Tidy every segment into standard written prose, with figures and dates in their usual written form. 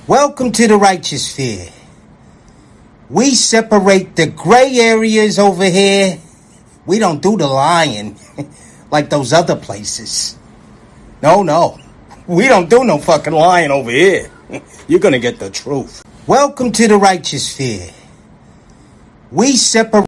Welcome to the righteous sphere. We separate the gray areas over here. We don't do the lying like those other places. No. We don't do no fucking lying over here. You're gonna get the truth. Welcome to the righteous sphere. We separate.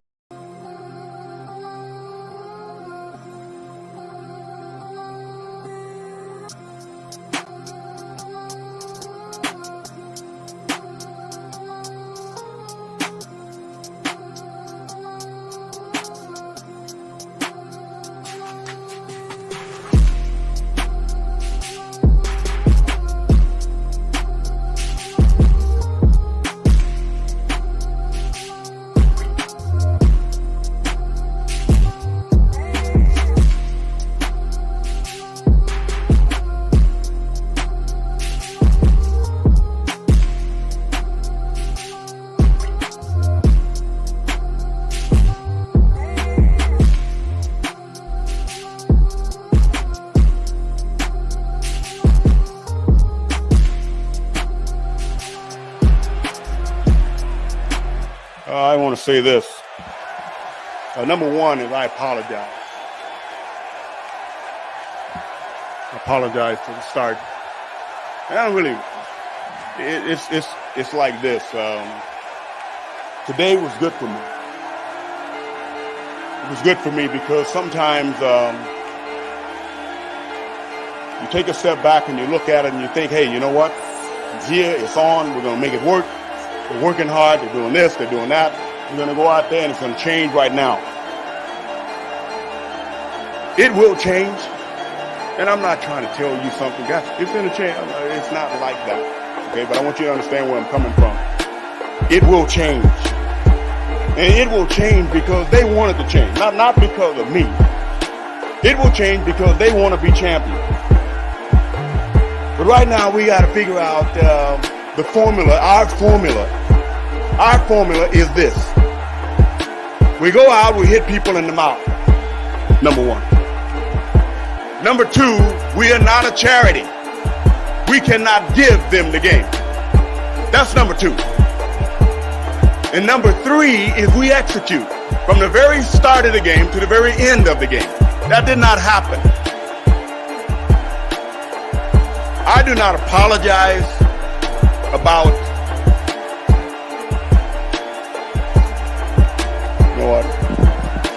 I want to say this. Number one is I apologize. I apologize for the start. And I don't really. It's like this. Today was good for me. It was good for me because sometimes you take a step back and you look at it and you think, hey, you know what? It's here. It's on. We're gonna make it work. They're working hard, they're doing this, they're doing that. We're going to go out there and it's going to change right now. It will change. And I'm not trying to tell you something, guys, it's going to change. It's not like that. Okay, but I want you to understand where I'm coming from. It will change. And it will change because they wanted to change. Not because of me. It will change because they want to be champions. But right now we got to figure out the formula, our formula. Our formula is this. We go out, we hit people in the mouth. Number one. Number two, we are not a charity. We cannot give them the game. That's number two. And number three is we execute from the very start of the game to the very end of the game. That did not happen. I do not apologize about, you know what?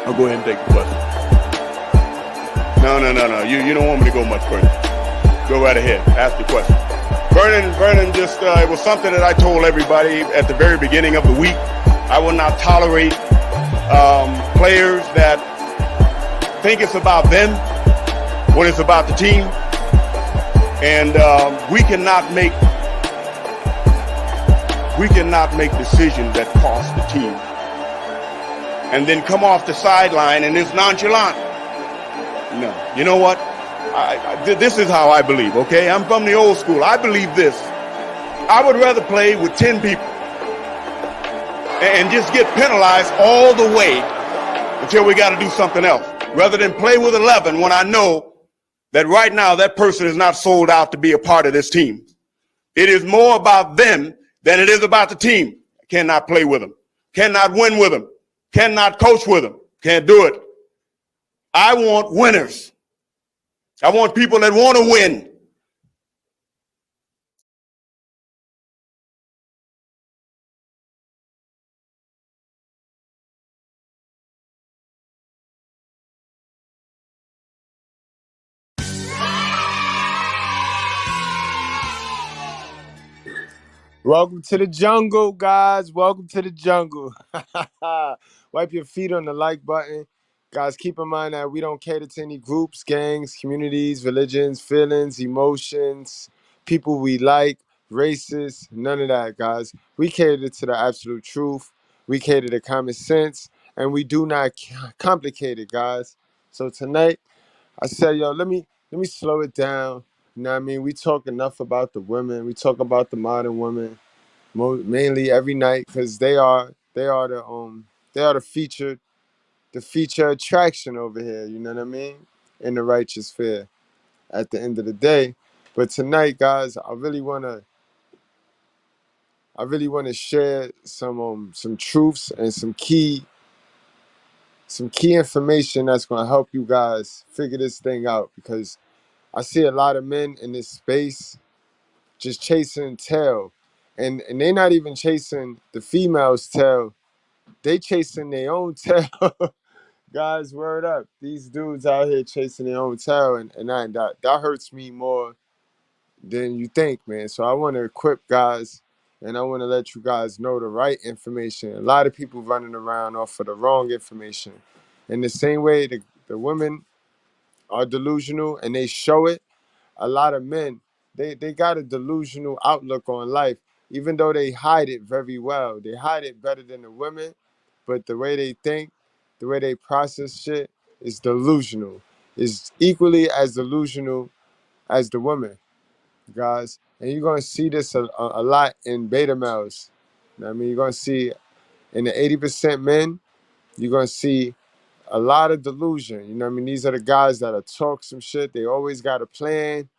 I'll go ahead and take the question. No. You don't want me to go much further. Go right ahead. Ask the question. Vernon just, it was something that I told everybody at the very beginning of the week. I will not tolerate players that think it's about them when it's about the team. And we cannot make decisions that cost the team and then come off the sideline and it's nonchalant. No. You know what? This is how I believe, okay? I'm from the old school. I believe this. I would rather play with 10 people and just get penalized all the way until we got to do something else, rather than play with 11 when I know that right now that person is not sold out to be a part of this team. It is more about them than it is about the team. I cannot play with them. Cannot win with them. Cannot coach with them. Can't do it. I want winners. I want people that want to win. Welcome to the jungle, guys. Welcome to the jungle. Wipe your feet on the like button. Guys, keep in mind that we don't cater to any groups, gangs, communities, religions, feelings, emotions, people we like, races, none of that, guys. We cater to the absolute truth. We cater to common sense, and we do not complicate it, guys. So tonight, I said, yo, let me slow it down. You know what I mean? We talk enough about the women. We talk about the modern women mainly every night because they are the feature attraction over here. You know what I mean? In the righteous fair at the end of the day. But tonight, guys, I really wanna I really want to share some truths and some key information that's going to help you guys figure this thing out, because I see a lot of men in this space just chasing tail, and they're not even chasing the female's tail, they chasing their own tail. Guys, word up, these dudes out here chasing their own tail, and that hurts me more than you think, man. So I want to equip guys, and I want to let you guys know the right information. A lot of people running around off of the wrong information. In the same way the women are delusional and they show it, a lot of men, they got a delusional outlook on life, even though they hide it very well. They hide it better than the women, but the way they think, the way they process shit is delusional. Is equally as delusional as the women, guys. And you're gonna see this a lot in beta males. You know what I mean, you're gonna see in the 80% men, you're gonna see a lot of delusion. You know what I mean? These are the guys that talk some shit. They always got a plan,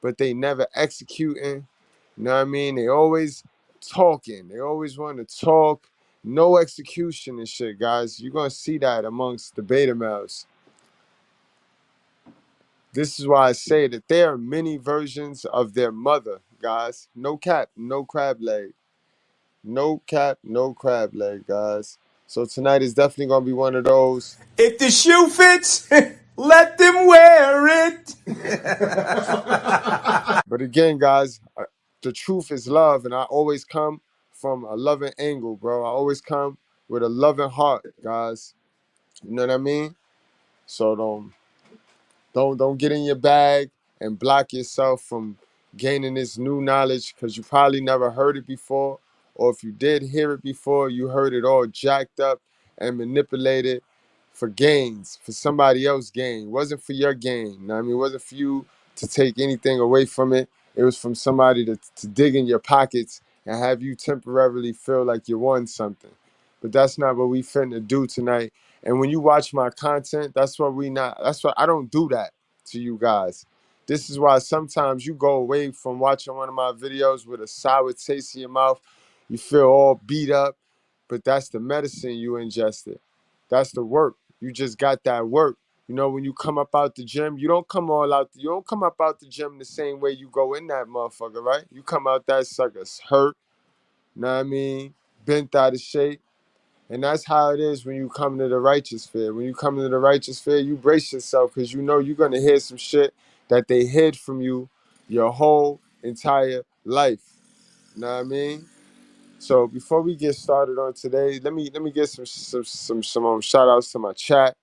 but they never executing. You know what I mean? They always talking. They always want to talk. No execution and shit, guys. You're gonna see that amongst the beta males. This is why I say that there are many versions of their mother, guys. No cap, no crab leg. No cap, no crab leg, guys. So tonight is definitely gonna be one of those. If the shoe fits, let them wear it. But again, guys, the truth is love, and I always come from a loving angle, bro. I always come with a loving heart, guys. You know what I mean? So don't get in your bag and block yourself from gaining this new knowledge, because you probably never heard it before, or if you did hear it before, you heard it all jacked up and manipulated for gains, for somebody else's gain. It wasn't for your gain. You know what I mean? It wasn't for you to take anything away from it. It was from somebody to dig in your pockets and have you temporarily feel like you won something. But that's not what we finna do tonight. And when you watch my content, that's what I don't do that to you guys. This is why sometimes you go away from watching one of my videos with a sour taste in your mouth. You feel all beat up, but that's the medicine you ingested. That's the work. You just got that work. You know, when you come up out the gym, you don't come up out the gym the same way you go in that motherfucker, right? You come out that sucker's hurt, know what I mean? Bent out of shape. And that's how it is when you come to the righteous fair. When you come to the righteous fair, you brace yourself, because you know you're going to hear some shit that they hid from you your whole entire life. You know what I mean? So before we get started on today, let me get some shout outs to my chat.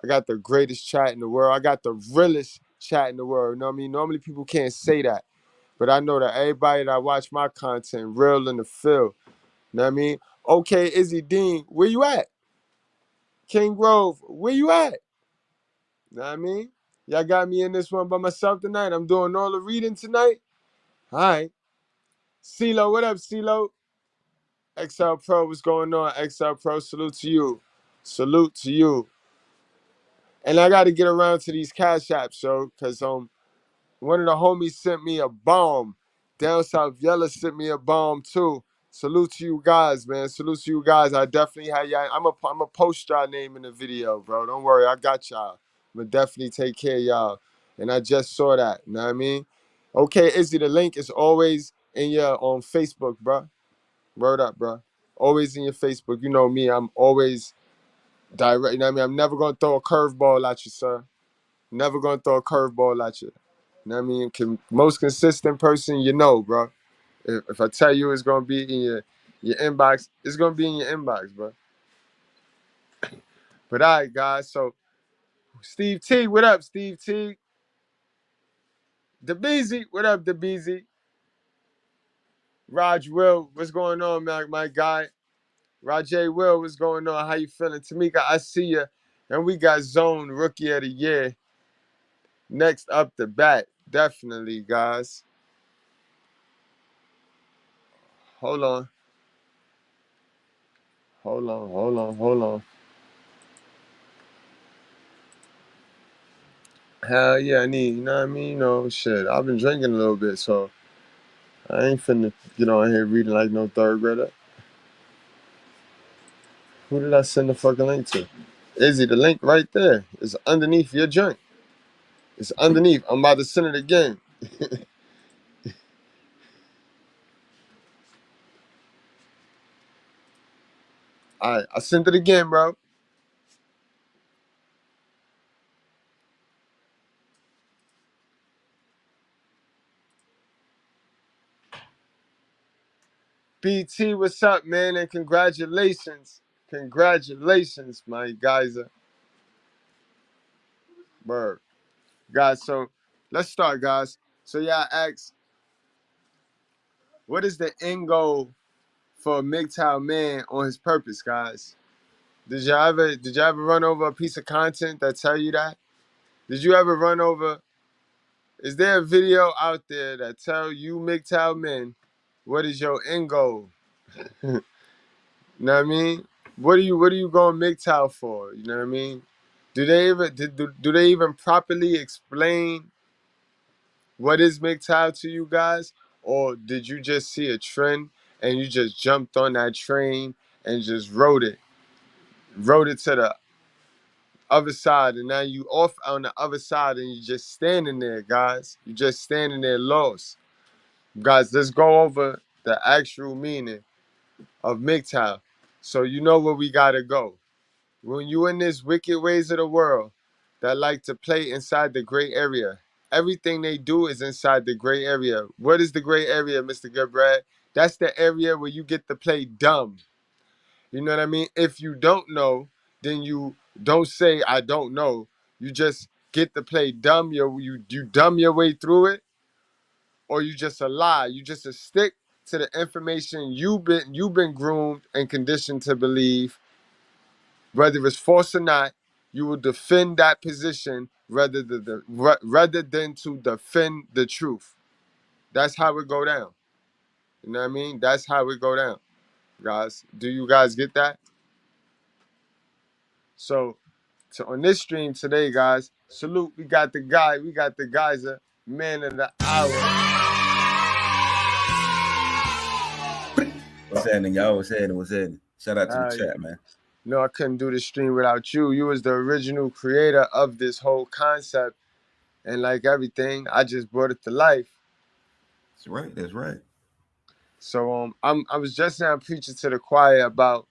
I got the greatest chat in the world. I got the realest chat in the world. You know what I mean? Normally people can't say that, but I know that everybody that watch my content real in the field. You know what I mean? Okay, Izzy Dean, where you at? King Grove, where you at? Know what I mean? Y'all got me in this one by myself tonight. I'm doing all the reading tonight. All right. CeeLo, what up, CeeLo? XL Pro, what's going on? XL Pro, salute to you. Salute to you. And I got to get around to these cash apps, yo, because one of the homies sent me a bomb. Down South Yella sent me a bomb too. Salute to you guys, man. Salute to you guys. I definitely had y'all. I'm a post y'all name in the video, bro. Don't worry, I got y'all. I'm gonna definitely take care of y'all. And I just saw that. You know what I mean? Okay, Izzy, the link is always in your on Facebook, bro. Word up, bro. Always in your Facebook. You know me. I'm always direct. You know what I mean? I'm never gonna throw a curveball at you, sir. Never gonna throw a curveball at you. You know what I mean? Most consistent person you know, bro. If I tell you it's gonna be in your inbox, it's gonna be in your inbox, bro. But all right, guys. So Steve T, what up, Steve T? DeBeezy, what up, DeBeezy? Raj Will, what's going on, man? My guy. Rajay Will, what's going on? How you feeling? Tamika, I see you. And we got Zone Rookie of the Year next up the bat. Definitely, guys. Hold on. Hold on. Hell yeah, I need, you know what I mean? You know, shit. I've been drinking a little bit, so I ain't finna get on here reading like no third grader. Who did I send the fucking link to? Izzy, the link right there. It's underneath your joint. It's underneath. I'm about to send it again. All right, I sent it again, bro. BT, what's up, man? And congratulations. Congratulations, my guys. Bird. Guys, so let's start, guys. So y'all ask, what is the end goal for Mgtow Men on his purpose, guys? Did y'all ever run over a piece of content that tell you that? Did you ever run over? Is there a video out there that tell you Mgtow Men what is your end goal? You know what I mean? What are you going Mgtow for? You know what I mean? Do they even properly explain what is Mgtow to you guys? Or did you just see a trend and you just jumped on that train and just rode it to the other side, and now you off on the other side and you just standing there, guys. You just standing there lost. Guys, let's go over the actual meaning of Mgtow. So you know where we gotta go. When you in this wicked ways of the world that like to play inside the gray area, everything they do is inside the gray area. What is the gray area, Mr. Goodbread? That's the area where you get to play dumb. You know what I mean? If you don't know, then you don't say I don't know. You just get to play dumb. You dumb your way through it, or you just a lie. You just a stick to the information you've been groomed and conditioned to believe, whether it's false or not. You will defend that position rather than to defend the truth. That's how it go down. You know what I mean? That's how it go down, guys. Do you guys get that? So on this stream today, guys, salute. We got the geyser, man of the hour. What's happening, y'all? What's happening? Shout out to the Uh, chat, man. no, I couldn't do this stream without you. You was the original creator of this whole concept, and like everything, I just brought it to life. That's right. That's right. So I was just now preaching to the choir about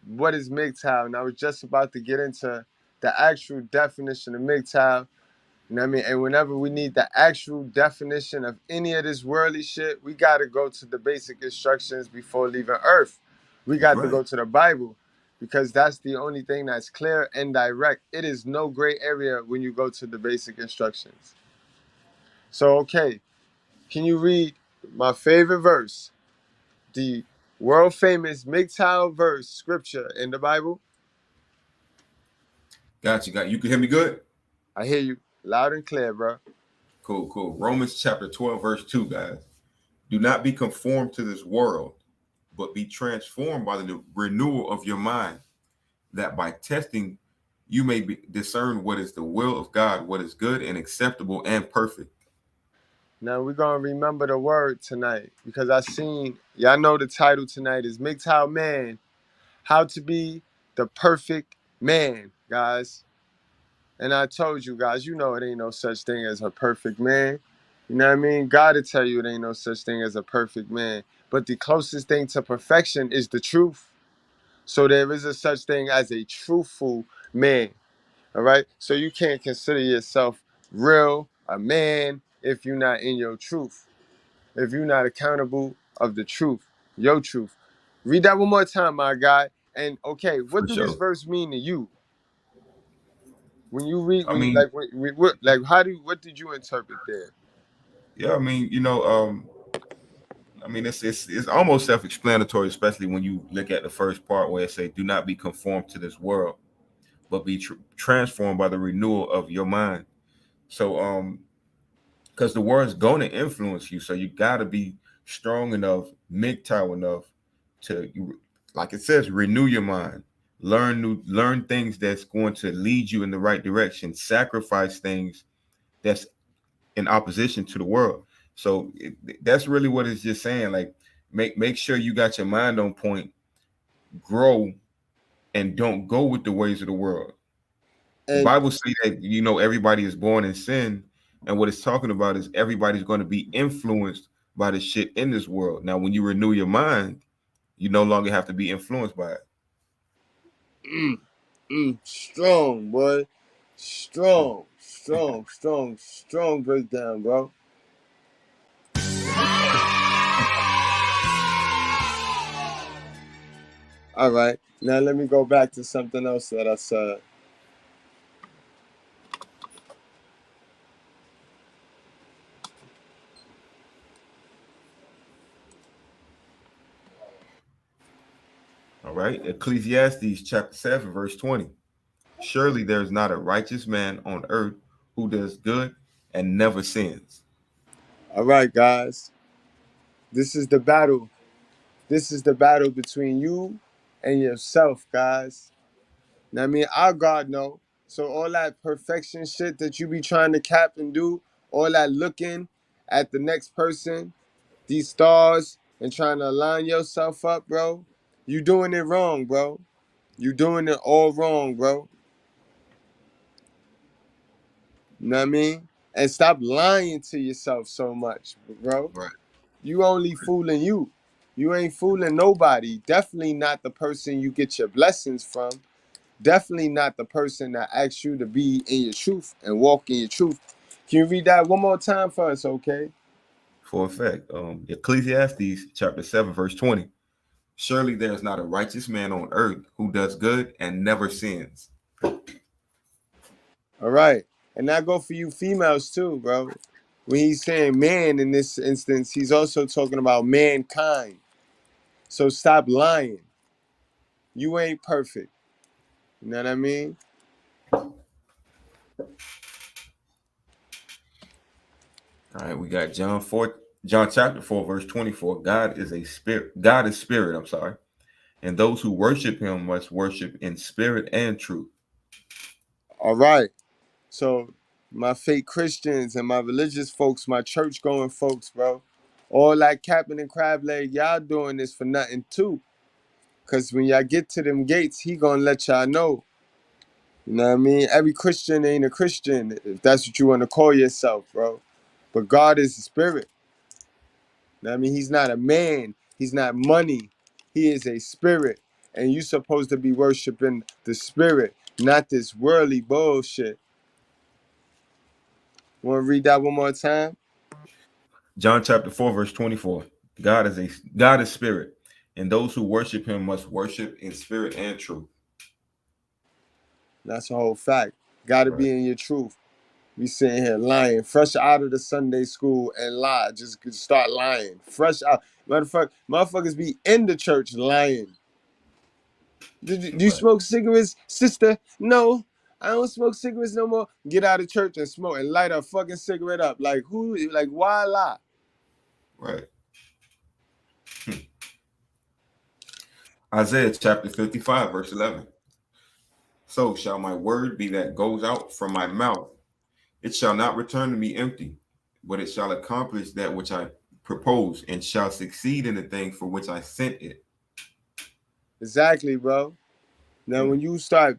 what is Mgtow, and I was just about to get into the actual definition of Mgtow. You know what I mean? And whenever we need the actual definition of any of this worldly shit, we got to go to the basic instructions before leaving Earth. We That's got to right. go to the Bible because that's the only thing that's clear and direct. It is no gray area when you go to the basic instructions. So, okay, can you read my favorite verse, the world famous Mgtow verse scripture in the Bible? Got you. You can hear me good? I hear you loud and clear, bro. Cool. Romans chapter 12, verse 2, guys. Do not be conformed to this world, but be transformed by the renewal of your mind, that by testing you may discern what is the will of God, what is good and acceptable and perfect. Now we're gonna remember the word tonight because y'all know the title tonight is Mgtow Men, How to Be the Perfect Man, guys. And I told you guys, you know it ain't no such thing as a perfect man. You know what I mean? God will tell you it ain't no such thing as a perfect man. But the closest thing to perfection is the truth. So there is a such thing as a truthful man. All right. So you can't consider yourself real, a man, if you're not in your truth. If you're not accountable of the truth, your truth. Read that one more time, my guy. And okay, what For do this sure. verse mean to you? When you read, I when you mean, what did you interpret there? yeah, I mean, it's almost self-explanatory, especially when you look at the first part where it says, do not be conformed to this world, but be transformed by the renewal of your mind. So because the word's going to influence you, so you got to be strong enough, MGTOW enough to, like it says, renew your mind, learn things that's going to lead you in the right direction, sacrifice things that's in opposition to the world. So that's really what it's just saying. Like, make sure you got your mind on point, grow, and don't go with the ways of the world. The And Bible say that everybody is born in sin, and what it's talking about is everybody's going to be influenced by the shit in this world. Now, when you renew your mind, you no longer have to be influenced by it. strong, boy. Strong breakdown, bro. All right. Now let me go back to something else that I said. All right. Ecclesiastes chapter 7, verse 20. Surely there is not a righteous man on earth who does good and never sins. All right, guys. This is the battle. This is the battle between you and yourself, guys. Now, I mean, our God know. So all that perfection shit that you be trying to cap and do, all that looking at the next person, these stars, and trying to align yourself up, bro, you doing it wrong, bro. You doing it all wrong, bro. You know what I mean? And stop lying to yourself so much, bro. Right. You only fooling you. You ain't fooling nobody. Definitely not the person you get your blessings from. Definitely not the person that asks you to be in your truth and walk in your truth. Can you read that one more time for us, okay? For effect, Ecclesiastes chapter 7, verse 20. Surely there is not a righteous man on earth who does good and never sins. All right. And that go for you females too, bro. When he's saying man in this instance, he's also talking about mankind. So stop lying. You ain't perfect. You know what I mean? All right, we got John chapter 4, verse 24. God is a spirit. God is spirit, I'm sorry. And those who worship him must worship in spirit and truth. All right. So my fake Christians and my religious folks, my church going folks, bro, all that capping and crab leg, y'all doing this for nothing too. Cause when y'all get to them gates, he gonna let y'all know. You know what I mean? Every Christian ain't a Christian, if that's what you want to call yourself, bro. But God is a spirit. You know what I mean? He's not a man. He's not money. He is a spirit. And you supposed to be worshiping the spirit, not this worldly bullshit. Want to read that one more time? John chapter 4, verse 24. God is spirit, and those who worship him must worship in spirit and truth. That's a whole fact. Got to Right. be in your truth. We sitting here lying, fresh out of the Sunday school and lie. Just start lying. Fresh out. Motherfuckers be in the church lying. Do you Right. smoke cigarettes, sister? No, I don't smoke cigarettes no more. Get out of church and smoke and light a fucking cigarette up. Like who? Like why lie? Right. Isaiah chapter 55, verse 11. So shall my word be that goes out from my mouth. It shall not return to me empty, but it shall accomplish that which I propose and shall succeed in the thing for which I sent it. Exactly, bro. Now when you start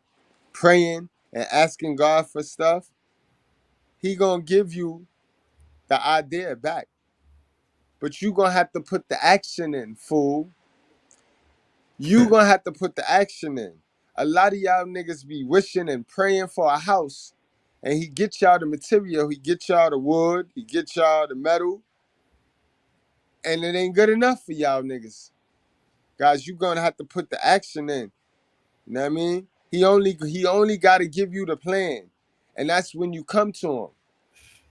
praying and asking God for stuff, he gonna give you the idea back. But you gonna have to put the action in, fool. You gonna have to put the action in. A lot of y'all niggas be wishing and praying for a house, and he get y'all the material, he get y'all the wood, he get y'all the metal, and it ain't good enough for y'all niggas. Guys, you gonna have to put the action in. You know what I mean? He only gotta give you the plan. And that's when you come to him.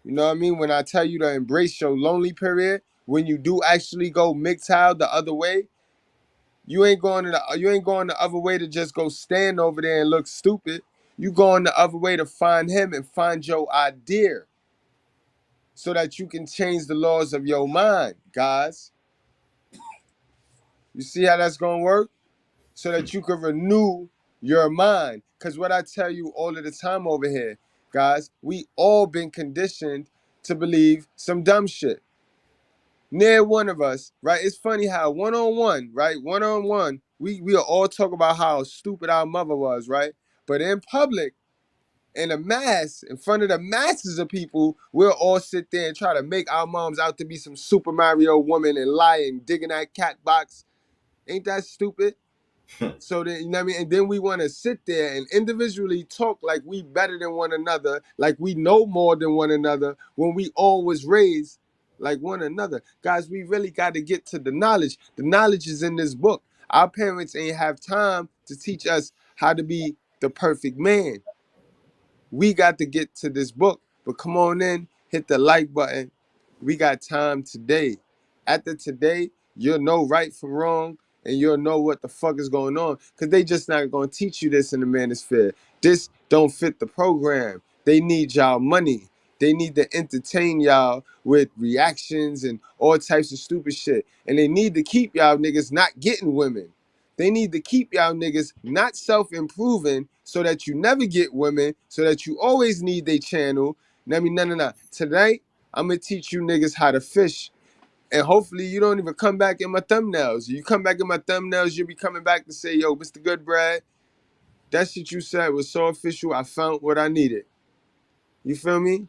You know what I mean? When I tell you to embrace your lonely period, when you do actually go Mgtow the other way, you ain't going the other way to just go stand over there and look stupid. You going the other way to find him and find your idea so that you can change the laws of your mind, guys. You see how that's gonna work? So that you can renew your mind. Cause what I tell you all of the time over here, guys, we all been conditioned to believe some dumb shit. near one of us, right? It's funny how one-on-one, right? One-on-one, we'll all talk about how stupid our mother was, right? But in public, in a mass, in front of the masses of people, we'll all sit there and try to make our moms out to be some Super Mario woman and lie and dig in that cat box. Ain't that stupid? So then, you know what I mean? And then we want to sit there and individually talk like we better than one another, like we know more than one another when we all was raised like one another. Guys, we really got to get to the knowledge. The knowledge is in this book. Our parents ain't have time to teach us how to be the perfect man. We got to get to this book. But come on in, hit the like button. We got time today. After today, you'll know right from wrong and you'll know what the fuck is going on. Because they just not going to teach you this in the manosphere. This don't fit the program. They need y'all money. They need to entertain y'all with reactions and all types of stupid shit. And they need to keep y'all niggas not getting women. They need to keep y'all niggas not self-improving so that you never get women, so that you always need their channel. I mean, no. Tonight, I'm gonna teach you niggas how to fish. And hopefully you don't even come back in my thumbnails. You come back in my thumbnails, you'll be coming back to say, yo, Mr.Goodbread, that shit you said was so official, I found what I needed. You feel me?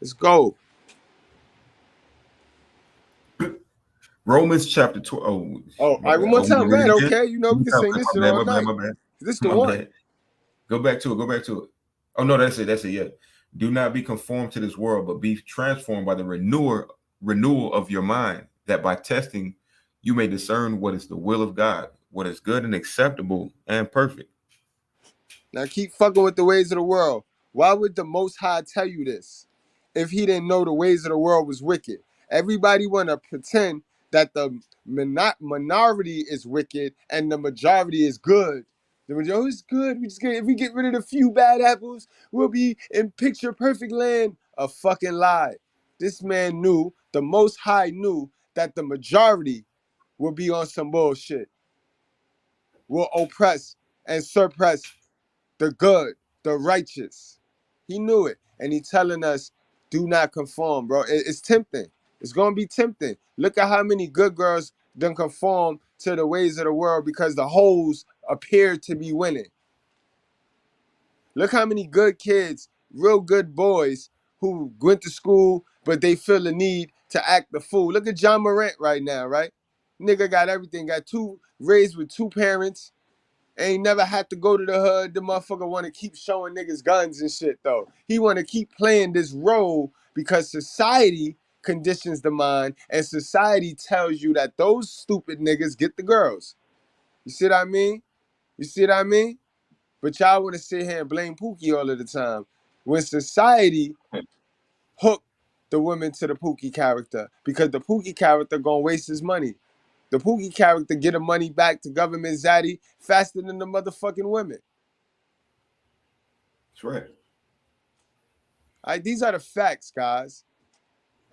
Let's go. Romans chapter 12. Oh, Oh, all my right, one bad. more Oh, we time. can read Right, it again? okay. You know, we can sing this shit My bad, all my bad, night. my bad. This the My one. bad. Go back to it. Go back to it. Oh, no, that's it. That's it. Yeah. Do not be conformed to this world, but be transformed by the renewal of your mind, that by testing you may discern what is the will of God, what is good and acceptable and perfect. Now keep fucking with the ways of the world. Why would the Most High tell you this if he didn't know the ways of the world was wicked? Everybody want to pretend that the minority is wicked and the majority is good. The majority is good. If we get rid of the few bad apples, we'll be in picture perfect land. A fucking lie. This man knew, the Most High knew that the majority will be on some bullshit, will oppress and suppress the good, the righteous. He knew it. And he telling us, do not conform, bro. It's tempting. It's going to be tempting. Look at how many good girls done conform to the ways of the world because the hoes appear to be winning. Look how many good kids, real good boys who went to school, but they feel the need to act the fool. Look at John Morant right now, right? Nigga got everything. Got raised with two parents. Ain't never had to go to the hood. The motherfucker want to keep showing niggas guns and shit, though. He want to keep playing this role because society conditions the mind and society tells you that those stupid niggas get the girls. You see what I mean? You see what I mean? But y'all want to sit here and blame Pookie all of the time. When society hooked the women to the Pookie character because the Pookie character gonna waste his money. The Pookie character get the money back to government zaddy faster than the motherfucking women. That's right. All right, these are the facts, guys.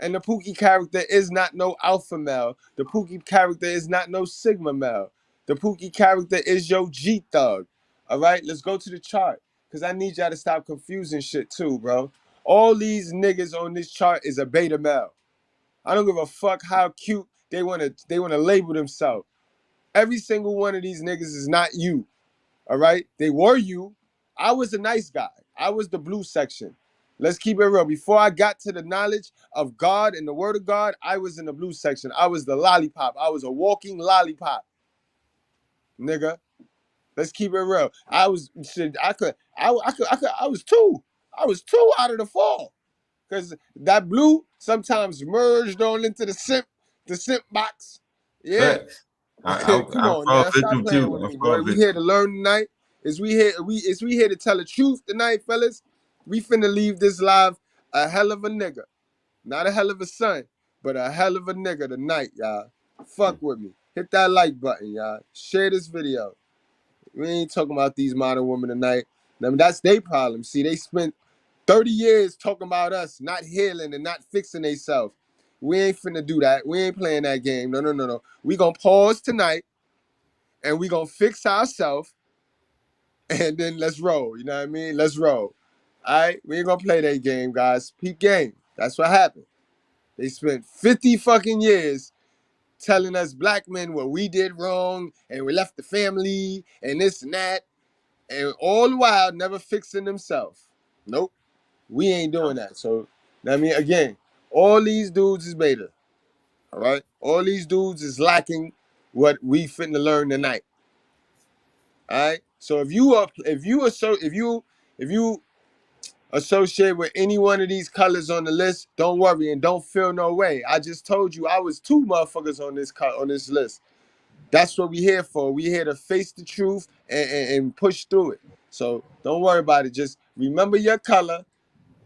And the Pookie character is not no alpha male. The Pookie character is not no sigma male. The Pookie character is your G thug. All right, let's go to the chart because I need y'all to stop confusing shit too, bro. All these niggas on this chart is a beta male. I don't give a fuck how cute they wanna label themselves. Every single one of these niggas is not you. All right, they were you. I was a nice guy. I was the blue section. Let's keep it real. Before I got to the knowledge of God and the word of God, I was in the blue section. I was the lollipop. I was a walking lollipop, nigga. Let's keep it real. I was shit. I was two. I was two out of the four. Cause that blue sometimes merged on into the simp box. Yeah. Facts. I Come on fall now, stop victim playing too. with I me, boy. fall We here victim. to learn tonight. Is we here to tell the truth tonight, fellas? We finna leave this live a hell of a nigga. Not a hell of a son, but a hell of a nigga tonight, y'all. Fuck with me. Hit that like button, y'all. Share this video. We ain't talking about these modern women tonight. I mean, that's their problem. See, they spent 30 years talking about us not healing and not fixing themselves. We ain't finna do that. We ain't playing that game. No. We gonna pause tonight and we gonna fix ourselves and then let's roll. You know what I mean? Let's roll. All right? We ain't gonna play that game, guys. Peep game. That's what happened. They spent 50 fucking years telling us black men what we did wrong and we left the family and this and that, and all the while never fixing themselves. Nope, we ain't doing that. So, I mean, again, all these dudes is beta. All right, all these dudes is lacking what we finna learn tonight. All right. So if you associate with any one of these colors on the list, don't worry and don't feel no way. I just told you I was two motherfuckers on this list. That's what we here for. We here to face the truth and push through it. So don't worry about it. Just remember your color,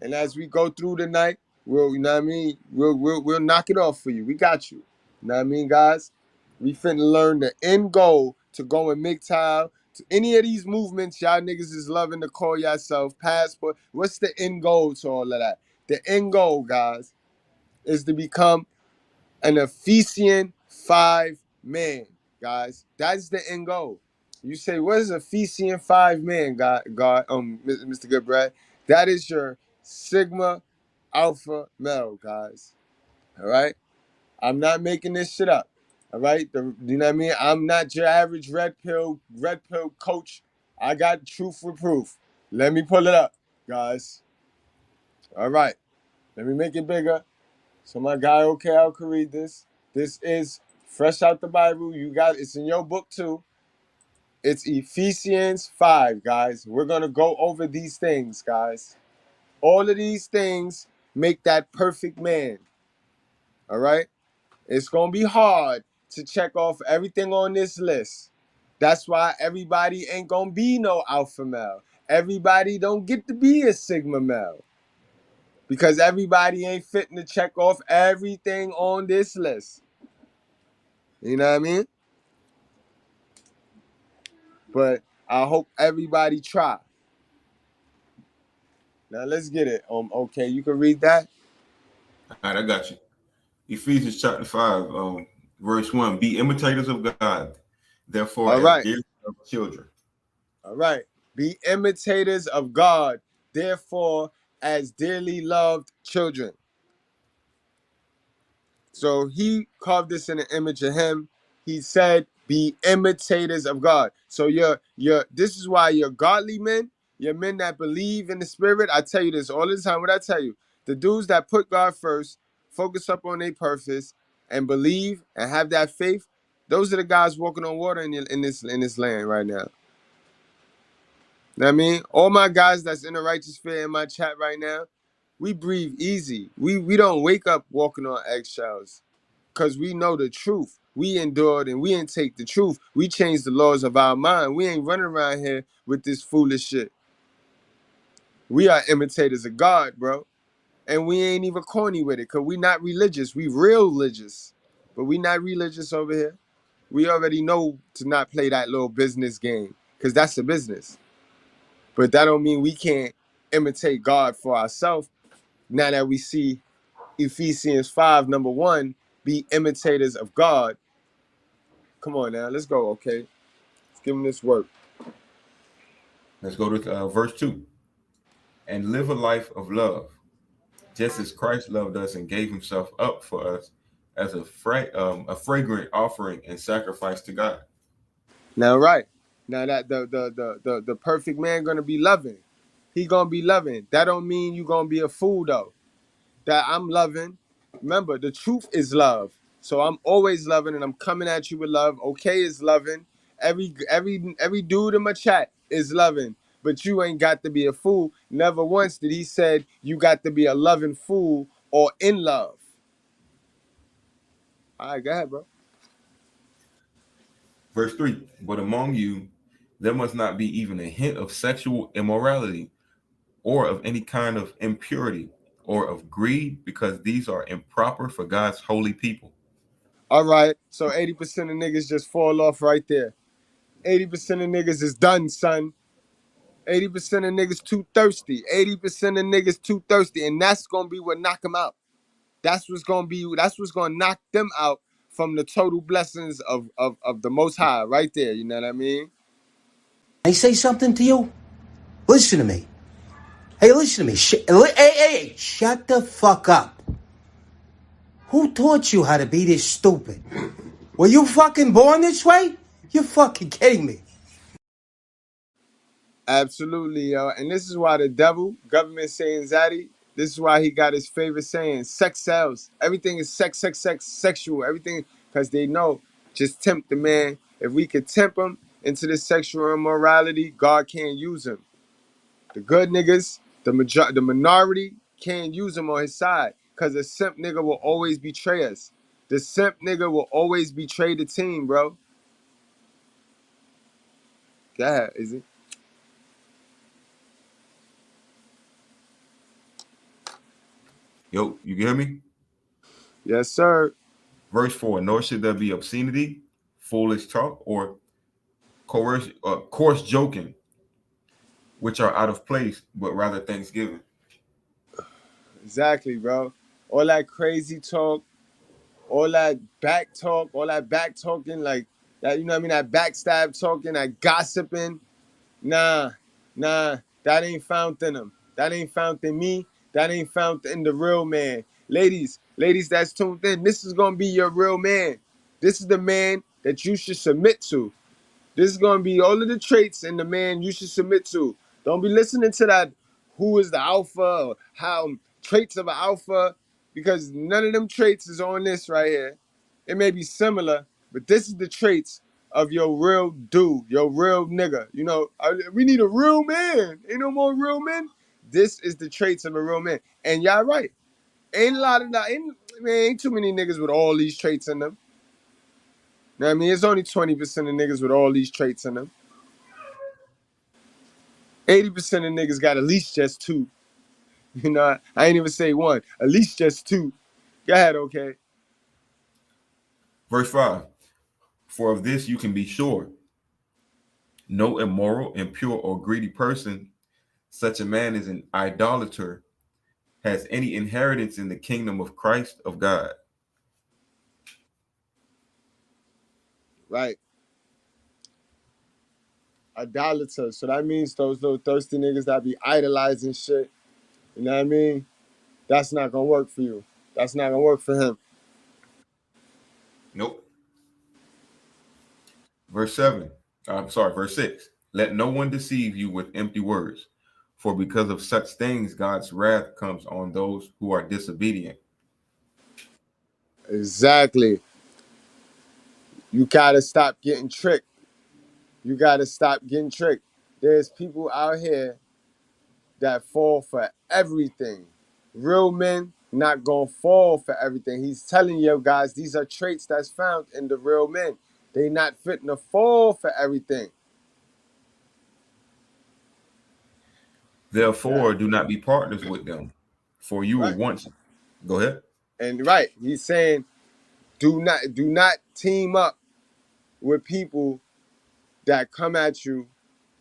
and as we go through the night, we'll, you know what I mean, we'll knock it off for you. We got you. You know what I mean, guys? We finna learn the end goal to go and Mgtow, to any of these movements y'all niggas is loving to call yourself passport. What's the end goal to all of that? The end goal, guys, is to become an Ephesian 5 man, guys. That's the end goal. You say, what is Ephesian 5 man, Mr. Goodbread? That is your Sigma Alpha male, guys. All right? I'm not making this shit up. All right? You know what I mean? I'm not your average red pill coach. I got truth for proof. Let me pull it up, guys. All right. Let me make it bigger. So my guy, OKL, can read this. This is fresh out the Bible. You got it's in your book too. It's Ephesians 5, guys. We're gonna go over these things, guys. All of these things make that perfect man. All right. It's gonna be hard to check off everything on this list. That's why everybody ain't gonna be no alpha male. Everybody don't get to be a sigma male. Because everybody ain't fitting to check off everything on this list. You know what I mean? But I hope everybody try. Now let's get it. Okay, you can read that. All right, I got you. Ephesians chapter 5, verse 1. Be imitators of God, therefore, All as right. dear children. All right. Be imitators of God, therefore, as dearly loved children. So he carved this in the image of him. He said, be imitators of God. So this is why you're godly men, you're men that believe in the spirit. I tell you this all the time. What I tell you, the dudes that put God first, focus up on their purpose, and believe and have that faith, those are the guys walking on water in this land right now. Know what I mean? All my guys that's in the righteous fear in my chat right now, we breathe easy. We don't wake up walking on eggshells. Because we know the truth. We endured and we didn't take the truth. We changed the laws of our mind. We ain't running around here with this foolish shit. We are imitators of God, bro. And we ain't even corny with it because we not religious. We real religious. But we not religious over here. We already know to not play that little business game because that's a business. But that don't mean we can't imitate God for ourselves now that we see Ephesians 5, number 1, be imitators of God. Come on now, let's go, okay? Let's give him this work. Let's go to verse 2. And live a life of love, just as Christ loved us and gave himself up for us as a fragrant offering and sacrifice to God. Now, right. Now that the perfect man gonna be loving. He gonna be loving. That don't mean you gonna be a fool though. That I'm loving. Remember, the truth is love. So I'm always loving and I'm coming at you with love. Okay is loving. Every dude in my chat is loving. But you ain't got to be a fool. Never once did he said you got to be a loving fool or in love. All right, go ahead, bro. Verse 3. But among you, there must not be even a hint of sexual immorality or of any kind of impurity or of greed, because these are improper for God's holy people. All right, so 80% of niggas just fall off right there. 80% of niggas is done, son. 80% of niggas too thirsty. 80% of niggas too thirsty, and that's gonna be what knock them out. That's what's gonna knock them out from the total blessings of the Most High, right there. You know what I mean? I say something to you? Listen to me. Hey, listen to me. Hey, shut the fuck up. Who taught you how to be this stupid? Were you fucking born this way? You're fucking kidding me. Absolutely, yo. And this is why the devil, government saying Zaddy, this is why he got his favorite saying, sex sells. Everything is sexual. Everything, because they know, just tempt the man. If we could tempt him into this sexual immorality, God can't use him. The good niggas, the minority, can't use him on his side. Because the simp nigga will always betray us. The simp nigga will always betray the team, bro. Go ahead, is it? Yo, you hear me? Yes, sir. Verse 4, nor should there be obscenity, foolish talk, or coarse joking, which are out of place, but rather thanksgiving. Exactly, bro. All that crazy talk, all that back talk, all that back talking, like that, you know what I mean? That backstab talking, that gossiping. Nah, that ain't found in them. That ain't found in me. That ain't found in the real man. Ladies that's tuned in, this is gonna be your real man. This is the man that you should submit to. This is gonna be all of the traits in the man you should submit to. Don't be listening to that who is the alpha or how traits of an alpha, because none of them traits is on this right here. It may be similar, but this is the traits of your real dude, your real nigga. You know, we need a real man. Ain't no more real men. This is the traits of a real man. And y'all right. Ain't a lot of that. Ain't too many niggas with all these traits in them. You know what I mean? It's only 20% of niggas with all these traits in them. 80% of niggas got at least just two. You know, I ain't even say one. At least just two. Go ahead, okay? Verse 5, for of this you can be sure, no immoral, impure, or greedy person, such a man as an idolater, has any inheritance in the kingdom of Christ of God. Right. Idolaters. So that means those little thirsty niggas that be idolizing shit. You know what I mean? That's not gonna work for you. That's not gonna work for him. Nope. Verse 6. Let no one deceive you with empty words, for because of such things God's wrath comes on those who are disobedient. Exactly. You gotta stop getting tricked. You gotta stop getting tricked. There's people out here that fall for everything. Real men not gonna fall for everything. He's telling you guys these are traits that's found in the real men. They not fitting to fall for everything. Yeah. Therefore, do not be partners with them, for you were Right. once. Go ahead. And right, he's saying do not team up with people that come at you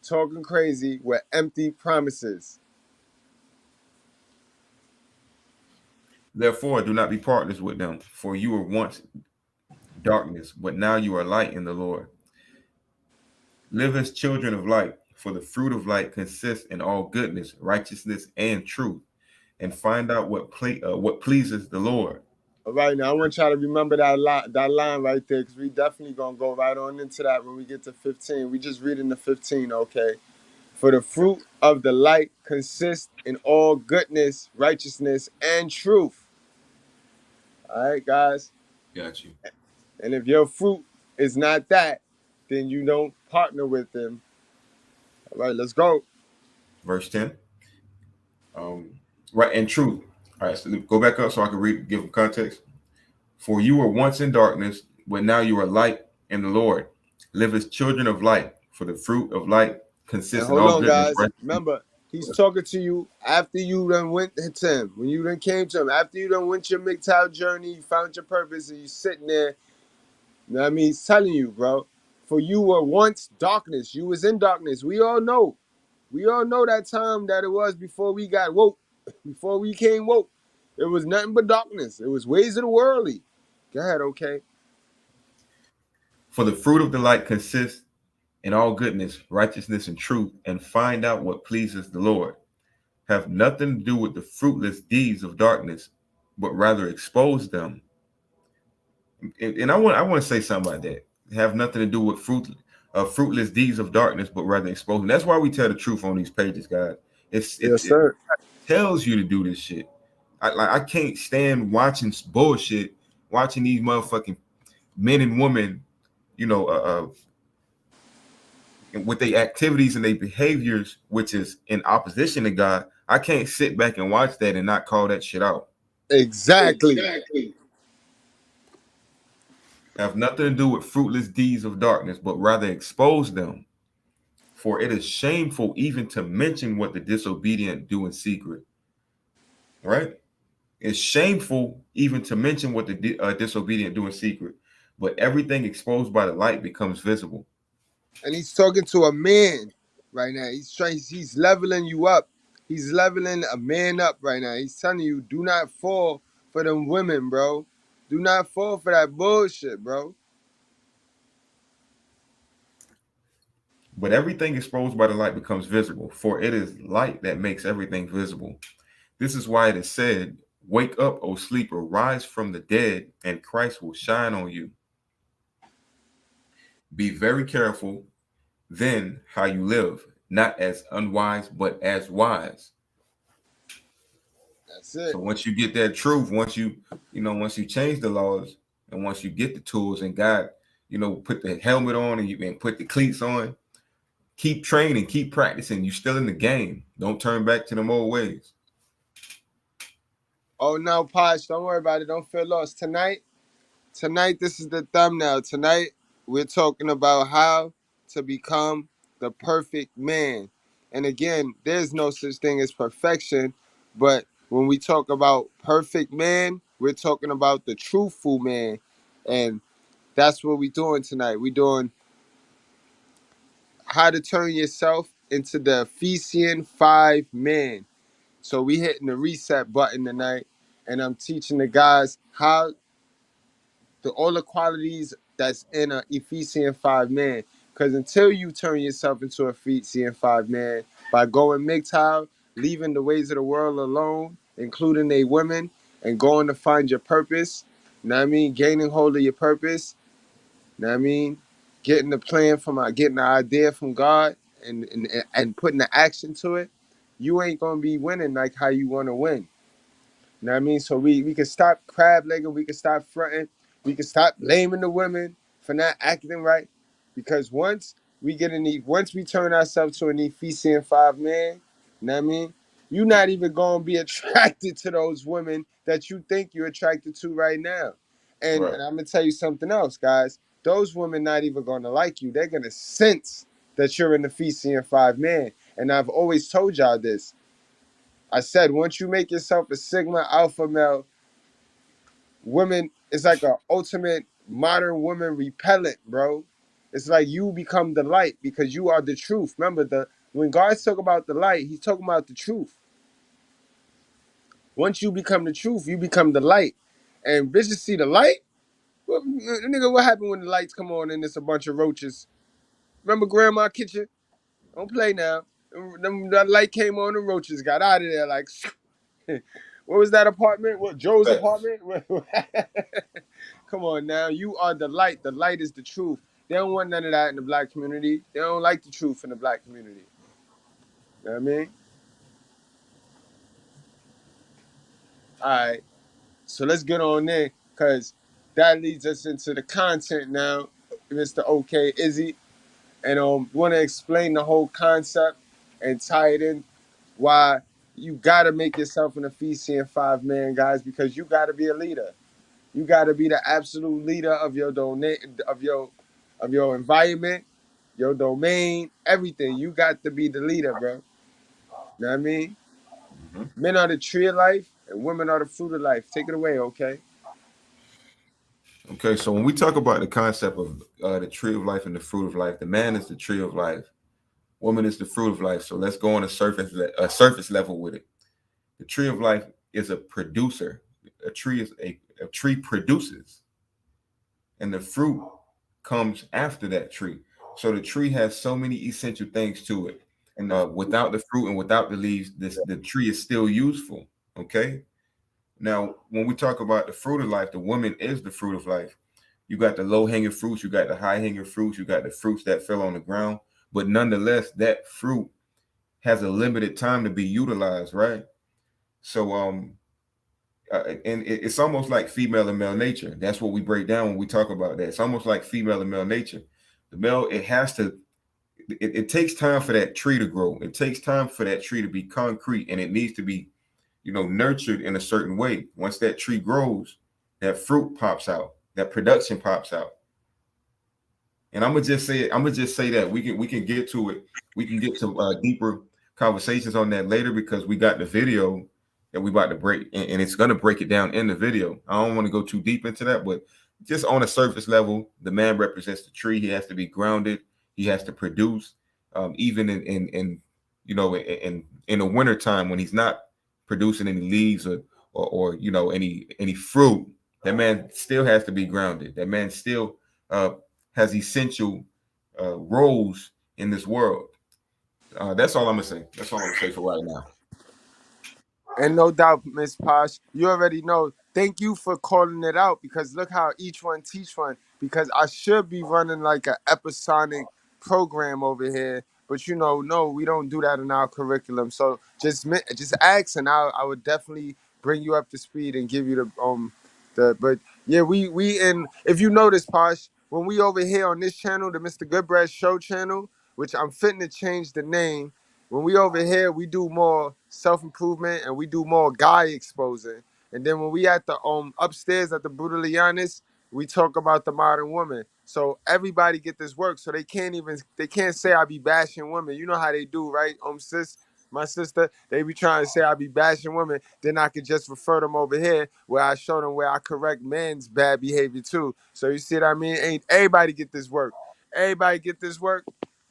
talking crazy with empty promises. Therefore, do not be partners with them, for you were once darkness, but now you are light in the Lord. Live as children of light, for the fruit of light consists in all goodness, righteousness, and truth, and find out what pleases the Lord. All right, now I want y'all to remember that line right there, because we definitely gonna go right on into that when we get to 15. We just reading the 15, okay? For the fruit of the light consists in all goodness, righteousness, and truth. All right, guys. Got you. And if your fruit is not that, then you don't partner with them. All right, let's go. Verse 10. Right, and truth. All right, so go back up so I can give them context. For you were once in darkness, but now you are light in the Lord. Live as children of light, for the fruit of light And consists in hold all on, goodness. guys. Remember, he's talking to you after you done went to him. When you done came to him, after you done went your Mgtow journey, you found your purpose, and you sitting there. You know what I mean? He's telling you, bro. For you were once darkness. You was in darkness. We all know. We all know that time that it was before we got woke. Before we came woke. It was nothing but darkness. It was ways of the worldly. Go ahead, okay? For the fruit of the light consists in all goodness, righteousness, and truth, and find out what pleases the Lord. Have nothing to do with the fruitless deeds of darkness, but rather expose them. And I want to say something about that. Have nothing to do with fruitless deeds of darkness, but rather exposing. That's why we tell the truth on these pages, guys. Yes, It sir. tells you to do this shit. I can't stand watching bullshit, watching these motherfucking men and women, you know, with their activities and their behaviors, which is in opposition to God. I can't sit back and watch that and not call that shit out. Exactly. Exactly. Have nothing to do with fruitless deeds of darkness, but rather expose them. For it is shameful even to mention what the disobedient do in secret. Right? It's shameful even to mention what the disobedient do in secret. But everything exposed by the light becomes visible. And he's talking to a man right now. He's leveling you up. He's leveling a man up right now. He's telling you, do not fall for them women, bro. Do not fall for that bullshit, bro. But everything exposed by the light becomes visible, for it is light that makes everything visible. This is why it is said, "Wake up, O sleeper, rise from the dead, and Christ will shine on you." Be very careful then how you live, not as unwise, but as wise. That's So it. once you get that truth, once you change the laws, and once you get the tools, and God, put the helmet on, and put the cleats on, keep training, keep practicing. You're still in the game. Don't turn back to them old ways. Oh no, Posh, don't worry about it. Don't feel lost. Tonight, this is the thumbnail. Tonight, we're talking about how to become the perfect man. And again, there's no such thing as perfection, but when we talk about perfect man, we're talking about the truthful man. And that's what we're doing tonight. We're doing how to turn yourself into the Ephesians 5 man. So we hitting the reset button tonight, and I'm teaching the guys how all the qualities that's in a Ephesians 5 man. Because until you turn yourself into a Ephesians 5 man by going Mgtow, leaving the ways of the world alone, including they women, and going to find your purpose, you know what I mean? Gaining hold of your purpose, you know what I mean? Getting the plan getting the idea from God and putting the action to it, you ain't gonna be winning like how you wanna win. You know what I mean? So we can stop crab legging, we can stop fronting, we can stop blaming the women for not acting right. Because once we turn ourselves to an Ephesians 5 man, you know what I mean? You're not even gonna be attracted to those women that you think you're attracted to right now. And, Right. and I'm gonna tell you something else, guys. Those women not even gonna like you. They're gonna sense that you're an Ephesians 5 man. And I've always told y'all this. I said, once you make yourself a Sigma Alpha male, women, it's like a ultimate modern woman repellent, bro. It's like you become the light because you are the truth. Remember, when God's talking about the light, he's talking about the truth. Once you become the truth, you become the light. And bitches see the light. Well, nigga, what happened when the lights come on and it's a bunch of roaches? Remember Grandma Kitchen? Don't play now. That light came on, the roaches got out of there like what was that apartment? What, Joe's Facts. apartment? Come on now. You are the light. The light is the truth. They don't want none of that in the black community. They don't like the truth in the black community. You know what I mean? All right. So let's get on there because that leads us into the content now, Mr. OK Izzy. And want to explain the whole concept and tie it in why you got to make yourself an Ephesians 5 man, guys, because you got to be a leader. You got to be the absolute leader of your of your environment, your domain, everything. You got to be the leader, bro. You know what I mean? Mhm. Men are the tree of life, and women are the fruit of life. Take it away, okay? Okay, so when we talk about the concept of the tree of life and the fruit of life, the man is the tree of life, woman is the fruit of life. So let's go on a surface level with it. The tree of life is a producer. A tree produces, and the fruit comes after that tree. So the tree has so many essential things to it. And without the fruit and without the leaves, the tree is still useful. Okay. Now, when we talk about the fruit of life, the woman is the fruit of life. You got the low hanging fruits, you got the high hanging fruits, you got the fruits that fell on the ground. But nonetheless, that fruit has a limited time to be utilized, right? So and it's almost like female and male nature. That's what we break down when we talk about that. It's almost like female and male nature. The male, it has to, it takes time for that tree to grow. It takes time for that tree to be concrete, and it needs to be, nurtured in a certain way. Once that tree grows, that fruit pops out, that production pops out. And I'm gonna just say it. I'm gonna just say that we can get to it. We can get to deeper conversations on that later because we got the video that we about to break, and it's gonna break it down in the video. I don't want to go too deep into that, but just on a surface level, the man represents the tree. He has to be grounded. He has to produce, even in in the winter time when he's not producing any leaves or any fruit. That man still has to be grounded. That man still has essential roles in this world. That's all I'm gonna say. That's all I'm gonna say for right now. And no doubt, Miss Posh, you already know. Thank you for calling it out because look how each one teach one. Because I should be running like an episodic program over here, but no, we don't do that in our curriculum. So just ask, and I would definitely bring you up to speed and give you the. But yeah, we in. If you notice, Posh, when we over here on this channel, the Mr. Goodbread Show channel, which I'm fitting to change the name. When we over here, we do more self-improvement and we do more guy exposing. And then when we at the upstairs at the Brutally Honest, we talk about the modern woman. So everybody get this work. So they can't say I be bashing women. You know how they do, right? My sister, they be trying to say I be bashing women. Then I could just refer them over here where I show them where I correct men's bad behavior too. So you see what I mean? Ain't everybody get this work. Everybody get this work.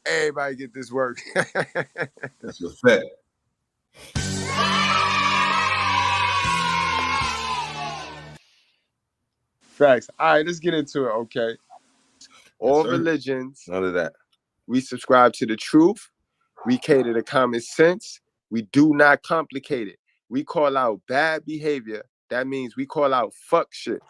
Everybody get this work. That's a fact. Facts. All right, let's get into it, okay? All sir. religions, None of that. we subscribe to the truth. We cater to common sense. We do not complicate it. We call out bad behavior. That means we call out fuck shit.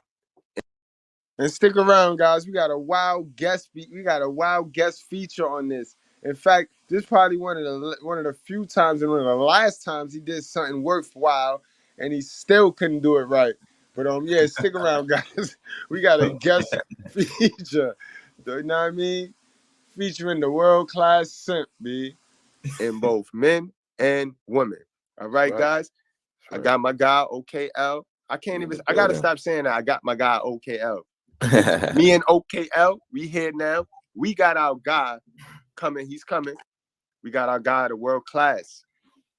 And stick around, guys. We got a wild guest. We got a wild guest feature on this. In fact, this is probably one of the few times and one of the last times he did something worthwhile, and he still couldn't do it right. But yeah, stick around, guys. We got a guest feature. You know what I mean? Featuring the world class simp, B, in both men and women. All right, guys. I got my guy OKL. I gotta stop saying that. I got my guy OKL. Me and OKL, we here now. We got our guy coming. He's coming. We got our guy, the world class.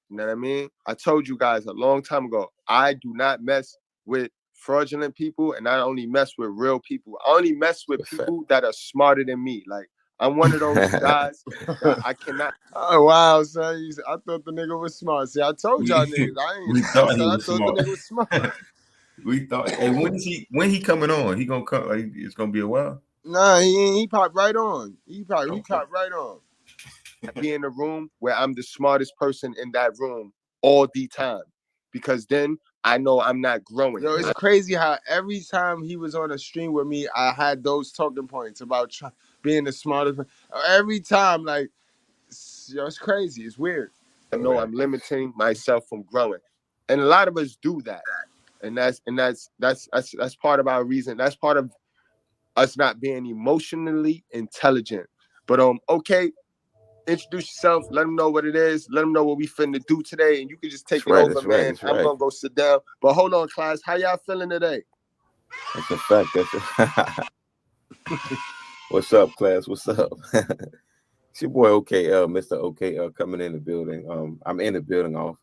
You know what I mean? I told you guys a long time ago, I do not mess with fraudulent people, and I only mess with real people. I only mess with people that are smarter than me. Like, I'm one of those guys that I cannot. Oh, wow, son. I thought the nigga was smart. See, I told y'all niggas. We thought he I was thought smart. the nigga was smart. We thought, hey, when he coming on? He gonna come? Like, it's gonna be a while. Nah, he popped right on. He popped right on. Be in a room where I'm the smartest person in that room all the time, because then I know I'm not growing. Yo, it's crazy how every time he was on a stream with me, I had those talking points about being the smartest. Every time, like, it's crazy. It's weird. I know I'm limiting myself from growing, and a lot of us do that. And that's part of our reason. That's part of us not being emotionally intelligent. But okay, introduce yourself. Let them know what it is. Let them know what we finna do today, and you can just take it over, man. I'm gonna go sit down. But hold on, class. How y'all feeling today? That's a fact. What's up, class? What's up? It's your boy OKL, Mr. OKL, coming in the building. I'm in the building off.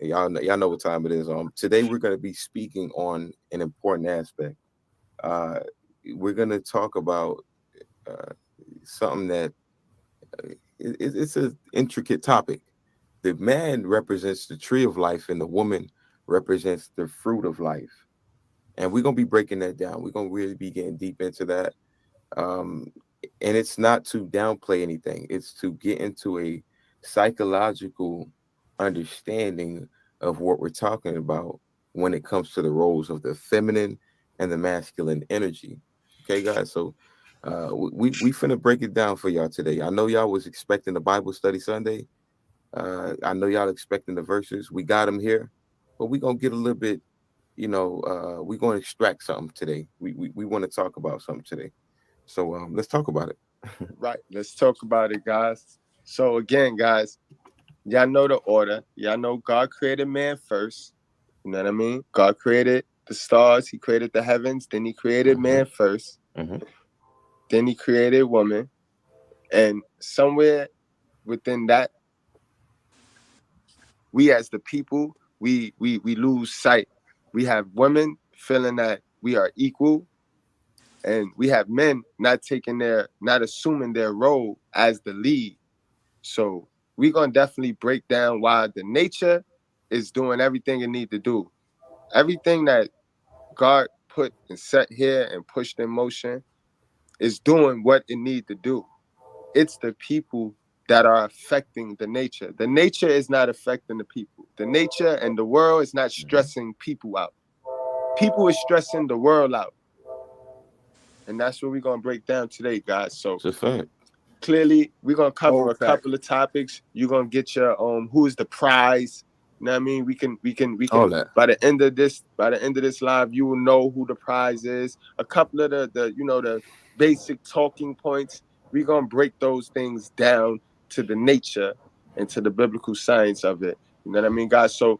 Y'all know what time it is. Today we're going to be speaking on an important aspect. We're going to talk about something that it's an intricate topic. The man represents the tree of life, and the woman represents the fruit of life. And we're going to be breaking that down. We're going to really be getting deep into that. And it's not to downplay anything. It's to get into a psychological understanding of what we're talking about when it comes to the roles of the feminine and the masculine energy. Okay, guys. So we finna break it down for y'all today. I know y'all was expecting the Bible study Sunday. I know y'all expecting the verses. We got them here, but we gonna get a little bit, we're gonna extract something today. We want to talk about something today. So let's talk about it. Right. Let's talk about it, guys. So again, guys, y'all know the order. Y'all know God created man first. You know what I mean? God created the stars. He created the heavens. Then he created man first. Then he created woman. And somewhere within that, we as the people, we lose sight. We have women feeling that we are equal. And we have men not assuming their role as the lead. So we're gonna definitely break down why the nature is doing everything it need to do. Everything that God put and set here and pushed in motion is doing what it need to do. It's the people that are affecting the nature. The nature is not affecting the people. The nature and the world is not stressing people out. People is stressing the world out. And that's what we're gonna break down today, guys. So It's a fact. clearly we're gonna cover a couple of topics. You're gonna get your who is the prize. You know what I mean? We can All that. by the end of this live, you will know who the prize is. A couple of the basic talking points. We're gonna break those things down to the nature and to the biblical science of it. You know what I mean, guys? So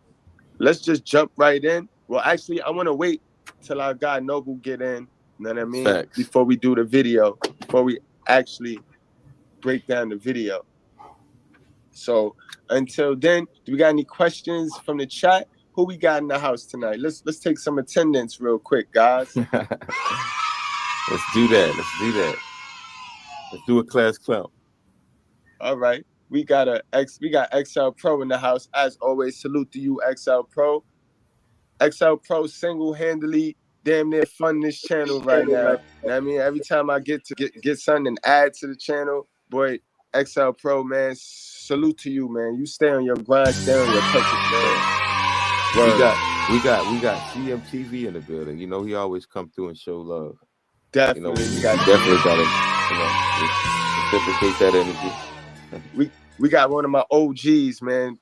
let's just jump right in. Well, actually, I want to wait till our guy Noble get in. You know what I mean? Facts. Before we do the video, before we actually break down the video. So until then, do we got any questions from the chat? Who we got in the house tonight? Let's take some attendance real quick, guys. Let's do that. Let's do a class clown. All right. We got XL Pro in the house. As always, salute to you, XL Pro. XL Pro single-handedly damn near fund this channel right now. You know what I mean? Every time I get to get something and add to the channel, boy, XL Pro, man, salute to you, man. You stay on your grind, stay on your purpose, man. We got CMTV in the building. You know, he always come through and show love. Definitely. We definitely got to reciprocate that energy. We got one of my OGs, man.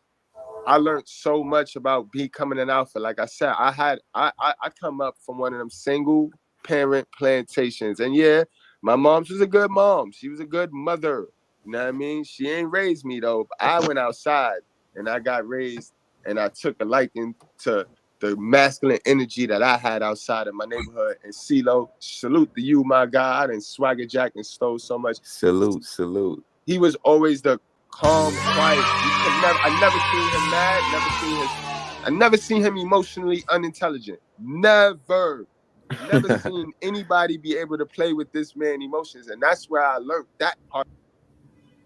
I learned so much about becoming an alpha. Like I said, I come up from one of them single parent plantations. And yeah, my mom was a good mom. She was a good mother. You know what I mean? She ain't raised me though. But I went outside and I got raised and I took a liking to the masculine energy that I had outside of my neighborhood. And CeeLo, salute to you, my God, and Swagger Jack and stole so much. Salute. He was always the calm, quiet. I never seen him mad. I never seen him emotionally unintelligent. Never seen anybody be able to play with this man's emotions, and that's where I learned that part.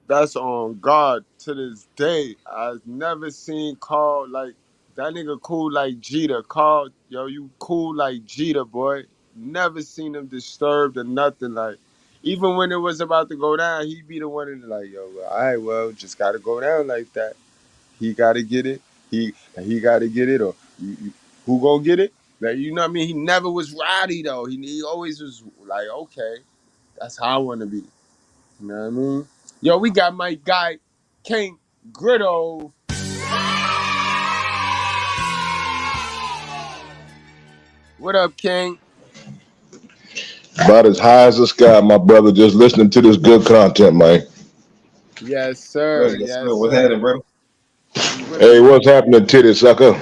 That's on God to this day. I've never seen Carl like that nigga cool like Jeter. Carl, yo, you cool like Jeter, boy. Never seen him disturbed or nothing like. Even when it was about to go down, he'd be the one in like, yo, all right, well, just gotta go down like that. He gotta get it. He gotta get it, or who gonna get it? Like, you know what I mean? He never was rowdy though. He always was like, okay, that's how I wanna be. You know what I mean? Yo, we got my guy, King Gritto. What up, King? About as high as the sky, my brother, just listening to this good content, man. Yes, sir. Yes, Yes, sir. What's sir. happening, bro? Hey, what's happening, titty sucker?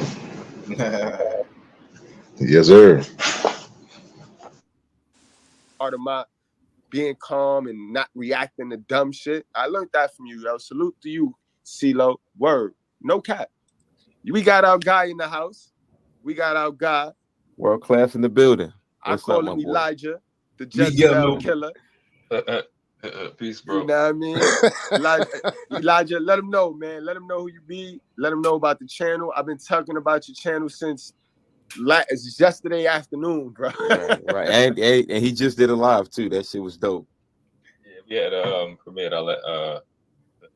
Yes, sir. Part of my being calm and not reacting to dumb shit. I learned that from you, yo. Salute to you, CeeLo. Word. No cap. We got our guy in the house. We got our guy. World class in the building. What's I call him Elijah, the Jezebel killer. Peace, bro. You know what I mean? Elijah, let him know, man. Let him know who you be. Let him know about the channel. I've been talking about your channel since yesterday afternoon, bro. Right. And he just did a live too. That shit was dope. Yeah, we had premiered the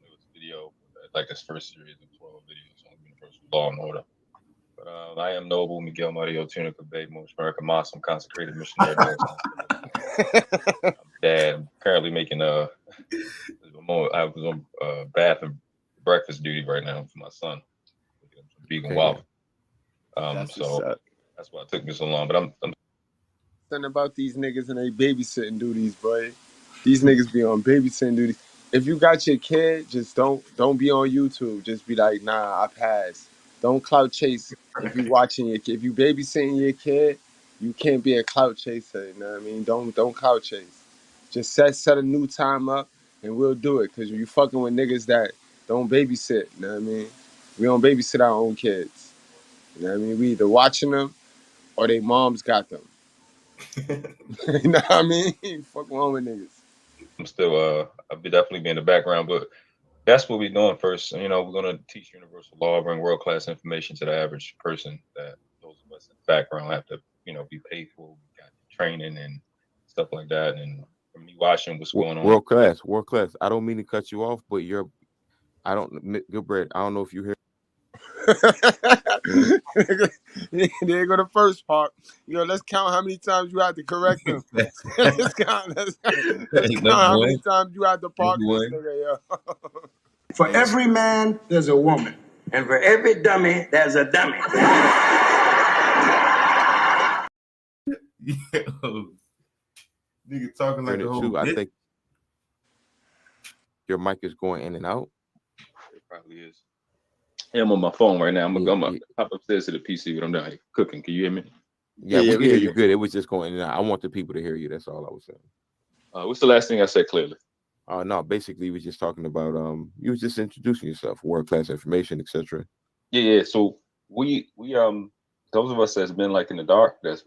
newest video, like his first series of 12 videos on Universal Law and Order. But I am Noble Miguel Mario Tunica Bay, Most American Muslim consecrated missionary. I'm dad. I'm currently making I was on bath and breakfast duty right now for my son. Some vegan waffle. That's what's So up. that's why it took me so long. But I'm Something about these niggas and they babysitting duties, boy. These niggas be on babysitting duties. If you got your kid, just don't be on YouTube. Just be like, nah, I pass. Don't clout chase. If you watching your kid, if you babysitting your kid, you can't be a clout chaser. You know what I mean? Don't clout chase. Just set a new time up and we'll do it. Cause you fucking with niggas that don't babysit. You know what I mean? We don't babysit our own kids. You know what I mean? We either watching them or they moms got them. You know what I mean? Fuck wrong with niggas. still I'll be definitely be in the background, but that's what we're doing first. You know, we're going to teach universal law, bring world class information to the average person that those of us in the background have to, be paid for. We got training and stuff like that. And from me watching what's going on. World class. I don't mean to cut you off, but Goodbread, I don't know if you hear. There go the first part. Let's count how many times you had to correct them. let's count how many times you had to park this nigga, yo. For every man, there's a woman. And for every dummy, there's a dummy. Yo, nigga talking like the whole I think your mic is going in and out. It probably is. Yeah, I'm on my phone right now. I'm gonna pop upstairs to the PC when I'm done cooking. Can you hear me? Yeah, we can hear you good. It was just going in and out. I want the people to hear you. That's all I was saying. What's the last thing I said clearly? No, basically we was just talking about you was just introducing yourself, world class information, etc. Yeah. So we those of us that's been like in the dark, that's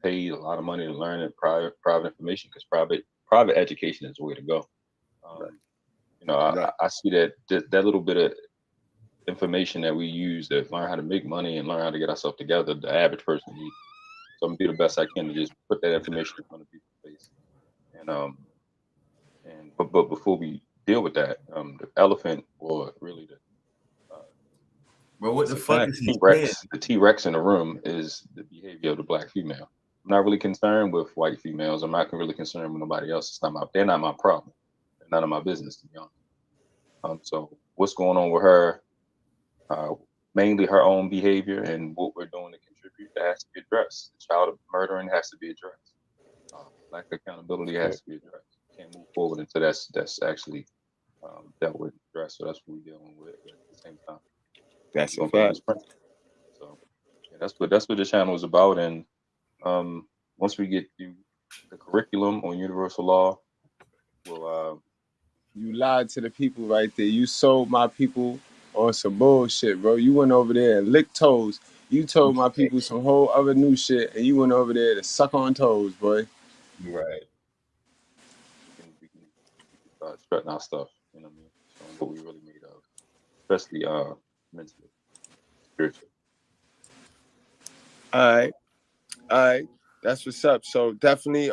paid a lot of money to learn it, private information, because private education is the way to go. I see that little bit of information that we use to learn how to make money and learn how to get ourselves together, the average person needs. So I'm gonna do the best I can to just put that information in front of people's face. But before we deal with that, the elephant, or really bro, what the fuck is he T-Rex? The T-Rex in the room is the behavior of the black female. I'm not really concerned with white females. I'm not really concerned with nobody else. They're not my problem. They're none of my business, to be honest. So what's going on with her? Mainly her own behavior and what we're doing to contribute, that has to be addressed. The child murdering has to be addressed. Lack of accountability has to be addressed. Can't move forward until that's actually dealt with, addressed. So that's what we're dealing with at the same time. That's a fact. So yeah, that's what the channel is about. And once we get through the curriculum on universal law, we'll you lied to the people right there. You sold my people on some bullshit, bro. You went over there and licked toes. You told my people some whole other new shit, and you went over there to suck on toes, boy. Right. We can start strutting our stuff, you know what I mean? Showing what we really made of, especially mentally, spiritually. All right. That's what's up. So definitely,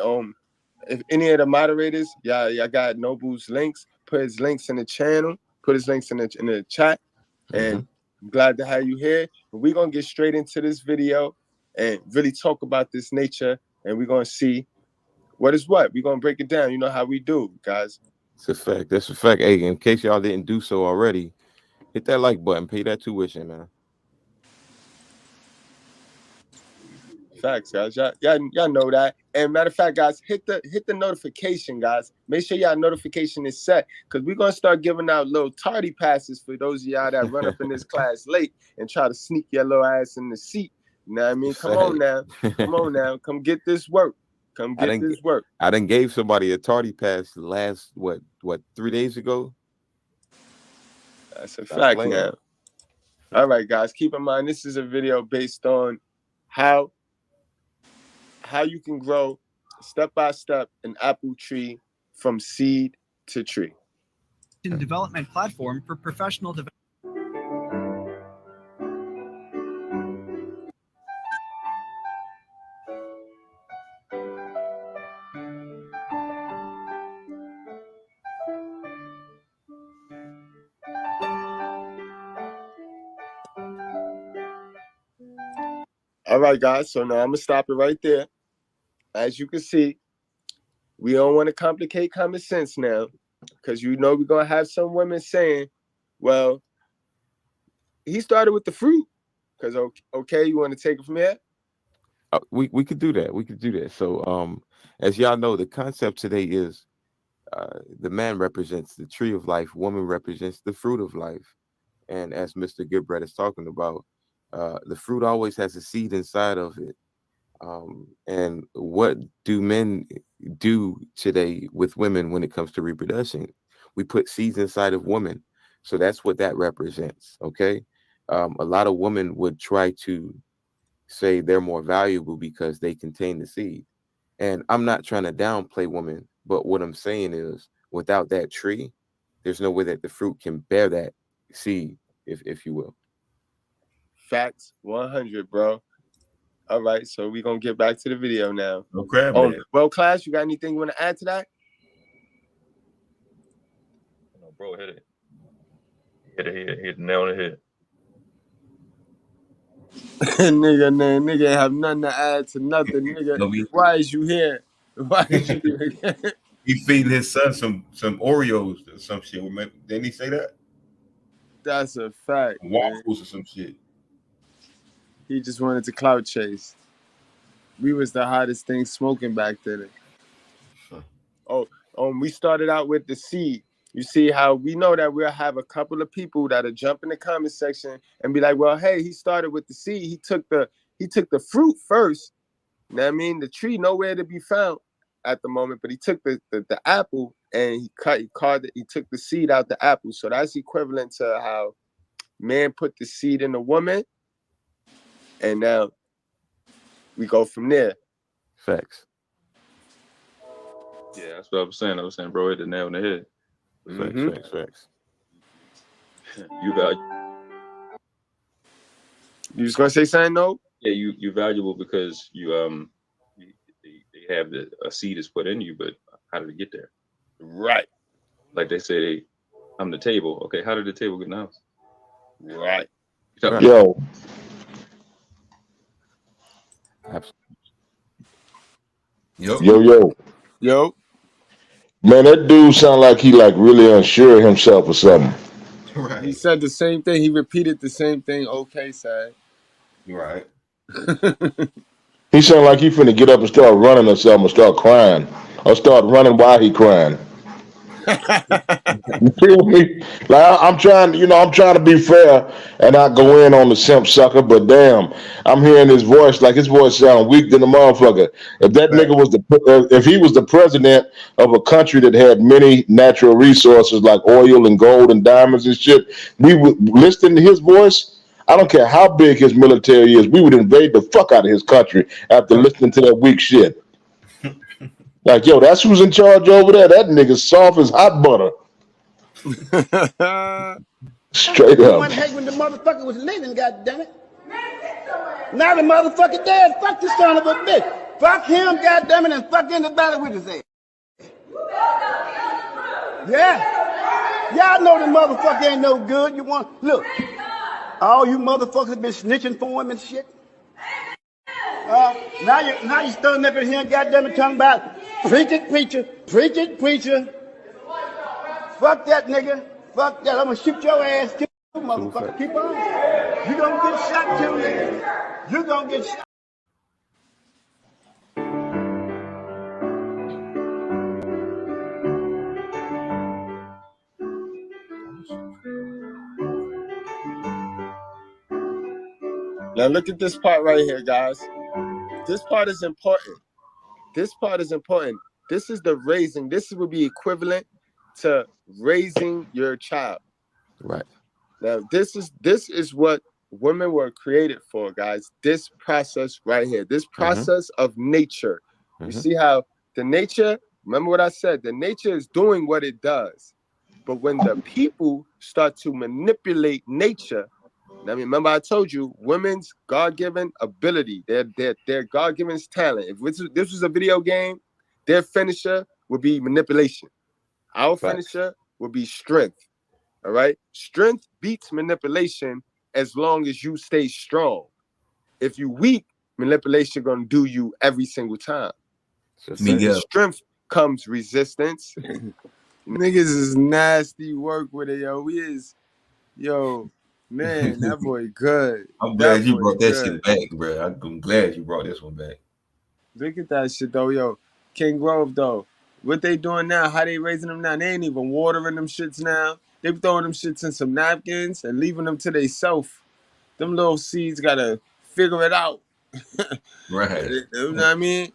if any of the moderators, y'all got Noble's links, put his links in the channel, put his links in the chat, and I'm glad to have you here. But we're gonna get straight into this video and really talk about this nature, and we're gonna see what is what. We're gonna break it down. You know how we do, guys. It's a fact. That's a fact. Hey, in case y'all didn't do so already, hit that like button, pay that tuition, man. Facts, guys. Y'all know that. And matter of fact, guys, hit the notification, guys. Make sure y'all notification is set, because we're gonna start giving out little tardy passes for those of y'all that run up in this class late and try to sneak your little ass in the seat. You know what I mean? Come on now. Come get this work. I done gave somebody a tardy pass last what 3 days ago. That's a fact now. All right, guys. Keep in mind, this is a video based on how you can grow step by step an apple tree from seed to tree. Development platform for professional development. All right, guys. So now I'm gonna stop it right there. As you can see, we don't want to complicate common sense now, because you know we're gonna have some women saying, "Well, he started with the fruit." Because okay, you want to take it from here? We could do that. We could do that. So, as y'all know, the concept today is the man represents the tree of life, woman represents the fruit of life, and as Mr. Goodbread is talking about, the fruit always has a seed inside of it. And what do men do today with women when it comes to reproduction? We put seeds inside of women, so that's what that represents. Okay, a lot of women would try to say they're more valuable because they contain the seed. And I'm not trying to downplay women, but what I'm saying is without that tree, there's no way that the fruit can bear that seed, if you will. Facts 100, bro. All right, so we're gonna get back to the video now. No crab man. Well, class, you got anything you want to add to that? No, bro, hit it. Hit the nail on the head. nigga ain't have nothing to add to nothing, nigga. Why is you here? Why is you here? He feeding his son some Oreos or some shit. Didn't he say that? That's a fact. Waffles or some shit. He just wanted to clout chase. We was the hottest thing smoking back then. We started out with the seed. You see how we know that we'll have a couple of people that'll jump in the comment section and be like, well, hey, he started with the seed. He took the fruit first. You know what I mean? The tree nowhere to be found at the moment, but he took the apple and he took the seed out the apple. So that's equivalent to how man put the seed in the woman, and now we go from there. Facts. Yeah, that's what I was saying. Bro, hit the nail on the head. Facts. You value. You was gonna say something, no? Yeah, you valuable because they have a seed is put in you, but how did it get there? Right. Like they say, I'm the table. Okay, how did the table get in the house? Right. Yo. Yep. Yo. Man, that dude sound like he really unsure of himself or something. Right. He said the same thing. He repeated the same thing. Okay, said. Right. He sound like he finna get up and start running or something, or start crying, or start running while he crying. You feel me? Like I'm trying to be fair and not go in on the simp sucker, but damn, I'm hearing his voice like his voice sound weak than a motherfucker. If that nigga was if he was the president of a country that had many natural resources like oil and gold and diamonds and shit, we would listen to his voice. I don't care how big his military is, we would invade the fuck out of his country after listening to that weak shit. Like, yo, that's who's in charge over there. That nigga soft as hot butter. Straight up. I hate when the motherfucker was living, goddammit. Now the motherfucker dead. Fuck this son of a bitch. Fuck him, goddammit, and fuck anybody with his ass. Yeah. Y'all know the motherfucker ain't no good. You want look. All you motherfuckers been snitching for him and shit. Now you standing up in here, goddammit, talking about preach it, preacher. Fuck that nigga. Fuck that. I'm gonna shoot your ass too, motherfucker. Keep on. You gonna get shot too, nigga. You gonna get shot. Now look at this part right here, guys. This part is important. This is the raising. This would be equivalent to raising your child. Right. Now, this is what women were created for, guys. This process right here. This process of nature. You see how the nature, remember what I said, the nature is doing what it does. But when the people start to manipulate nature, I mean, remember I told you, women's God-given ability, their God-given talent. If this was a video game, their finisher would be manipulation. Our finisher would be strength. All right? Strength beats manipulation as long as you stay strong. If you weak, manipulation gonna do you every single time. Miguel. Strength comes resistance. Niggas is nasty work with it, yo. Man, that boy good. I'm That glad you boy brought that good. shit back, bro. I'm glad you brought this one back. Look at that shit though, yo. King Grove though. What they doing now? How they raising them now? They ain't even watering them shits now. They throwing them shits in some napkins and leaving them to they self. Them little seeds gotta figure it out. Right. You know what I mean?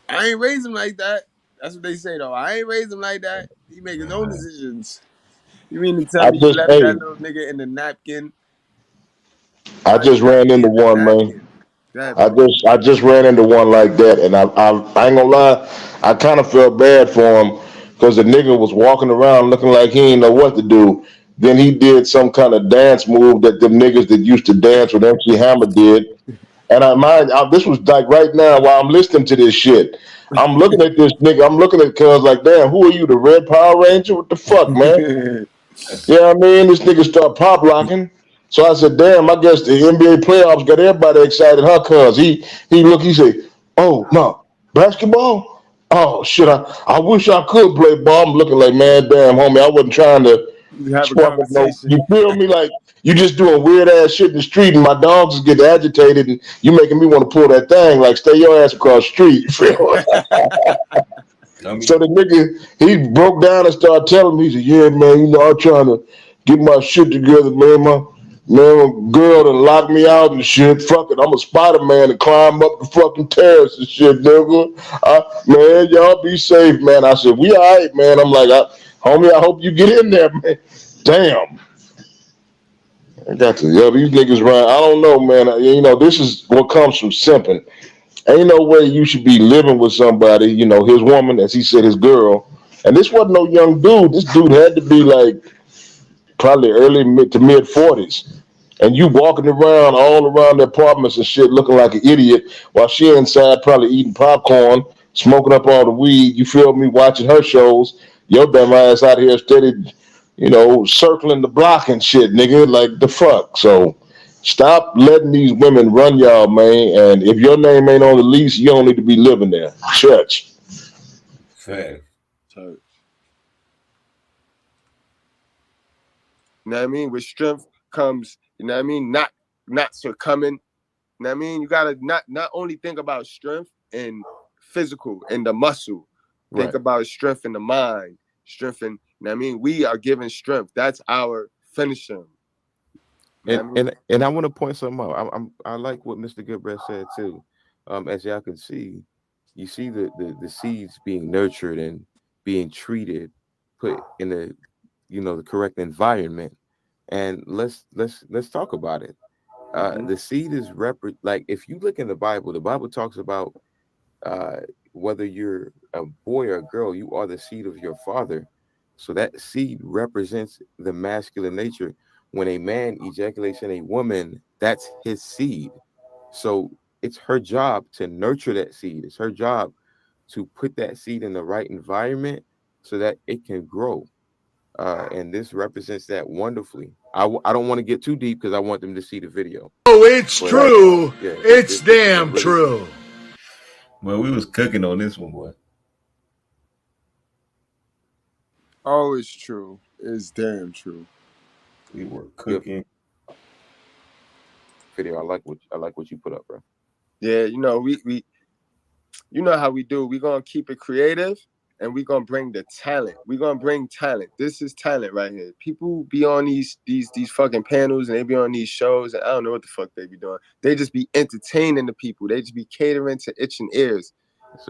I ain't raise them like that. That's what they say though. I ain't raise him like that. He make his own decisions. You mean to tell I me you just, left hey, that little nigga in the napkin? I How you just left ran me into in the one, man. napkin? That bro. I just ran into one like that, and I ain't gonna lie, I kind of felt bad for him because the nigga was walking around looking like he ain't know what to do. Then he did some kind of dance move that them niggas that used to dance with MC Hammer did, and this was like right now while I'm listening to this shit. I'm looking at this nigga. I'm looking at cuz like, damn, who are you, the Red Power Ranger? What the fuck, man? You know what I mean? This nigga start pop locking. So I said, damn, I guess the NBA playoffs got everybody excited, huh? Cuz he said, oh no, basketball? Oh shit, I wish I could play ball. I'm looking like, man, damn, homie, I wasn't trying to You have a spark up no, conversation. you feel me? Like you just doing weird ass shit in the street and my dogs is getting agitated and you making me want to pull that thing, like stay your ass across the street, you feel Dummy. So the nigga, he broke down and started telling me, he said, yeah, man, I'm trying to get my shit together, man. My girl done locked me out and shit. Fuck it, I'm a Spider-Man and climb up the fucking terrace and shit, nigga. Man, y'all be safe, man. I said, we all right, man. I'm like, homie, I hope you get in there, man. Damn. I got to, these niggas run. I don't know, man. This is what comes from simping. Ain't no way you should be living with somebody, his woman, as he said, his girl. And this wasn't no young dude. This dude had to be like probably early to mid 40s. And you walking around all around the apartments and shit looking like an idiot while she inside probably eating popcorn, smoking up all the weed, you feel me, watching her shows. Your dumb ass out here steady, circling the block and shit, nigga. Like the fuck. So stop letting these women run y'all, man. And if your name ain't on the lease, you don't need to be living there. Church. Fact. Church. You know what I mean? With strength comes, you know what I mean? Not succumbing. You know what I mean? You gotta not only think about strength and physical and the muscle. Think about strength in the mind, strength in, you know what I mean? We are given strength. That's our finishing. And I want to point something out. I like what Mr. Goodbread said too. As y'all can see, you see the seeds being nurtured and being treated, put in the correct environment. And let's talk about it. The seed is like if you look in the Bible talks about whether you're a boy or a girl, you are the seed of your father. So that seed represents the masculine nature. When a man ejaculates in a woman, that's his seed. So it's her job to nurture that seed. It's her job to put that seed in the right environment so that it can grow. And this represents that wonderfully. I don't want to get too deep because I want them to see the video. Oh, it's But, true. yeah, It's damn really true. good. Well, we was cooking on this one, boy. Oh, it's true. It's damn true. We were cooking. Video. I like what you put up, bro. Yeah, we you know how we do. We're gonna keep it creative and we're gonna bring the talent. We're gonna bring talent. This is talent right here. People be on these fucking panels and they be on these shows and I don't know what the fuck they be doing. They just be entertaining the people. They just be catering to itching ears.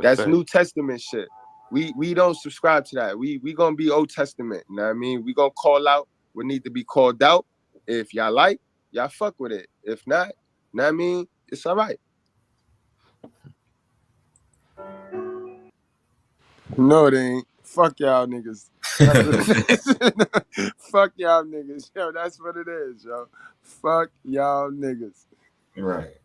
That's New Testament shit. We don't subscribe to that. We gonna be Old Testament. You know what I mean? We gonna call out what need to be called out. If y'all like, y'all fuck with it. If not, you know what I mean? It's all right. No, they ain't. Fuck y'all niggas. That's what it is. Fuck y'all niggas. Yo, that's what it is, yo. Fuck y'all niggas. Right.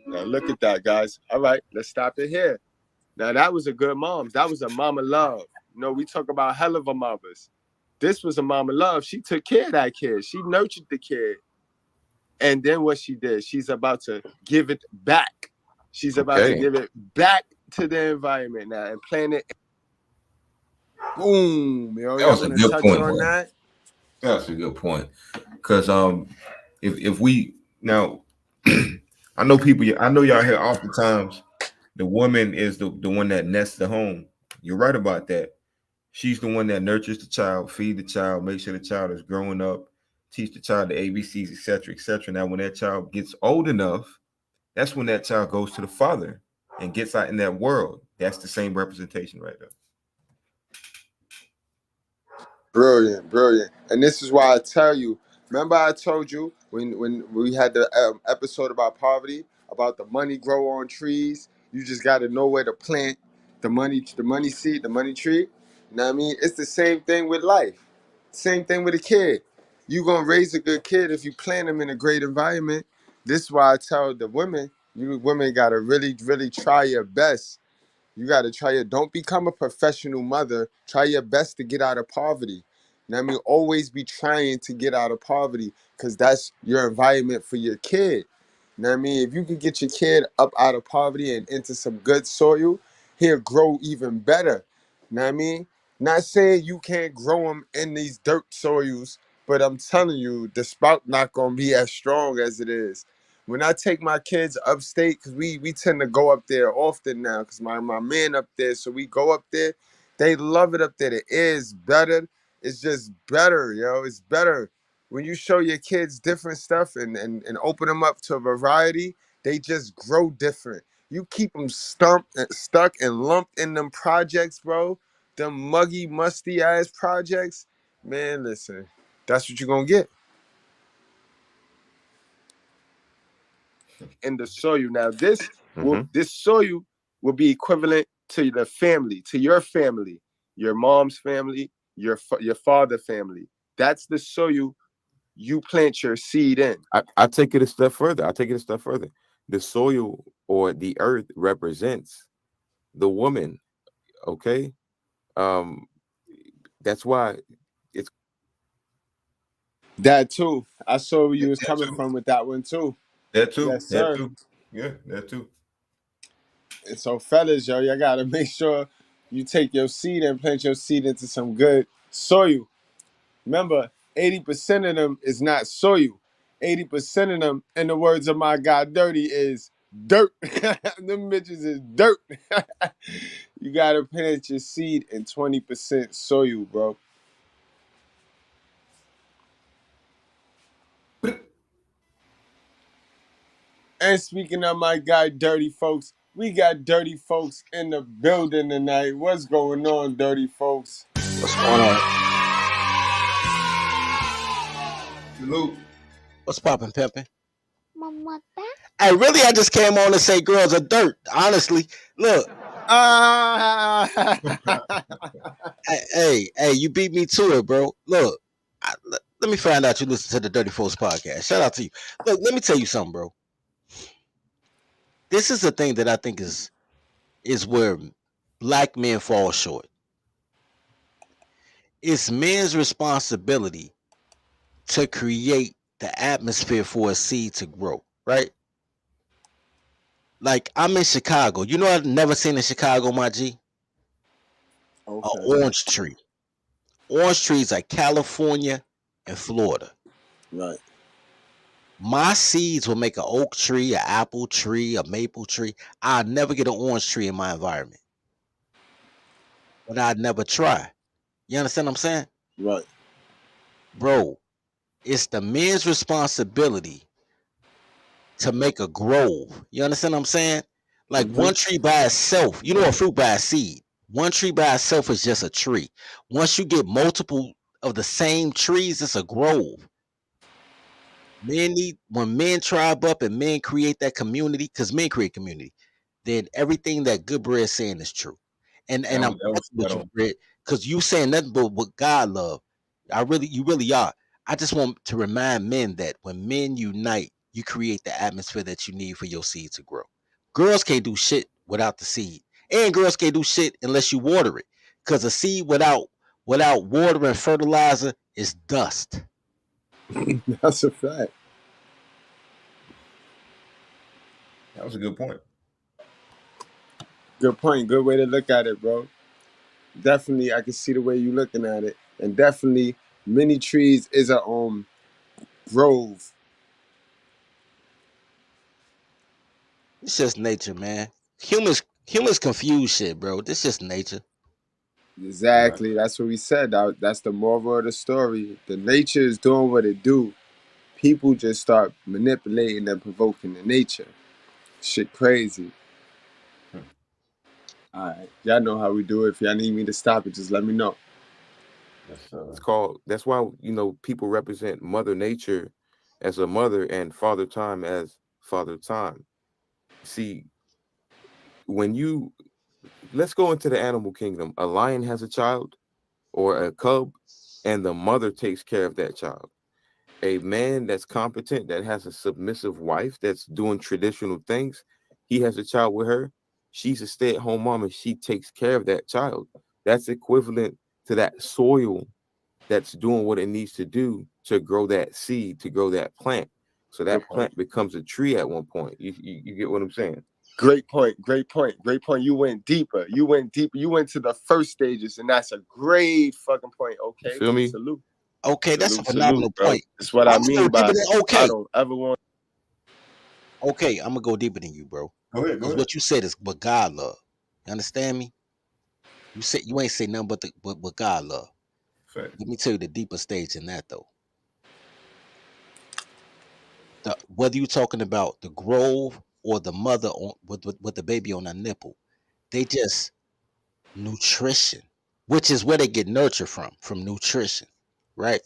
Now look at that, guys. All right, let's stop it here. Now that was a good mom. That was a mama love. We talk about hell of a mothers. This was a mama love. She took care of that kid. She nurtured the kid. And then what she did, she's about to give it back. She's about to give it back to the environment now and plant it. Boom, That y'all was a want to good touch point, on bro. that? That's a good point. Because if we now, I know y'all hear oftentimes the woman is the one that nests the home. You're right about that. She's the one that nurtures the child, feed the child, make sure the child is growing up, teach the child the ABCs, etc., etc. Now, when that child gets old enough, that's when that child goes to the father and gets out in that world. That's the same representation right there. Brilliant. And this is why I tell you, remember I told you when we had the episode about poverty, about the money grow on trees, you just got to know where to plant the money seed, the money tree. You know what I mean? It's the same thing with life. Same thing with a kid. You going to raise a good kid if you plant them in a great environment. This is why I tell the women, you women got to really, really try your best. You got to try don't become a professional mother. Try your best to get out of poverty. You know what I mean? Always be trying to get out of poverty because that's your environment for your kid. You know what I mean? If you can get your kid up out of poverty and into some good soil, he'll grow even better. You know what I mean? Not saying you can't grow them in these dirt soils, but I'm telling you, the sprout not going to be as strong as it is. When I take my kids upstate, because we tend to go up there often now, because my man up there, so we go up there. They love it up there. The air is better. It's just better, yo. It's better. When you show your kids different stuff and open them up to a variety, they just grow different. You keep them stuck and lumped in them projects, bro. Them muggy, musty ass projects. Man, listen, that's what you're going to get. In the soil. Now, this soil will be equivalent to the family, to your family, your mom's family, your father family. That's the soil you plant your seed in. I take it a step further. The soil or the earth represents the woman. Okay. That's why it's that too. I saw where you was That coming too. from with that one too. That too. Yes, That sir. too. Yeah, that too. And so, fellas, yo, y'all gotta make sure you take your seed and plant your seed into some good soil. Remember, 80% of them is not soil. 80% of them, in the words of my guy Dirty, is dirt. Them bitches is dirt. You gotta plant your seed in 20% soil, bro. And speaking of my guy Dirty Folks, we got Dirty Folks in the building tonight. What's going on, Dirty Folks? What's going on? Salute. What's poppin', pimpin'? Hey, really, I just came on to say girls are dirt. Honestly, look. Hey, you beat me to it, bro. Look, let me find out you listen to the Dirty Folks podcast. Shout out to you. Look, let me tell you something, bro. This is the thing that I think is where black men fall short. It's men's responsibility to create the atmosphere for a seed to grow, right? Like, I'm in Chicago. You know I've never seen in Chicago, my G? Okay. An orange tree. Orange trees are California and Florida. Right. My seeds will make an oak tree, an apple tree, a maple tree. I'll never get an orange tree in my environment. But I'd never try. You understand what I'm saying? Right. Bro, it's the men's responsibility to make a grove. You understand what I'm saying? Like one tree by itself, you know, a fruit by a seed. One tree by itself is just a tree. Once you get multiple of the same trees, it's a grove. When men tribe up and men create that community, because men create community, then everything that Goodbread is saying is true. And I'm messing with you, Bread, because you saying nothing but what God love. You really are. I just want to remind men that when men unite, you create the atmosphere that you need for your seed to grow. Girls can't do shit without the seed. And girls can't do shit unless you water it. Cause a seed without water and fertilizer is dust. That's a fact. That was a good point. Good point. Good way to look at it, bro. Definitely, I can see the way you looking at it, and definitely, many trees is a grove. It's just nature, man. Humans confuse shit, bro. This just nature. Exactly. That's what we said. That's the moral of the story. The nature is doing what it do. People just start manipulating and provoking the nature. Shit crazy. All right. Y'all know how we do it. If y'all need me to stop it, just let me know. It's called, that's why, you know, people represent Mother Nature as a mother and Father Time as Father Time. See, let's go into the animal kingdom. A lion has a child or a cub, and the mother takes care of that child. A man that's competent, that has a submissive wife that's doing traditional things, he has a child with her. She's a stay-at-home mom and she takes care of that child. That's equivalent to that soil that's doing what it needs to do to grow that seed, to grow that plant. So that plant becomes a tree at one point. You get what I'm saying? Great point. Great point. Great point. You went deeper. You went deeper. You went to the first stages, and that's a great fucking point. Okay. You feel me? Salute. Okay, that's a phenomenal bro. point. That's what I mean by okay. I don't ever want. Okay, I'm gonna go deeper than you, bro. Go ahead. Because what you said is what God love. You understand me? You said you ain't say nothing but what God love. Fact. Let me tell you the deeper stage in that though. Whether you're talking about the grove or the mother with the baby on her nipple, they just nutrition, which is where they get nurture from nutrition, right?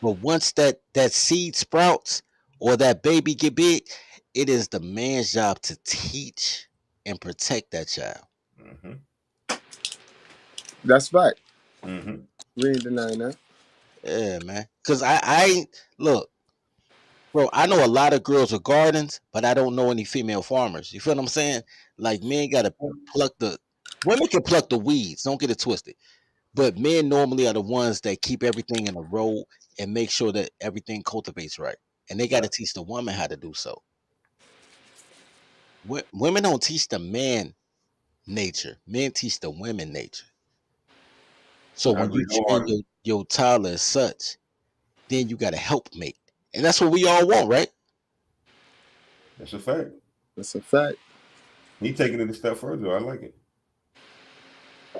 But once that seed sprouts or that baby get big, it is the man's job to teach and protect that child. That's right. Mm-hmm. We ain't denying that. Yeah, man. Cause I look, bro, I know a lot of girls with gardens, but I don't know any female farmers. You feel what I'm saying? Like men gotta women can pluck the weeds, don't get it twisted. But men normally are the ones that keep everything in a row and make sure that everything cultivates right. And they gotta teach the woman how to do so. Women don't teach the man nature. Men teach the women nature. So I when you agree train wholeheartedly. your toddler as such, then you got a helpmate. And that's what we all want, right? That's a fact. That's a fact. He taking it a step further. I like it. I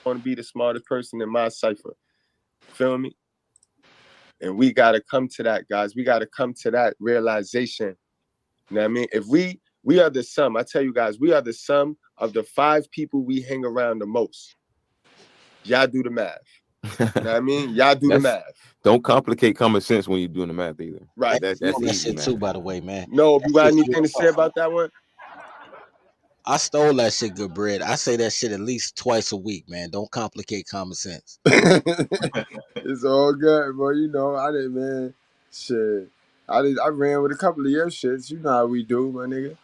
want to be the smartest person in my cipher. Feel me? And we got to come to that, guys. We got to come to that realization. You know what I mean? If we are the sum, I tell you guys, we are the sum of the 5 people we hang around the most. Y'all do the math. You know what I mean? Y'all do the math. Don't complicate common sense when you're doing the math either. Right. That's easy, man. Too, by the way, man. No, you got anything to say about that one? I stole that shit, good bread. I say that shit at least twice a week, man. Don't complicate common sense. It's all good, bro. You know, I didn't, man. Shit. I ran with a couple of your shits. You know how we do, my nigga.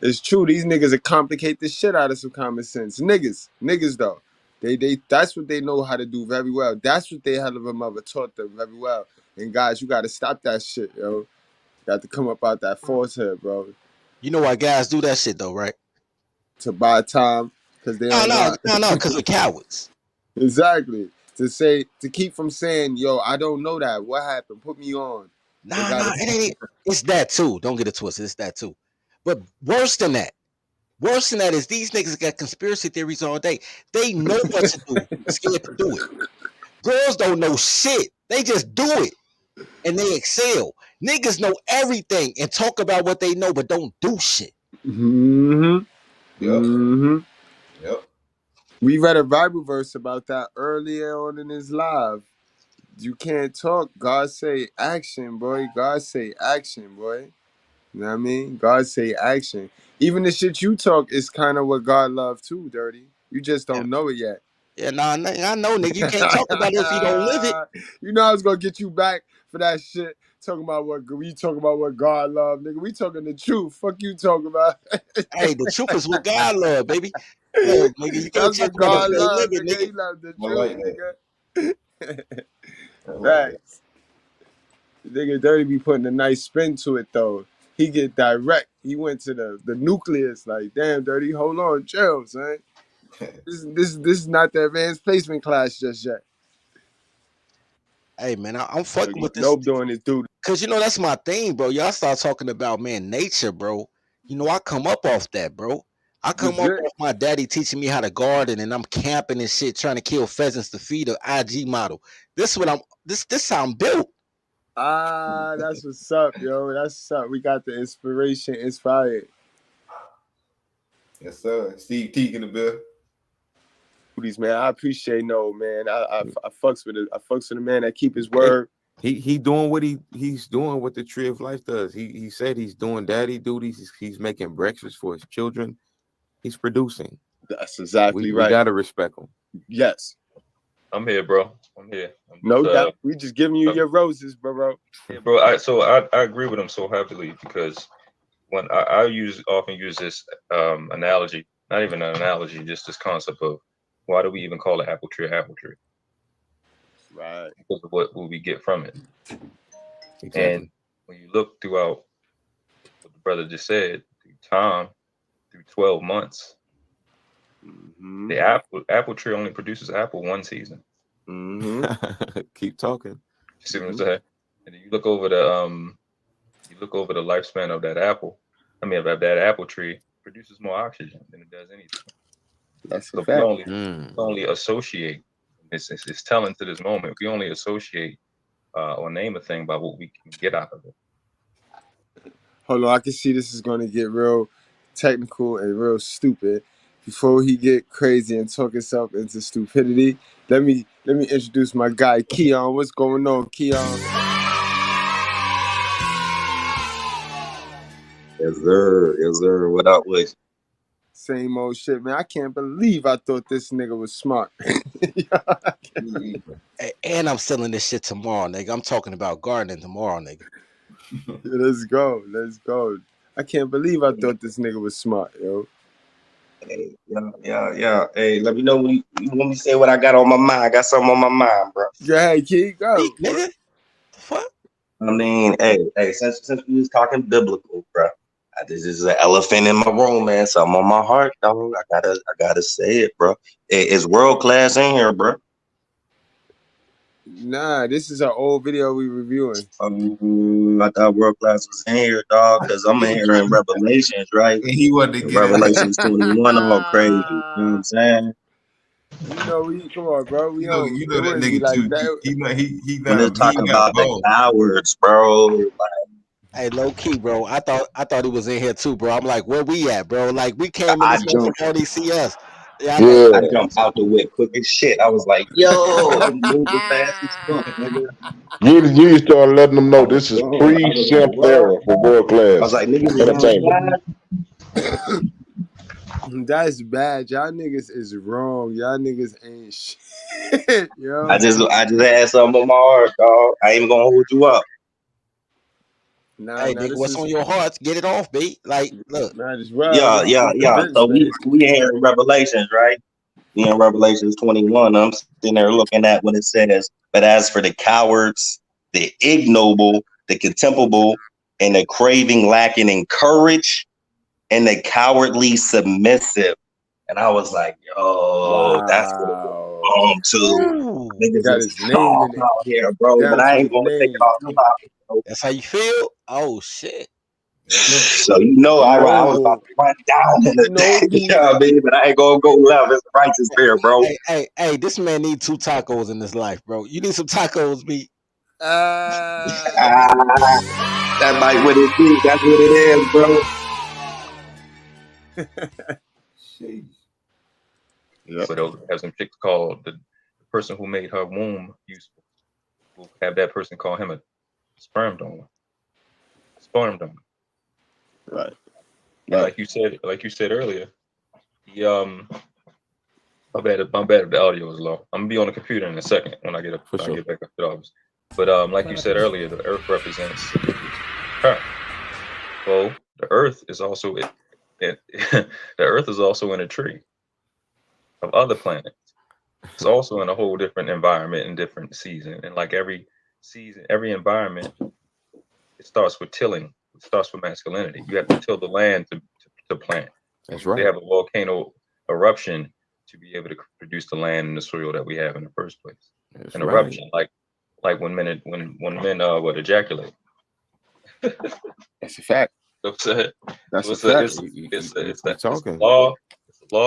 It's true. These niggas that complicate the shit out of some common sense. Niggas though. They that's what they know how to do very well. That's what they hell of a mother taught them very well. And guys, you gotta stop that shit, yo. You got to come up out that falsehood, bro. You know why guys do that shit though, right? To buy time, because they don't know. No, because they're cowards. Exactly. To keep from saying, yo, I don't know that. What happened? Put me on. It ain't. It's that too. Don't get it twisted. It's that too. But worse than that is these niggas got conspiracy theories all day. They know what to do, scared to do it. Girls don't know shit. They just do it. And they excel. Niggas know everything and talk about what they know, but don't do shit. Mm-hmm. Yep. Mm-hmm. Yep. We read a Bible verse about that earlier on in his live. You can't talk. God say action, boy. God say action, boy. You know what I mean? God say action. Even the shit you talk is kind of what God love too, Dirty. You just don't know it yet. Yeah, nah, I know, nigga. You can't talk about it if you don't live it. You know I was gonna get you back for that shit. Talking about what we talking about what God love, nigga. We talking the truth. Fuck you talking about. Hey, the truth is what God love, baby. Look, nigga, you can't That's talk what about it if God you don't love, live it, nigga. nigga. He love the I truth, like that. nigga. I like that. Facts. Nigga Dirty be putting a nice spin to it though. He get direct. He went to the nucleus. Like, damn, Dirty, hold on, chill, son. This is not the advanced placement class just yet. Hey, man, I'm fucking with this. Nope, doing his duty. Cause you know that's my thing, bro. Y'all start talking about nature, bro. You know I come up off that, bro. I come This up it. off my daddy teaching me how to garden, and I'm camping and shit, trying to kill pheasants to feed a IG model. This what I'm. This how I'm built. Ah, that's what's up, yo. That's what's up. We got the inspiration inspired. Yes, sir. Steve Teague in the bill. These man, I appreciate man. I fucks with it. I fucks with a man that keep his word. He doing what he's doing what the Tree of Life does. He said he's doing daddy duties. He's making breakfast for his children. He's producing. That's exactly We right. gotta respect him. Yes. I'm here, bro. I'm here. No doubt. We just giving you your roses, bro. Yeah, bro. I agree with him so heavily because when I often use this analogy, not even an analogy, just this concept of why do we even call an apple tree an apple tree? Right. Because of what we get from it. Exactly. And when you look throughout what the brother just said, through time, through 12 months, the apple tree only produces apple one season. Keep talking. You see what I'm saying? And then you look over the lifespan of that apple. I mean, of that apple tree produces more oxygen than it does anything. That's so a fact. we only associate. It's telling to this moment. We only associate or name a thing by what we can get out of it. Hold on, I can see this is going to get real technical and real stupid. Before he get crazy and talk himself into stupidity, let me introduce my guy Keon. What's going on, Keon? Yes, sir. Yes, sir. What up with you? Same old shit, man. I can't believe I thought this nigga was smart. And I'm selling this shit tomorrow, nigga. I'm talking about gardening tomorrow, nigga. Let's go. Let's go. I can't believe I thought this nigga was smart, yo. Hey, yeah. Hey, let me know when you want me to say what I got on my mind. I got something on my mind, bro. Go ahead, Key. Go. Nigga. The fuck? I mean, hey, since we was talking biblical, bro. This is an elephant in my room, man. Something on my heart, dog. I gotta say it, bro. It's world class in here, bro. Nah, this is an old video we reviewing. I thought world class was in here, dog, because I'm in here in Revelations, right? And he wanted to get Revelations 21, all crazy. You know what I'm saying? You know, come on, bro. We don't. You It know that wouldn't be nigga like too. that. When they're talking about the cowards, bro. Like, hey, low key, bro. I thought he was in here too, bro. I'm like, where we at, bro? Like, we came in I this jumped. motherfucker already see us. Yeah, I jumped out the whip quick as shit. I was like, yo, I'm moving fast as fuck, nigga. You start letting them I know was this is gone. I was like, pre-simp what? era for world I was class like, niggas is entertainment. outside. That's bad. Y'all niggas is wrong. Y'all niggas ain't shit, yo. I just had something on my heart, dog. I ain't even gonna hold you up. Hey, nigga, This what's is on your heart? Get it off, B. Like, look. might as well. Yeah. This So space. we here in Revelations, right? We in Revelations 21. I'm sitting there looking at what it says. But as for the cowards, the ignoble, the contemptible, and the craving lacking in courage, and the cowardly submissive. And I was like, yo, that's what it Wow. belongs to. Ooh, Niggas Got is his name in soft it. out here, bro. But Down I to ain't his gonna take it name. off the topic, bro. that's how you feel? Oh shit. So I was about Noble. to run down in the Noble. you know what I mean? But I ain't gonna go left. It's the righteous fear, bro. Hey, this man need 2 tacos in his life, bro. You need some tacos, B. That might what it be. That's what it is, bro. So they'll have some chicks called the person who made her womb useful. We'll have that person call him a sperm donor. Sperm donor. Right. And like you said earlier, My bad if the audio is low. I'm gonna be on the computer in a second when I get up. I get back up to the office. But like you said earlier, the Earth represents her. Well, the Earth is also the Earth is also in a tree of other planets. It's also in a whole different environment and different season. And like every season, every environment, it starts with tilling. It starts with masculinity. You have to till the land to plant. That's They right. have a volcano eruption to be able to produce the land and the soil that we have in the first place. That's An right. eruption, like when men would ejaculate. That's a fact. That's a fact. It's the law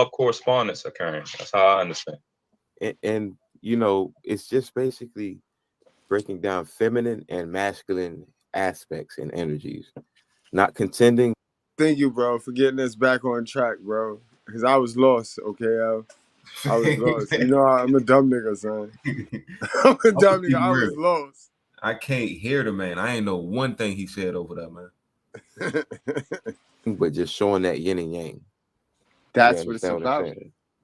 of correspondence occurring. That's how I understand. And you know, it's just basically breaking down feminine and masculine aspects and energies, not contending. Thank you, bro, for getting us back on track, bro. Because I was lost, okay? I was lost. You know, I'm a dumb nigga, son. I'm a dumb nigga. I was lost. I can't hear the man. I ain't know one thing he said over there, man. But just showing that yin and yang. That's what it's about.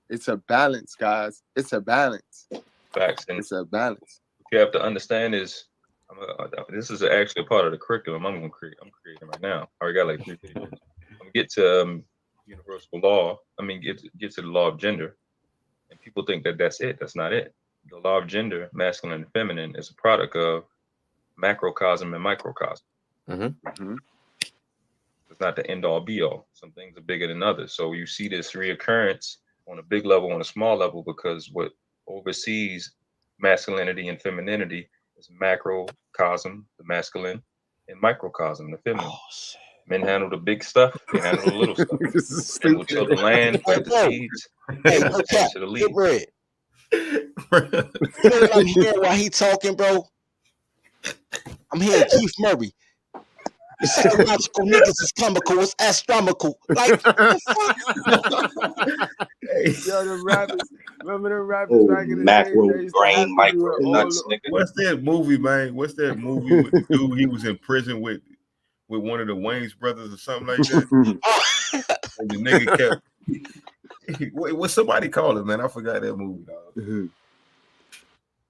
It's a balance, guys. It's a balance. Facts. And it's a balance. What you have to understand is, this is actually a part of the curriculum I'm creating right now. I already got like 3 videos. I'm gonna get to universal law. I mean, get to the law of gender. And people think that that's it. That's not it. The law of gender, masculine and feminine, is a product of macrocosm and microcosm. It's not the end all be all. Some things are bigger than others. So you see this reoccurrence on a big level, on a small level, because what oversees masculinity and femininity is macrocosm, the masculine, and microcosm, the feminine. Men handle the big stuff, they handle the little stuff. Men will till the land, plant the seeds, and will tend to the leaves. Bread. You know what I'm hearing while he talking, bro? I'm hearing Keith Murray. The psychological niggas is comical, it's astronomical. Like, yo, the rappers, remember the rappers back in the macro day? brain, micro nuts, nigga. What's that movie, man? What's that movie with the dude? He was in prison with one of the Wayans brothers or something like that. And the nigga kept. What somebody call it, man? I forgot that movie, dog.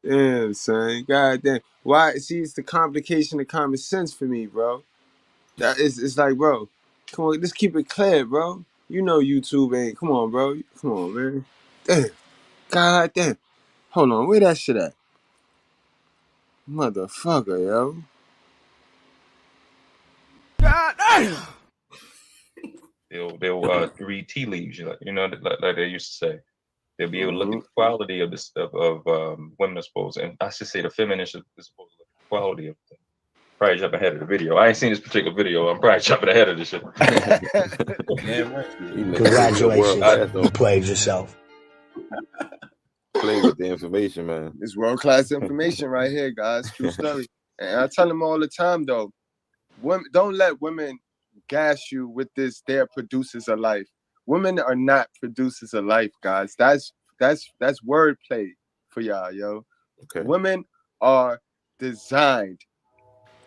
Damn, son. God damn. Why? See, it's the complication of common sense for me, bro. It's like, bro, come on, let's keep it clear, bro. You know YouTube ain't. Come on, bro. Come on, man. Damn. God damn. Hold on, where that shit at? Motherfucker, yo. God damn. They'll read tea leaves, you know, like they used to say. They'll be able to look at the quality of this of women, I suppose, and I should say the feminine is supposed to look at the quality of them. Probably jumping ahead of the video. I ain't seen this particular video. I'm probably jumping ahead of this shit. Congratulations, you played yourself. Play with the information, man. It's world-class information right here, guys. True story. And I tell them all the time, though, women, don't let women gas you with this. They're producers of life. Women are not producers of life, guys. That's wordplay for y'all, yo. Okay. Women are designed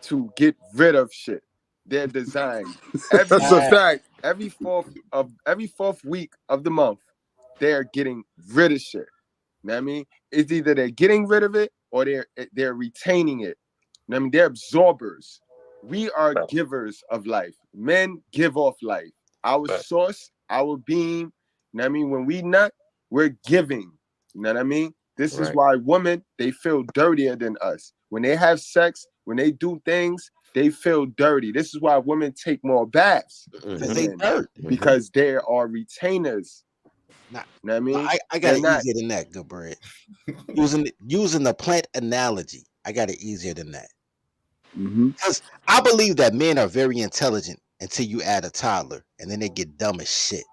to get rid of shit. They're designed. That's a fact. Every fourth week of the month, they're getting rid of shit. You know what I mean? It's either they're getting rid of it or they're retaining it. You know what I mean? They're absorbers. We are givers of life. Men give off life. Our source, our being. You know what I mean? When we nut, we're giving. You know what I mean? This is why women, they feel dirtier than us. When they have sex, when they do things, they feel dirty. This is why women take more baths because they are retainers. Nah, you know what I mean? I got it easier than that, good bread. using the plant analogy, I got it easier than that. Because I believe that men are very intelligent until you add a toddler, and then they get dumb as shit.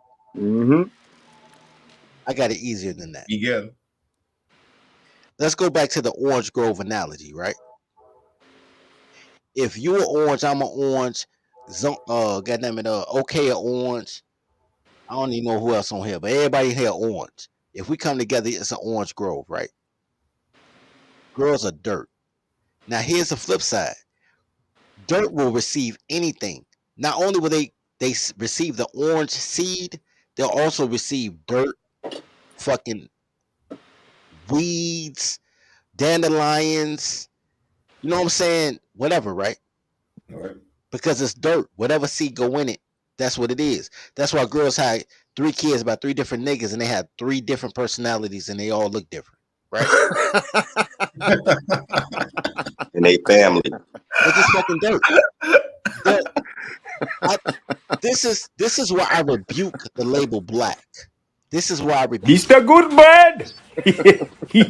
I got it easier than that. Yeah. Let's go back to the Orange Grove analogy, right? If you're an orange, I'm an orange. Goddamn it, okay, an orange. I don't even know who else on here, but everybody here orange. If we come together, it's an orange grove, right? Girls are dirt. Now here's the flip side. Dirt will receive anything. Not only will they receive the orange seed, they'll also receive dirt, fucking weeds, dandelions, you know what I'm saying? Whatever, right? Right. Because it's dirt. Whatever seed go in it, that's what it is. That's why girls had 3 kids by 3 different niggas and they had 3 different personalities and they all look different, right? In a family. It's just fucking dirt. This is why I rebuke the label black. This is why I rebuke Mr. Goodbread. Hey,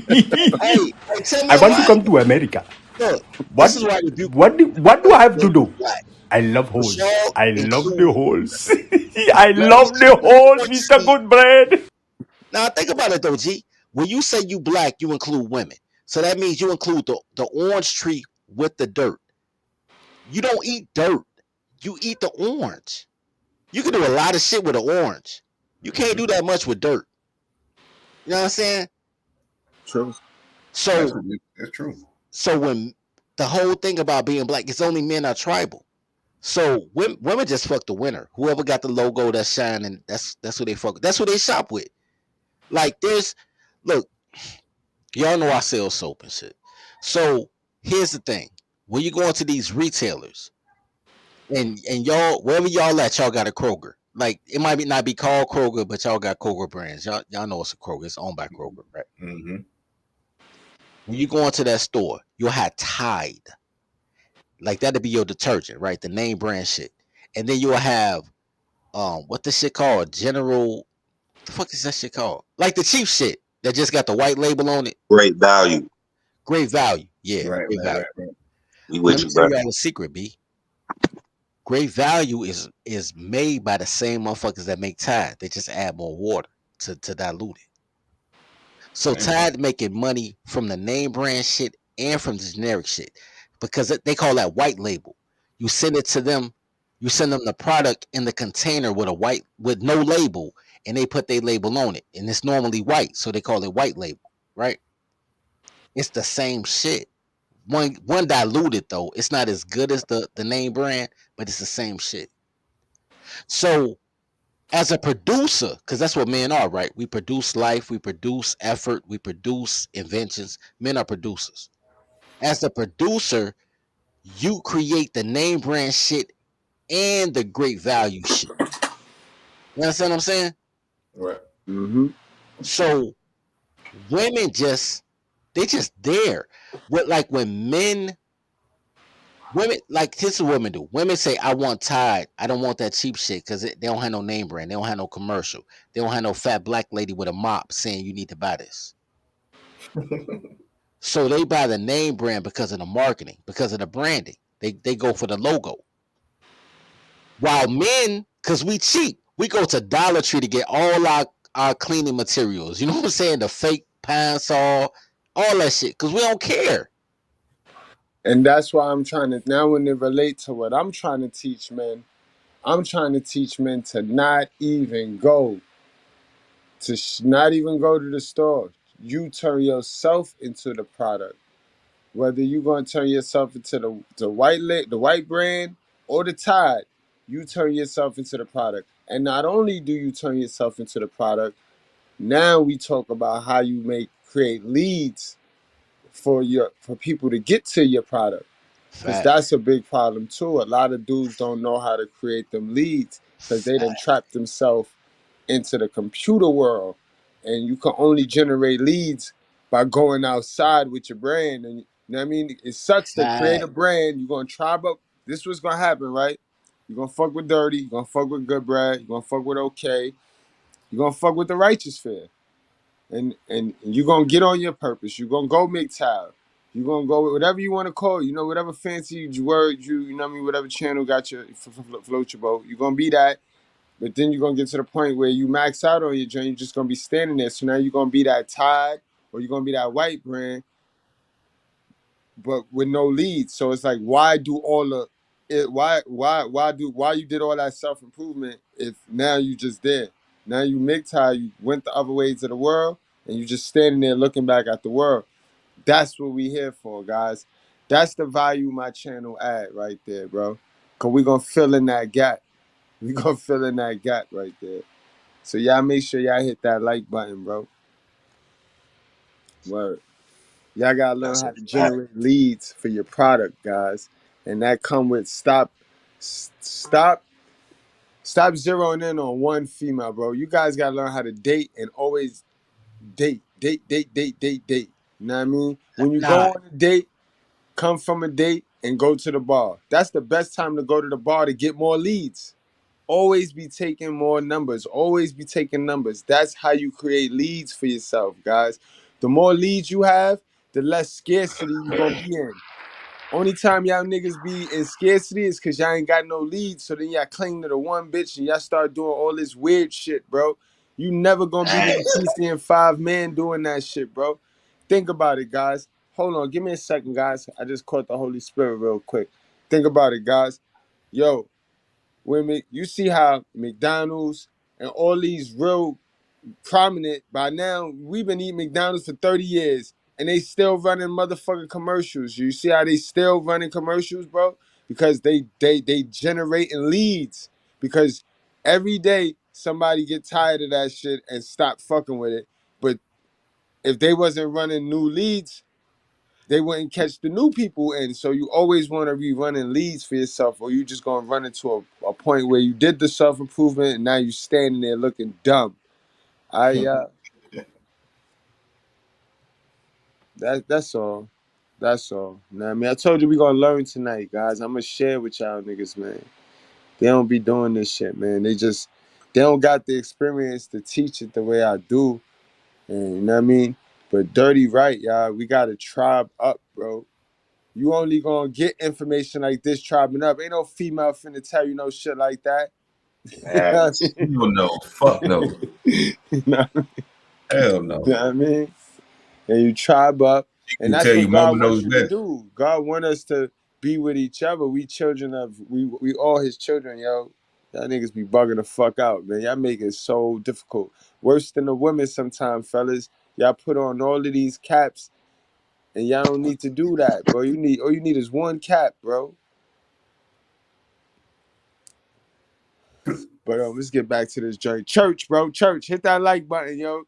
tell me I a want to lie. come to America. Look, What this is why I rebuke what do I have to label do? black. I love Because holes. y'all I love the include holes. I let me love the let me holes, want to Mr. see. Goodbread. Now think about it though, G. When you say you black, you include women. So that means you include the orange tree with the dirt. You don't eat dirt. You eat the orange. You can do a lot of shit with an orange. You can't do that much with dirt. You know what I'm saying? True. So That's true. so when the whole thing about being black, it's only men are tribal. So women just fuck the winner. Whoever got the logo that's shining, that's who they fuck. That's who they shop with. Like look, y'all know I sell soap and shit. So here's the thing: when you go into these retailers, and y'all wherever y'all at, y'all got a Kroger. Like it might not be called Kroger, but y'all got Kroger brands. Y'all know it's a Kroger. It's owned by Kroger, right? Mm-hmm. When you go into that store, you'll have Tide. Like that'll be your detergent, right? The name brand shit. And then you'll have what the shit called? General, the fuck is that shit called? Like the cheap shit that just got the white label on it. Great value. Great value. Yeah, Right, great value. right. We Let with me you, tell bro. you all a secret, B. Great value is made by the same motherfuckers that make Tide. They just add more water to dilute it. So Damn. Tide making money from the name brand shit and from the generic shit because they call that white label. You send it to them, you send them the product in the container with no label, and they put their label on it, and it's normally white, so they call it white label, right? It's the same shit. One diluted though. It's not as good as the name brand, but it's the same shit. So as a producer, because that's what men are, right? We produce life, we produce effort, we produce inventions. Men are producers. As a producer, you create the name brand shit and the great value shit. You understand what I'm saying? Right. Mm-hmm. So women they just there. What like when women like this is what women do. Women say, I want Tide. I don't want that cheap shit because they don't have no name brand. They don't have no commercial. They don't have no fat black lady with a mop saying you need to buy this. So they buy the name brand because of the marketing, because of the branding. They go for the logo. While men, because we cheap, we go to Dollar Tree to get all our cleaning materials. You know what I'm saying? The fake Pine Sol, all that shit, because we don't care. And that's why I'm trying to, now when it relates to what I'm trying to teach men, I'm trying to teach men to not even go not even go to the store. You turn yourself into the product. Whether you're gonna turn yourself into the white brand or the Tide, you turn yourself into the product. And not only do you turn yourself into the product, now we talk about how you create leads for people to get to your product. Because Fact, that's a big problem too. A lot of dudes don't know how to create them leads because they done fact, trapped themselves into the computer world, and you can only generate leads by going outside with your brand. And you know what I mean? It sucks to create fact. a brand. You're gonna try, but this was gonna happen, right? You're gonna fuck with Dirty, you're gonna fuck with Goodbread, you're gonna fuck with OK, you're gonna fuck with the Righteous Fair. And you're gonna get on your purpose. You're gonna go Mgtow. You're gonna go with whatever you want to call it, whatever fancy word you know what I mean, whatever channel got your float your boat. You're gonna be that. But then you're gonna get to the point where you max out on your joint, you're just gonna be standing there. So now you're gonna be that Tide or you're gonna be that white brand, but with no leads. So it's like, why do all the it why you did all that self-improvement if now you just did? Now you Mgtow, you went the other ways of the world and you just standing there looking back at the world. That's what we here for, guys. That's the value my channel add right there, bro. Cause we gonna fill in that gap. We gonna fill in that gap right there. So y'all make sure y'all hit that like button, bro. Word. Y'all gotta learn That's how a to fact. generate leads for your product, guys, and that come with stop zeroing in on one female, bro. You guys gotta learn how to date and always date. You know what I mean? When you go Nah, on a date, come from a date and go to the bar. That's the best time to go to the bar to get more leads. Always be taking more numbers. Always be taking numbers. That's how you create leads for yourself, guys. The more leads you have, the less scarcity you're gonna be in. Only time y'all niggas be in scarcity is because y'all ain't got no leads. So then y'all cling to the one bitch and y'all start doing all this weird shit, bro. You never gonna be the Ephesians 5 man doing that shit, bro. Think about it, guys. Hold on, give me a second, guys. I just caught the Holy Spirit real quick. Think about it, guys. Yo, you see how McDonald's and all these real prominent, by now we've been eating McDonald's for 30 years and they still running motherfucking commercials. You see how they still running commercials, bro? Because they generating leads. Because every day somebody get tired of that shit and stop fucking with it. But if they wasn't running new leads, they wouldn't catch the new people in. So you always want to be running leads for yourself, or you just gonna run into a point where you did the self-improvement and now you standing there looking dumb. That's all. That's all. You know what I mean? I told you we gonna learn tonight, guys. I'm gonna share with y'all niggas, man. They don't be doing this shit, man. They don't got the experience to teach it the way I do. And you know what I mean? But dirty right, y'all. We got a tribe up, bro. You only gonna get information like this tribing up. Ain't no female finna tell you no shit like that. You know what I Facts. mean? No, fuck no. You know what Hell no. I mean? And you tribe up, She and can that's tell you what mama God knows wants you to best. do. God want us to be with each other. We all His children, yo. Y'all niggas be bugging the fuck out, man. Y'all make it so difficult. Worse than the women sometimes, fellas. Y'all put on all of these caps, and y'all don't need to do that, bro. All you need is one cap, bro. But let's get back to this joint. Church, bro. Church, hit that like button, yo.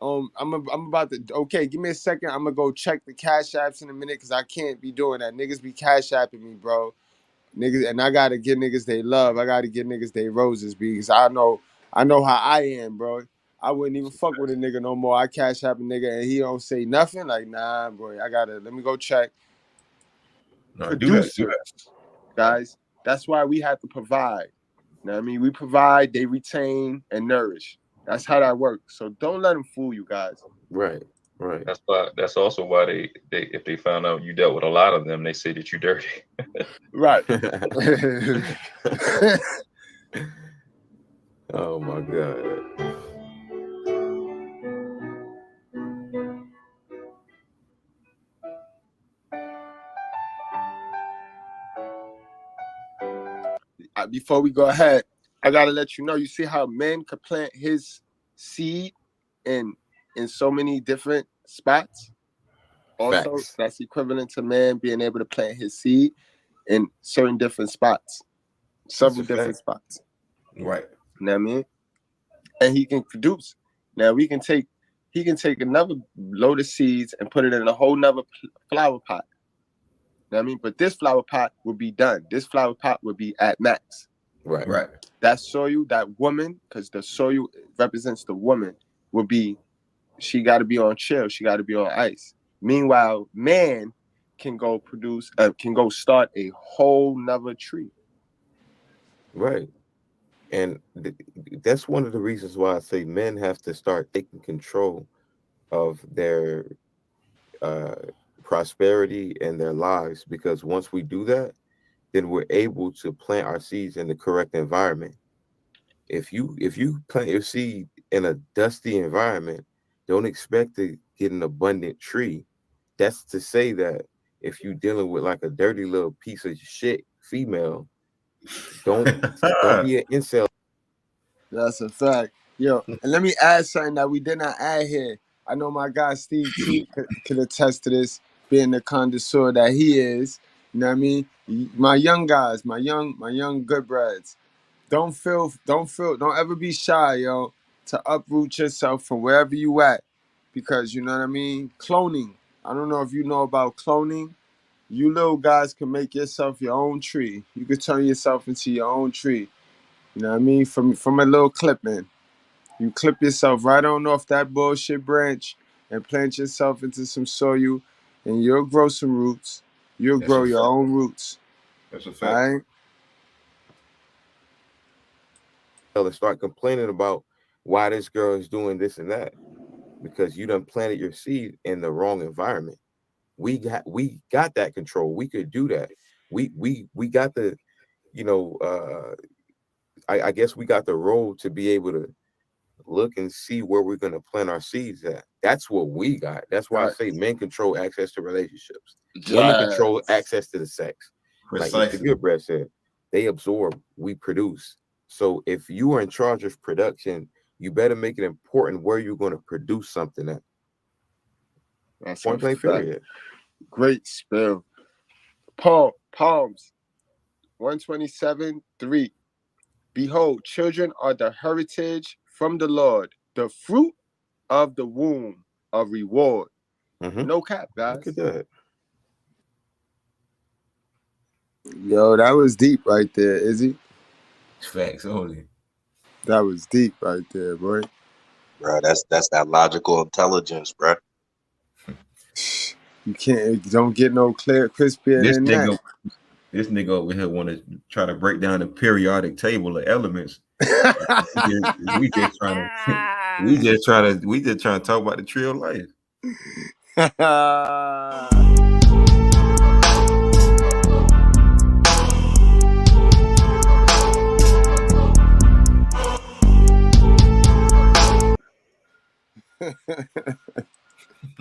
I'm about to. Okay, give me a second. I'm gonna go check the cash apps in a minute because I can't be doing that. Niggas be cash apping me, bro. Niggas, and I gotta give niggas they love. I gotta give niggas they roses because I know how I am, bro. I wouldn't even fuck with a nigga no more. I cash app a nigga and he don't say nothing. Like, nah, bro. Let me go check. No, do that. Do Producers, guys. That's why we have to provide. You know what I mean? We provide, they retain, and nourish. That's how that works. So don't let them fool you guys. Right. That's also why they if they found out you dealt with a lot of them, they say that you dirty. Right. Oh my God. Before we go ahead, I gotta let you know. You see how men could plant his seed in so many different spots. Also, Facts. that's equivalent to man being able to plant his seed in certain different spots, That's a several different fact. spots. Right. You know what I mean? And he can produce. Now he can take another load of seeds and put it in a whole nother flower pot. You know what I mean? But this flower pot will be done. This flower pot will be at max. Right. Right. That soil, that woman, because the soil represents the woman, she got to be on chill. She got to be on ice. Meanwhile, man can go start a whole nother tree. Right. And that's one of the reasons why I say men have to start taking control of their prosperity and their lives, because once we do that, then we're able to plant our seeds in the correct environment. If you plant your seed in a dusty environment, don't expect to get an abundant tree. That's to say that if you're dealing with like a dirty little piece of shit female, don't be an incel. That's a fact. Yo, and let me add something that we did not add here. I know my guy Steve T could attest to this, being the connoisseur that he is. You know what I mean? My young guys, my young Goodbreads. Don't ever be shy, yo, to uproot yourself from wherever you at because you know what I mean. Cloning. I don't know if you know about cloning. You little guys can make yourself your own tree. You could turn yourself into your own tree. You know what I mean? From a little clip, man. You clip yourself right on off that bullshit branch and plant yourself into some soil, and you'll grow some roots. You'll That's grow a your fact. own roots. That's a All fact. right? And start complaining about why this girl is doing this and that because you done planted your seed in the wrong environment. We got that control. We could do that. We got the, you know, I guess we got the role to be able to look and see where we're going to plant our seeds at. That's what we got. That's why I Right. say men control access to relationships. Women Yes. control access to the sex. Like Mr. Precisely. Goodbread said, they absorb, we produce. So if you are in charge of production, you better make it important where you're going to produce something at. That's Point a blank fact. period. Great spill. Psalms 127:3. Behold, children are the heritage from the Lord, the fruit of the womb, a reward. No cap, guys. Look at that. Yo, that was deep right there, Izzy. Facts only. That was deep right there, boy. Bro, that's that logical intelligence, bro. You don't get no crispier This than that. nigga over here want to try to break down the periodic table of elements. we just trying to talk about the tree of life.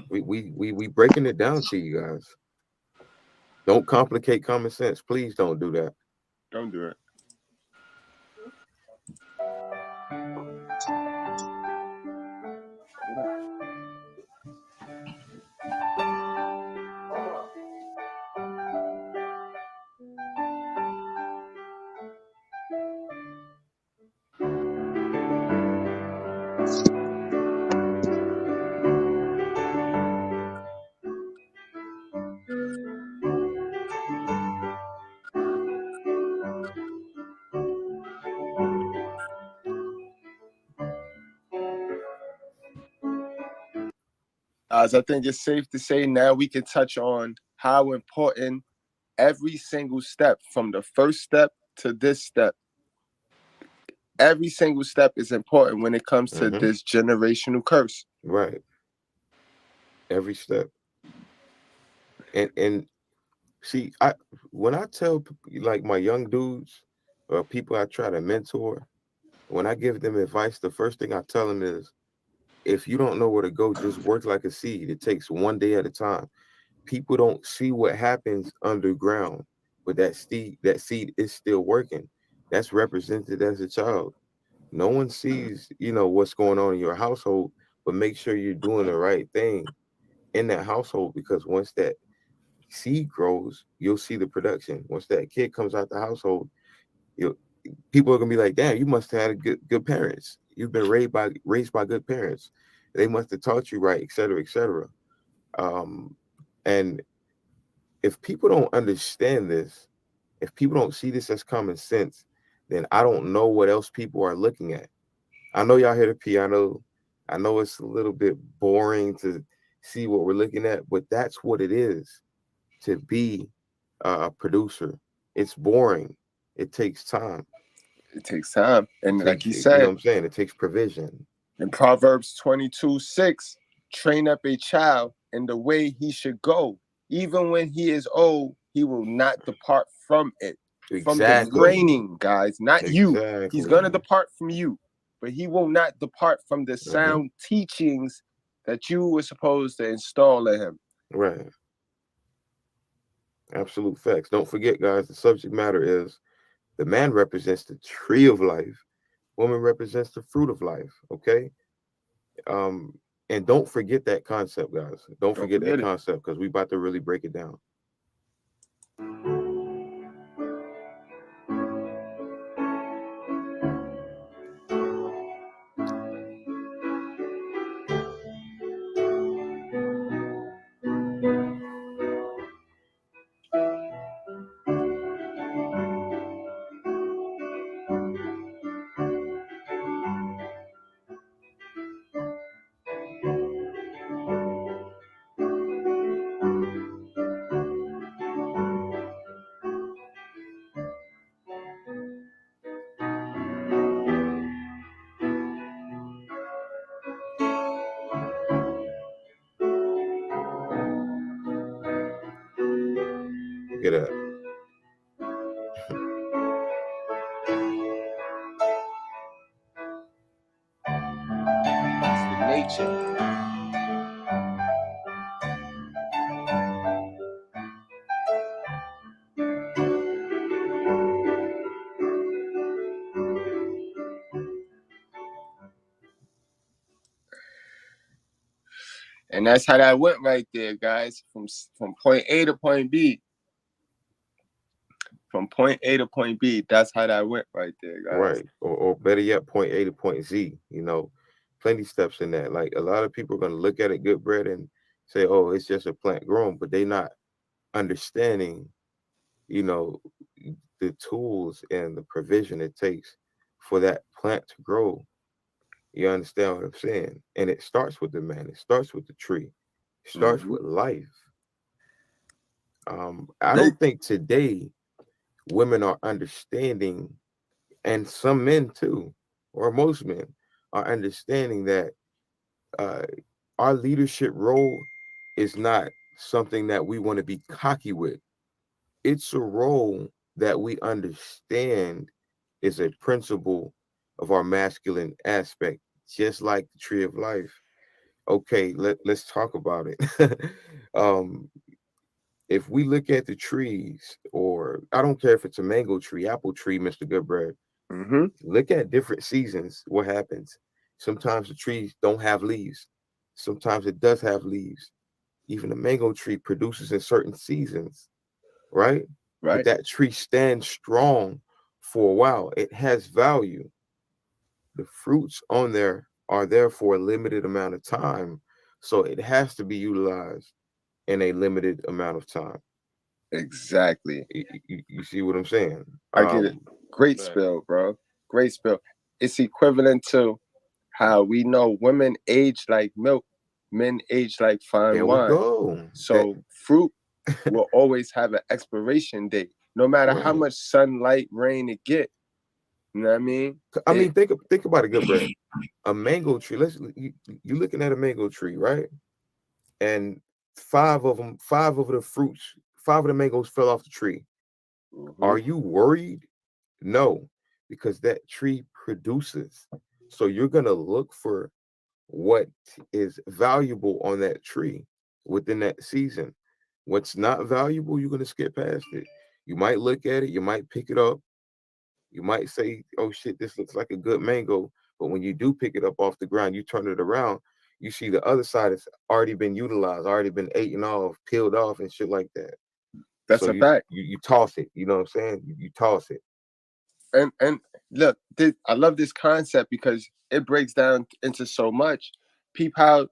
we breaking it down to you guys. Don't complicate common sense. Please don't do that. Don't do it. As I think it's safe to say now we can touch on how important every single step from the first step to this step. Every single step is important when it comes to this generational curse. Right. Every step. And see, when I tell like my young dudes or people I try to mentor, when I give them advice, the first thing I tell them is, if you don't know where to go, just work like a seed. It takes one day at a time. People don't see what happens underground, but that seed is still working. That's represented as a child. No one sees, what's going on in your household, but make sure you're doing the right thing in that household, because once that seed grows, you'll see the production. Once that kid comes out the household, people are gonna be like, damn, you must have had good parents. You've been raised by good parents. They must have taught you right, et cetera, et cetera. And if people don't understand this, if people don't see this as common sense, then I don't know what else people are looking at. I know y'all hear the piano. I know it's a little bit boring to see what we're looking at, but that's what it is to be a producer. It's boring. It takes time. It takes time. And like you said, you know what I'm saying? It takes provision. In Proverbs 22:6, train up a child in the way he should go. Even when he is old, he will not depart from it. Exactly. From the training, guys, not you. He's going to depart from you, but he will not depart from the sound teachings that you were supposed to install in him. Right. Absolute facts. Don't forget, guys, the subject matter is the man represents the tree of life. Woman represents the fruit of life. Okay. And don't forget that concept, guys. Don't forget that concept, because we about to really break it down. nature. And that's how that went right there, guys. From point A to point B. From point A to point B. That's how that went right there, guys. Right. Or better yet, point A to point Z. Plenty steps in that. Like a lot of people are going to look at it, Goodbread, and say, oh, it's just a plant growing, but they're not understanding, the tools and the provision it takes for that plant to grow. You understand what I'm saying? And it starts with the man. It starts with the tree. It starts with life. I don't think today women are understanding, and some men too, or most men are understanding that our leadership role is not something that we want to be cocky with. It's a role that we understand is a principle of our masculine aspect, just like the tree of life. Okay, let's talk about it. If we look at the trees, or I don't care if it's a mango tree, apple tree, Mr. Goodbread, look at different seasons. What happens? Sometimes the trees don't have leaves. Sometimes it does have leaves. Even a mango tree produces in certain seasons, right? But that tree stands strong for a while. It has value. The fruits on there are there for a limited amount of time. So it has to be utilized in a limited amount of time. Exactly. You see what I'm saying? I get it. Great spill, bro. Great spill. It's equivalent to how we know women age like milk, men age like fine there wine. We go. So fruit will always have an expiration date, no matter how much sunlight, rain it get. You know what I mean? I mean, think about it, Goodbread. A mango tree. You looking at a mango tree, right? And five of the mangoes fell off the tree. Are you worried? No, because that tree produces. So you're gonna look for what is valuable on that tree within that season. What's not valuable, you're gonna skip past it. You might look at it, you might pick it up, you might say, oh shit, this looks like a good mango. But when you do pick it up off the ground, you turn it around, you see the other side has already been utilized, already been eaten off, peeled off, and shit like that. That's a fact. You toss it. You know what I'm saying? You toss it. And look, I love this concept because it breaks down into so much. Peep how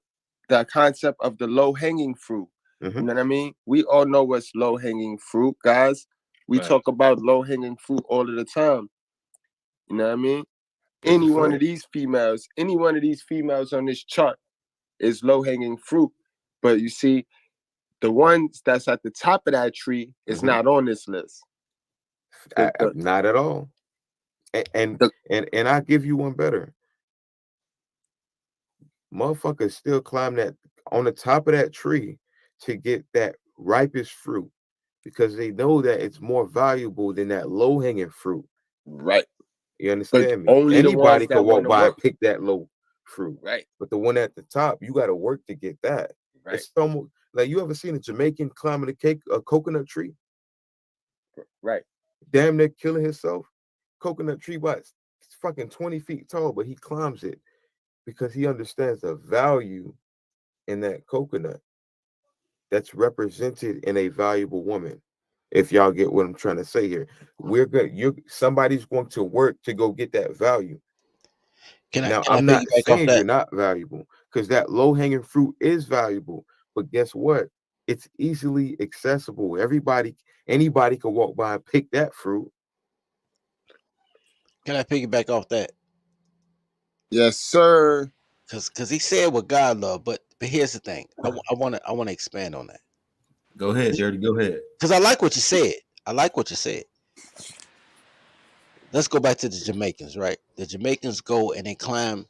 the concept of the low-hanging fruit. You know what I mean? We all know what's low-hanging fruit, guys. We talk about low-hanging fruit all of the time. You know what I mean? Any one of these females on this chart is low-hanging fruit. But you see, the ones that's at the top of that tree is not on this list. Not at all. And I give you one better. Motherfuckers still climb that on the top of that tree to get that ripest fruit because they know that it's more valuable than that low-hanging fruit. Right. You understand me? Only anybody could walk by and pick that low fruit. Right. But the one at the top, you got to work to get that. Right. It's almost like, you ever seen a Jamaican climbing a coconut tree? Right. Damn near killing himself. Coconut tree, but it's fucking 20 feet tall, but he climbs it because he understands the value in that coconut that's represented in a valuable woman. If y'all get what I'm trying to say here, we're good. Somebody's going to work to go get that value. I'm not saying you're not valuable, because that low-hanging fruit is valuable. But guess what? It's easily accessible. Anybody can walk by and pick that fruit. Can I piggyback off that? Yes, sir. Because he said what God loved, but here's the thing. I want to expand on that. Go ahead, Dirty. Go ahead. Because I like what you said. Let's go back to the Jamaicans, right? The Jamaicans go and they climb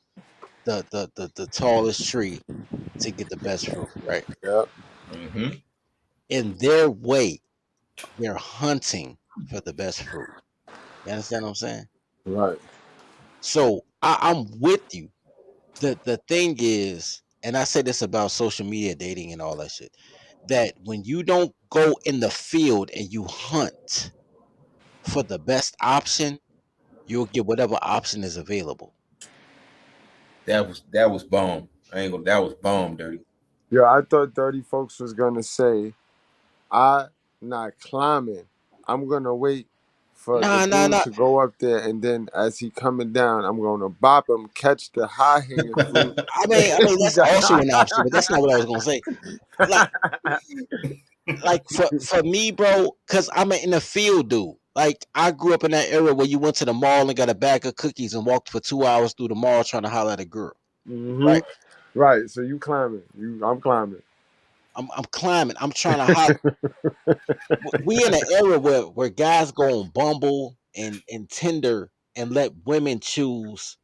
the tallest tree to get the best fruit, right? Yep. In their way, they're hunting for the best fruit. You understand what I'm saying? Right. So I'm with you the thing is, and I say this about social media dating and all that shit, that when you don't go in the field and you hunt for the best option, you'll get whatever option is available. That was bomb. I ain't gonna. That was bomb, dirty. Yo, I thought Dirty Folks was gonna say, I not climbing. I'm gonna wait for the Nah, nah, dude nah. to go up there, and then as he coming down, I'm gonna bop him, catch the high hanging fruit. I mean, that's also an option, but that's not what I was gonna say. Like, for me, bro, cause I'm an in the field dude. Like, I grew up in that era where you went to the mall and got a bag of cookies and walked for 2 hours through the mall trying to holler at a girl. Mm-hmm. Right? Right. So you climbing. I'm climbing. I'm climbing. I'm trying to holler. We in an era where guys go on Bumble and Tinder and let women choose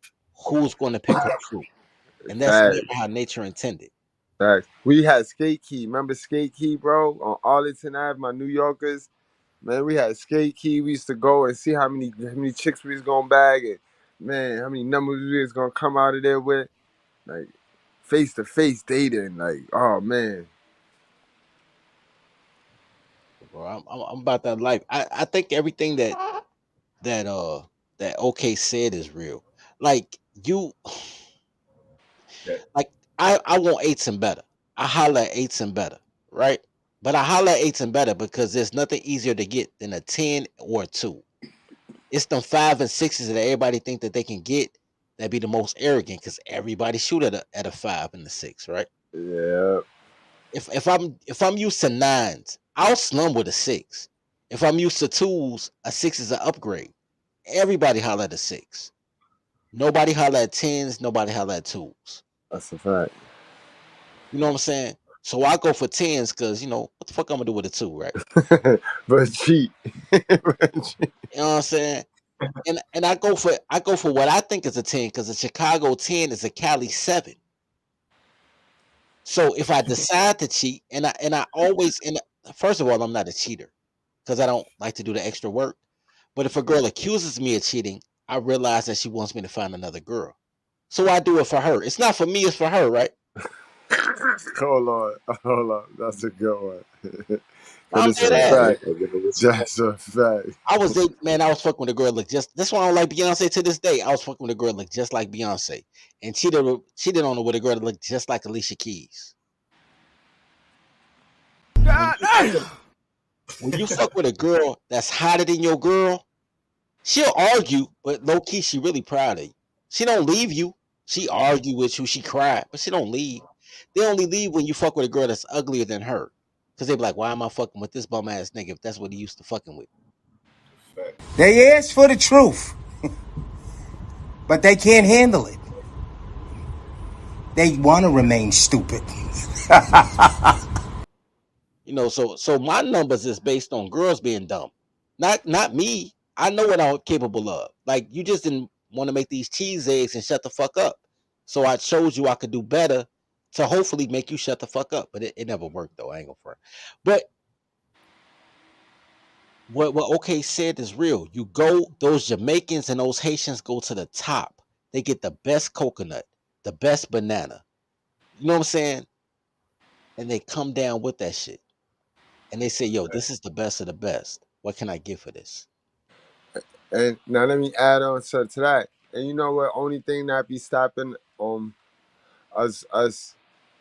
who's going to pick up fruit, and that's never Facts. how nature intended. Facts. We had Skate Key. Remember Skate Key, bro? On Arlington Ave, my New Yorkers. Man, we had Skate Key. We used to go and see how many chicks we was gonna bag, and man, how many numbers we was gonna come out of there with. Like face to face dating. Like, oh man. Bro, I'm about that life. I think everything that OK said is real. Like you, Yeah. like I want eights and better. I holler at eights and better, right? But I holler at eights and better because there's nothing easier to get than a 10 or a 2. It's them 5 and 6s that everybody think that they can get that be the most arrogant because everybody shoot at a 5 and a 6, right? Yeah. If I'm used to 9s, I'll slum with a 6. If I'm used to 2s, a 6 is an upgrade. Everybody holler at a 6. Nobody holler at 10s, nobody holler at 2s. That's a fact. You know what I'm saying? So I go for 10s because, what the fuck I'm gonna do with a 2, right? But cheat. You know what I'm saying? And I go for what I think is a 10 because a Chicago 10 is a Cali 7. So if I decide to cheat, and I always, first of all, I'm not a cheater because I don't like to do the extra work. But if a girl accuses me of cheating, I realize that she wants me to find another girl. So I do it for her. It's not for me, it's for her, right? Hold on. That's a good one. I'm Cause it's dead a ass. fact. That's a fact. I was fucking with a girl that's why I don't like Beyonce to this day. I was fucking with a girl look just like Beyonce. And cheated on her with a girl that looked just like Alicia Keys. When you fuck with a girl that's hotter than your girl, she'll argue, but low key, she really proud of you. She don't leave you. She argue with you. She cry, but she don't leave. They only leave when you fuck with a girl that's uglier than her. Cause they be like, why am I fucking with this bum ass nigga if that's what he used to fucking with? They ask for the truth, but they can't handle it. They want to remain stupid. So my numbers is based on girls being dumb. Not me. I know what I'm capable of. Like, you just didn't want to make these cheese eggs and shut the fuck up. So I showed you I could do better to hopefully make you shut the fuck up. But it never worked though. I ain't gonna front. But what OK said is real. You go, those Jamaicans and those Haitians go to the top. They get the best coconut, the best banana. You know what I'm saying? And they come down with that shit. And they say, yo, this is the best of the best. What can I get for this? And now let me add on to that. And you know what? Only thing that be stopping us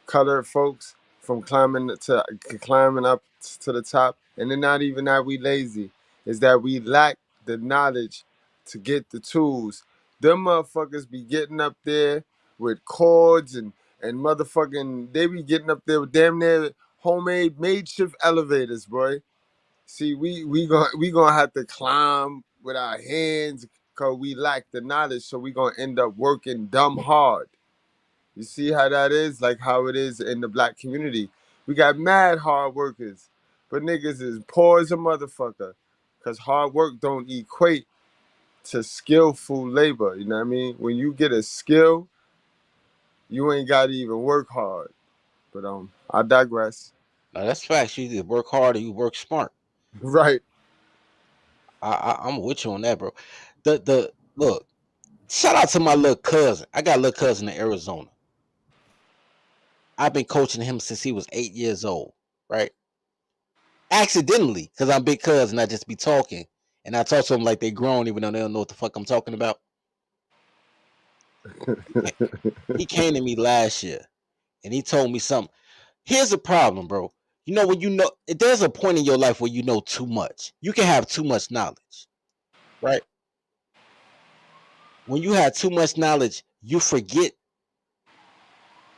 colored folks from climbing up to the top, and then not even that we lazy, is that we lack the knowledge to get the tools. Them motherfuckers be getting up there with cords and motherfucking, they be getting up there with damn near homemade makeshift elevators, boy. See, we gonna have to climb with our hands because we lack the knowledge, so we gonna end up working dumb hard. You see how that is? Like how it is in the black community. We got mad hard workers, but niggas is poor as a motherfucker. Cause hard work don't equate to skillful labor. You know what I mean? When you get a skill, you ain't gotta even work hard. But I digress. Now that's facts. You either work hard or you work smart. Right. I'm with you on that, bro. The look, Shout out to my little cousin. I got a little cousin in Arizona. I've been coaching him since he was 8 years old, right? Accidentally, because I'm big cousin, I just be talking. And I talk to them like they grown, even though they don't know what the fuck I'm talking about. He came to me last year and he told me something. Here's the problem, bro. You know, when you know, there's a point in your life where you know too much. You can have too much knowledge, right? When you have too much knowledge, you forget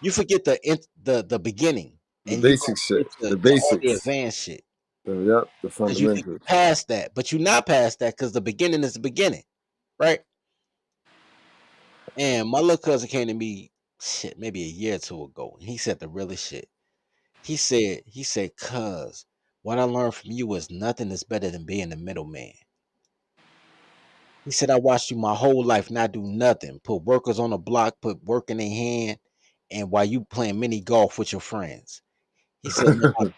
the beginning, The and you basic go shit. The to all the basics. advanced shit The because you think you fundamentals. past that, but you're not past that because the beginning is the beginning, right? And my little cousin came to me, shit, maybe a year or two ago, and he said the realest shit. He said, cuz what I learned from you is nothing is better than being the middleman. He said, I watched you my whole life not do nothing. Put workers on the block, put work in their hand, and while you playing mini golf with your friends. He said, man,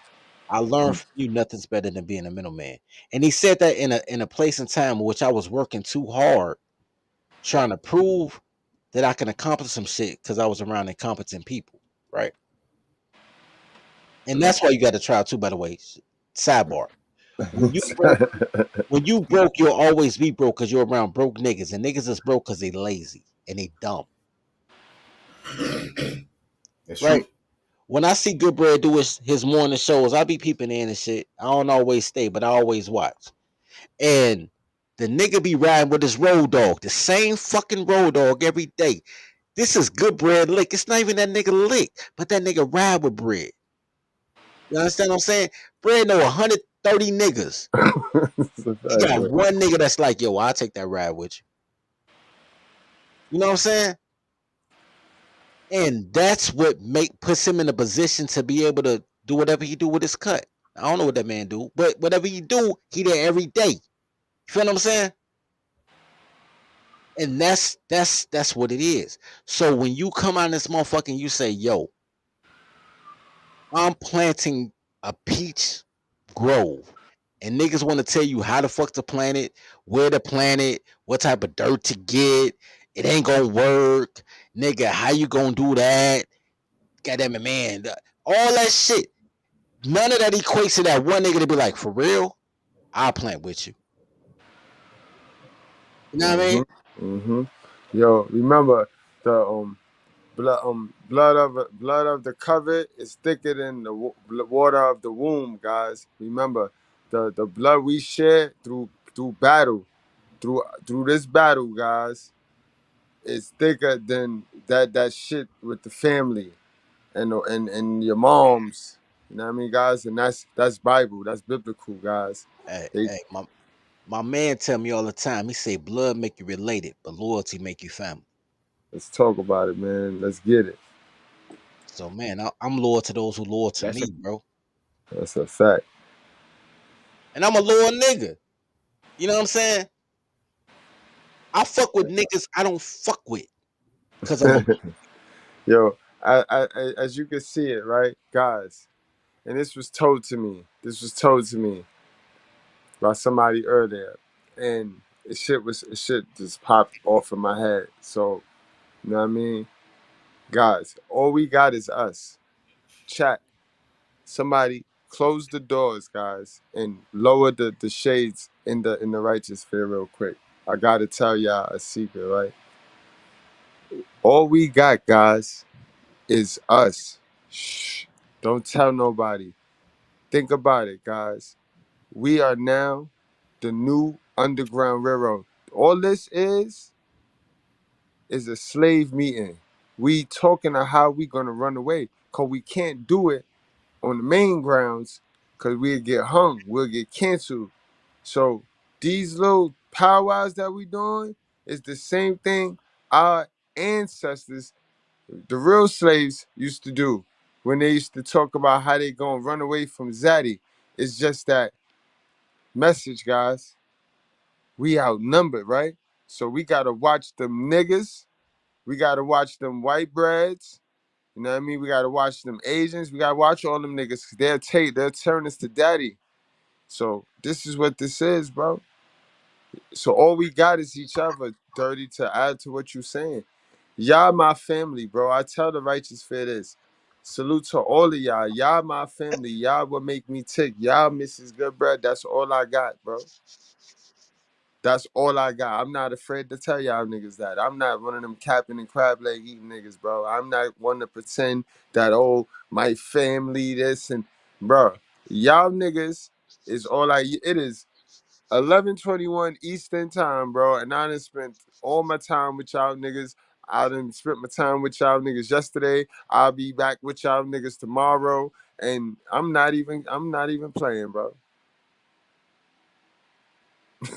I learned from you nothing's better than being a middleman. And he said that in a place and time in which I was working too hard, trying to prove that I can accomplish some shit because I was around incompetent people, right? And that's why you got to try too, by the way. Sidebar. When you broke, when you broke, you'll always be broke because you're around broke niggas. And niggas is broke because they lazy and they dumb. That's Right? true. When I see Goodbread do his morning shows, I be peeping in and shit. I don't always stay, but I always watch. And the nigga be riding with his road dog, the same fucking road dog every day. This is Goodbread lick. It's not even that nigga lick, but that nigga ride with bread. You understand what I'm saying? Bread know 130 niggas. It's a He fact, got bro. one nigga that's like, yo, I'll take that ride with you. You know what I'm saying? And that's what puts him in a position to be able to do whatever he do with his cut. I don't know what that man do, but whatever he do, he there every day. You feel what I'm saying? And that's what it is. So when you come out in this motherfucker and you say, yo, I'm planting a peach grove. And niggas want to tell you how the fuck to plant it, where to plant it, what type of dirt to get. It ain't gonna work. Nigga, how you gonna do that? Goddamn it, man. All that shit. None of that equates to that one nigga to be like, for real, I'll plant with you. You know what I mean? Mm-hmm. Yo, remember the blood of the covet is thicker than the water of the womb, guys. Remember, the blood we shed through battle, through this battle, guys, is thicker than that shit with the family and your moms. You know what I mean, guys? And that's Bible. That's biblical, guys. Hey, They, hey, my man tell me all the time. He say blood make you related, but loyalty make you family. let's talk about it, man. Let's get it. So man, I'm loyal to those who loyal to That's a me, bro. That's a fact. And I'm a loyal nigga. You know what I'm saying? I fuck with niggas I don't fuck with because I'm a Yo, as you can see it, right, guys. And this was told to me. This was told to me by somebody earlier, and it shit just popped off in my head. So you know what I mean, guys. All we got is us. Chat. Somebody close the doors, guys, and lower the shades in the righteous fear real quick. I gotta tell y'all a secret, right? All we got, guys, is us. Shh. Don't tell nobody. Think about it, guys. We are now the new Underground Railroad. All this is a slave meeting. We talking of how we gonna run away. Cause we can't do it on the main grounds because we'll get hung. We'll get canceled. So these little powwows that we doing is the same thing our ancestors, the real slaves, used to do when they used to talk about how they gonna run away from Zaddy. It's just that message, guys. We outnumbered, right? So we gotta watch them niggas. We gotta watch them white breads. You know what I mean? We gotta watch them Asians. We gotta watch all them niggas. 'Cause they'll turn us to daddy. So this is what this is, bro. So all we got is each other, Dirty, to add to what you're saying. Y'all my family, bro. I tell the righteous fair this. Salute to all of y'all. Y'all my family. Y'all what make me tick. Y'all Mrs. Goodbread. That's all I got, bro. That's all I got. I'm not afraid to tell y'all niggas that. I'm not one of them capping and crab leg eating niggas, bro. I'm not one to pretend that, oh, my family, this and, bro, y'all niggas is all it is 11:21 Eastern time, bro. And I done spent all my time with y'all niggas. I done spent my time with y'all niggas yesterday. I'll be back with y'all niggas tomorrow. And I'm not even playing, bro. You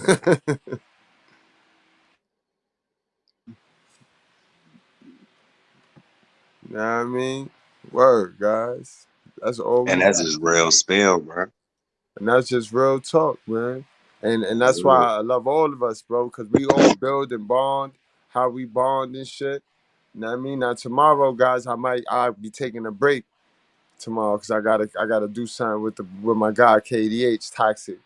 know what I mean? Word, guys. That's all we And that's got. just real spell, bro. And that's just real talk, man. And that's why I love all of us, bro, because we all build and bond how we bond and shit. You know what I mean? Now tomorrow, guys, I'll be taking a break tomorrow because I gotta do something with my guy KDH Toxic.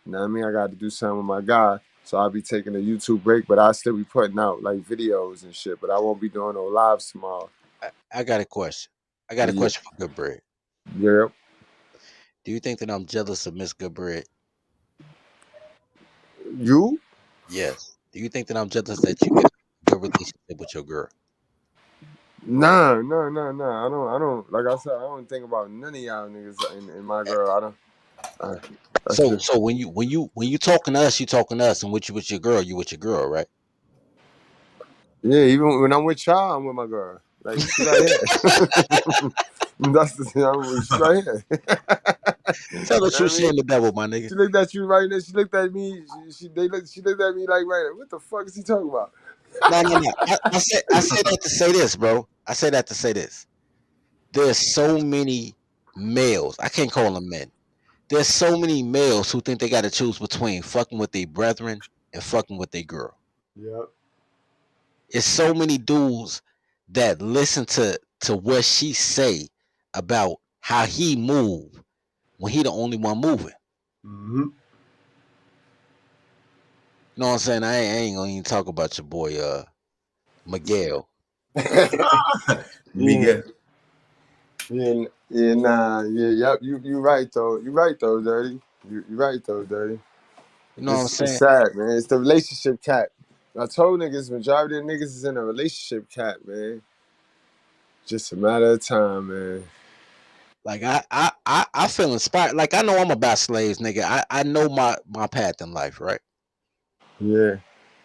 You know what I mean? I gotta do something with my guy. So I'll be taking a YouTube break, but I'll still be putting out like videos and shit. But I won't be doing no lives tomorrow. I got a question. I got a Yeah. question for Goodbread. Yeah. Do you think that I'm jealous of Miss Goodbread? You? Yes. Do you think that I'm jealous that you got a good relationship with your girl? Nah. I don't. Like I said, I don't think about none of y'all niggas in my girl. I don't. That's So just. so when you talking to us, you talking to us, and with your girl, you with your girl, right? Yeah, even when I'm with y'all, I'm with my girl. Like she right here. That's the thing. She right here. Tell the You know what truth, I shame mean? the devil, my nigga. She looked at you right there. She looked at me. She looked at me like, right, what the fuck is he talking about? No. I said that to say this, bro. I said that to say this. There's so many males. I can't call them men. There's so many males who think they got to choose between fucking with their brethren and fucking with their girl. Yep. It's so many dudes that listen to what she say about how he move when he the only one moving. Mm-hmm. You know what I'm saying? I ain't gonna even talk about your boy Miguel. Yeah. Miguel. Yeah, nah, yeah, yep. You right though. You right though, Dirty. You right though, Dirty. You know what I'm It's saying? sad, man. It's the relationship cap. I told niggas, majority of niggas is in a relationship cap, man. Just a matter of time, man. Like I feel inspired. Like I know I'm about slaves, nigga. I know my path in life, right? Yeah.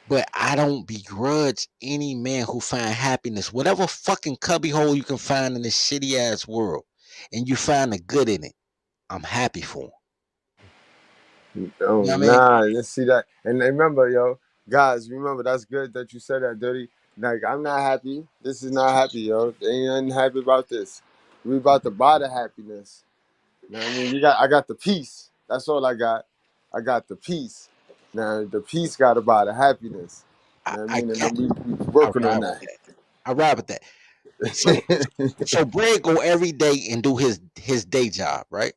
But I don't begrudge any man who find happiness, whatever fucking cubbyhole you can find in this shitty ass world, and you find the good in it. I'm happy for him. Oh, You know what I mean? nah, let's see that. And remember, yo, guys, remember, that's good that you said that, Dirty. Like, I'm not happy. This is not happy, yo. There ain't nothing happy about this. We about to buy the happiness. You know what I mean? I got the peace. That's all I got. I got the peace. Now, the peace got to buy the happiness. You know what I I mean? And got then we I working on ride with that. that. I ride with that. So Brad go every day and do his day job, right?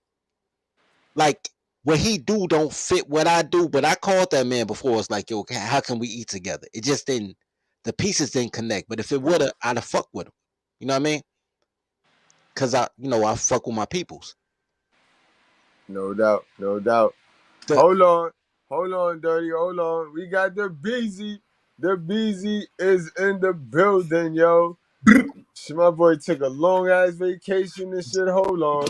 Like what he do don't fit what I do, but I called that man before. It's like, yo, how can we eat together? It just didn't. The pieces didn't connect. But if it woulda, I'd have fucked with him. You know what I mean? Cause I fuck with my peoples. No doubt. No doubt. The Hold on, Dirty. Hold on. We got the Beezy. The Beezy is in the building, yo. My boy took a long ass vacation and shit. Hold on.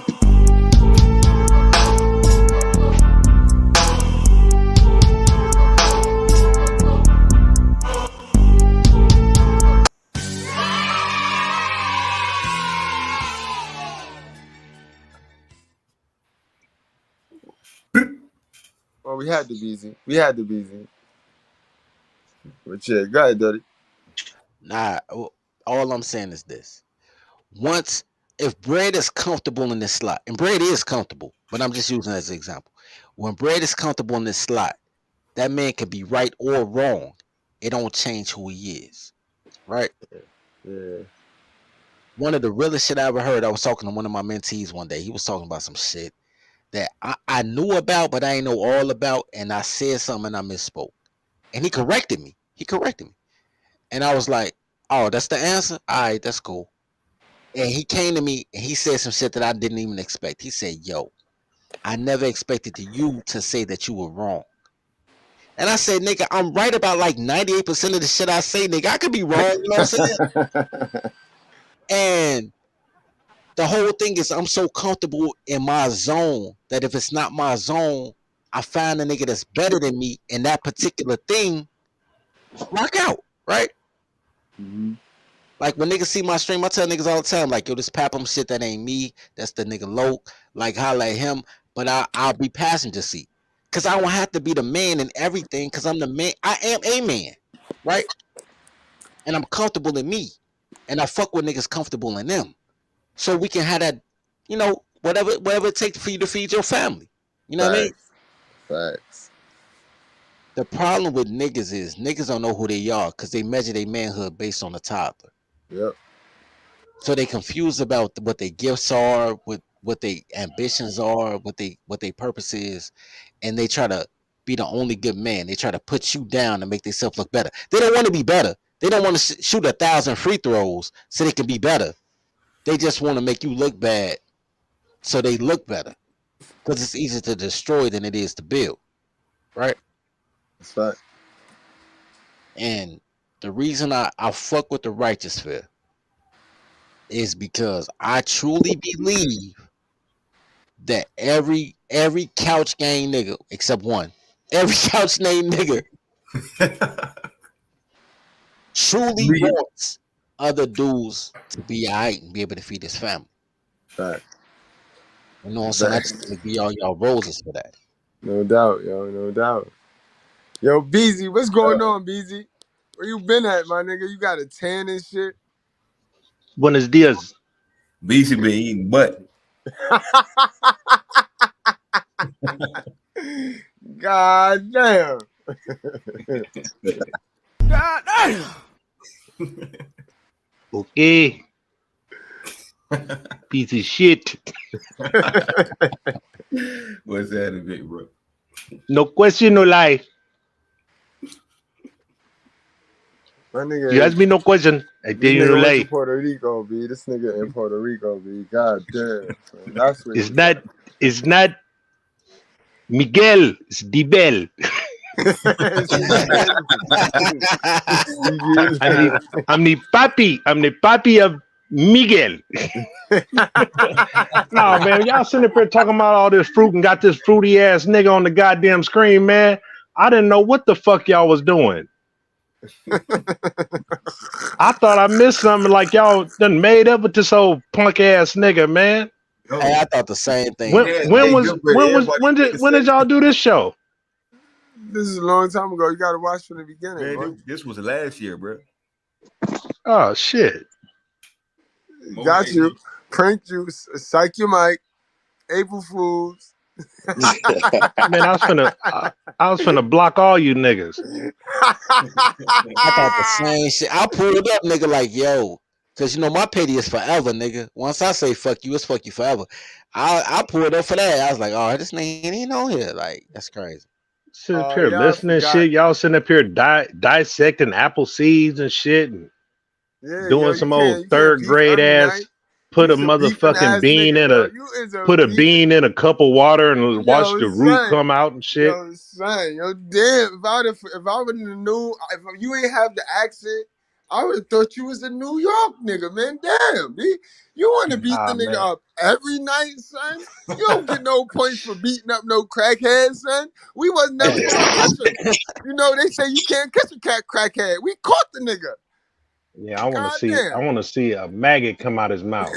Well, we had the Beezy. But yeah, go ahead, Dirty. Nah, all I'm saying is this. Once if Bread is comfortable in this slot, and Bread is comfortable, but I'm just using it as an example. When Bread is comfortable in this slot, that man can be right or wrong. It don't change who he is. Right? Yeah. One of the realest shit I ever heard, I was talking to one of my mentees one day. He was talking about some shit that I knew about, but I ain't know all about, and I said something and I misspoke. And he corrected me. And I was like, oh, that's the answer? All right, that's cool. And he came to me and he said some shit that I didn't even expect. He said, yo, I never expected you to say that you were wrong. And I said, nigga, I'm right about like 98% of the shit I say, nigga. I could be wrong, you know what I'm saying? And the whole thing is I'm so comfortable in my zone that if it's not my zone, I find a nigga that's better than me in that particular thing, rock out, right? Mm-hmm. Like when niggas see my stream, I tell niggas all the time, like, yo, this Papum shit, that ain't me. That's the nigga Loke. Like, holla at him. But I'll be passenger seat. Because I don't have to be the man in everything because I'm the man. I am a man, right? And I'm comfortable in me. And I fuck with niggas comfortable in them. So we can have that, you know, whatever it takes for you to feed your family. You know what I mean? Facts. The problem with niggas is niggas don't know who they are because they measure their manhood based on a toddler. Yep. So they confused about what their gifts are, what their ambitions are, what they purpose is, and they try to be the only good man. They try to put you down to make themselves look better. They don't want to be better. They don't want to shoot 1,000 free throws so they can be better. They just want to make you look bad so they look better. Because it's easier to destroy than it is to build. Right? That's right. And the reason I fuck with the righteous fear is because I truly believe that every couch gang nigga, except one, every couch named nigga truly wants other dudes to be alright and be able to feed his family. Right. You know what I'm saying? I just want to be all y'all roses for that. No doubt, yo, no doubt. Yo, BZ, what's going on, BZ? Where you been at, my nigga? You got a tan and shit? Buenos dias. BC been eating butt. God damn. God damn. Okay. Piece of shit. What's that a bit, bro? No question, no lie. My nigga, You ask me no question, I tell you no went lie. to Puerto Rico, B. This nigga in Puerto Rico, B. God damn. Man. That's what It's not Miguel, it's Dibel. I'm the papi of Miguel. No, man, y'all sitting up here talking about all this fruit and got this fruity ass nigga on the goddamn screen, man. I didn't know what the fuck y'all was doing. I thought I missed something, like y'all done made up with this old punk ass nigga, man. Hey, I thought the same thing. When did y'all do this show? This is a long time ago. You gotta watch from the beginning, man. This was last year, bro. Oh shit. Got you. Prank you. Psych your mic. April Fools. Man, I was finna block all you niggas. I thought the same shit. I pulled up, nigga, like, yo, because, you know, my petty is forever, nigga. Once I say fuck you, it's fuck you forever. I pulled up for that. I was like, oh, this nigga ain't on here. Like, that's crazy. Sitting up here listening shit. Y'all sitting up here dissecting apple seeds and shit and doing some old third grade ass. Put a motherfucking bean in a bean in a cup of water and watch the root come out and shit. Yo, son, yo, damn. If I would have knew, if you ain't have the accent, I would have thought you was a New York nigga, man. Damn, B. You want to beat the nigga up every night, son? You don't get no points for beating up no crackhead, son. We was never gonna catch him. You know, they say you can't catch a crackhead. We caught the nigga. Yeah, I want to see a maggot come out his mouth.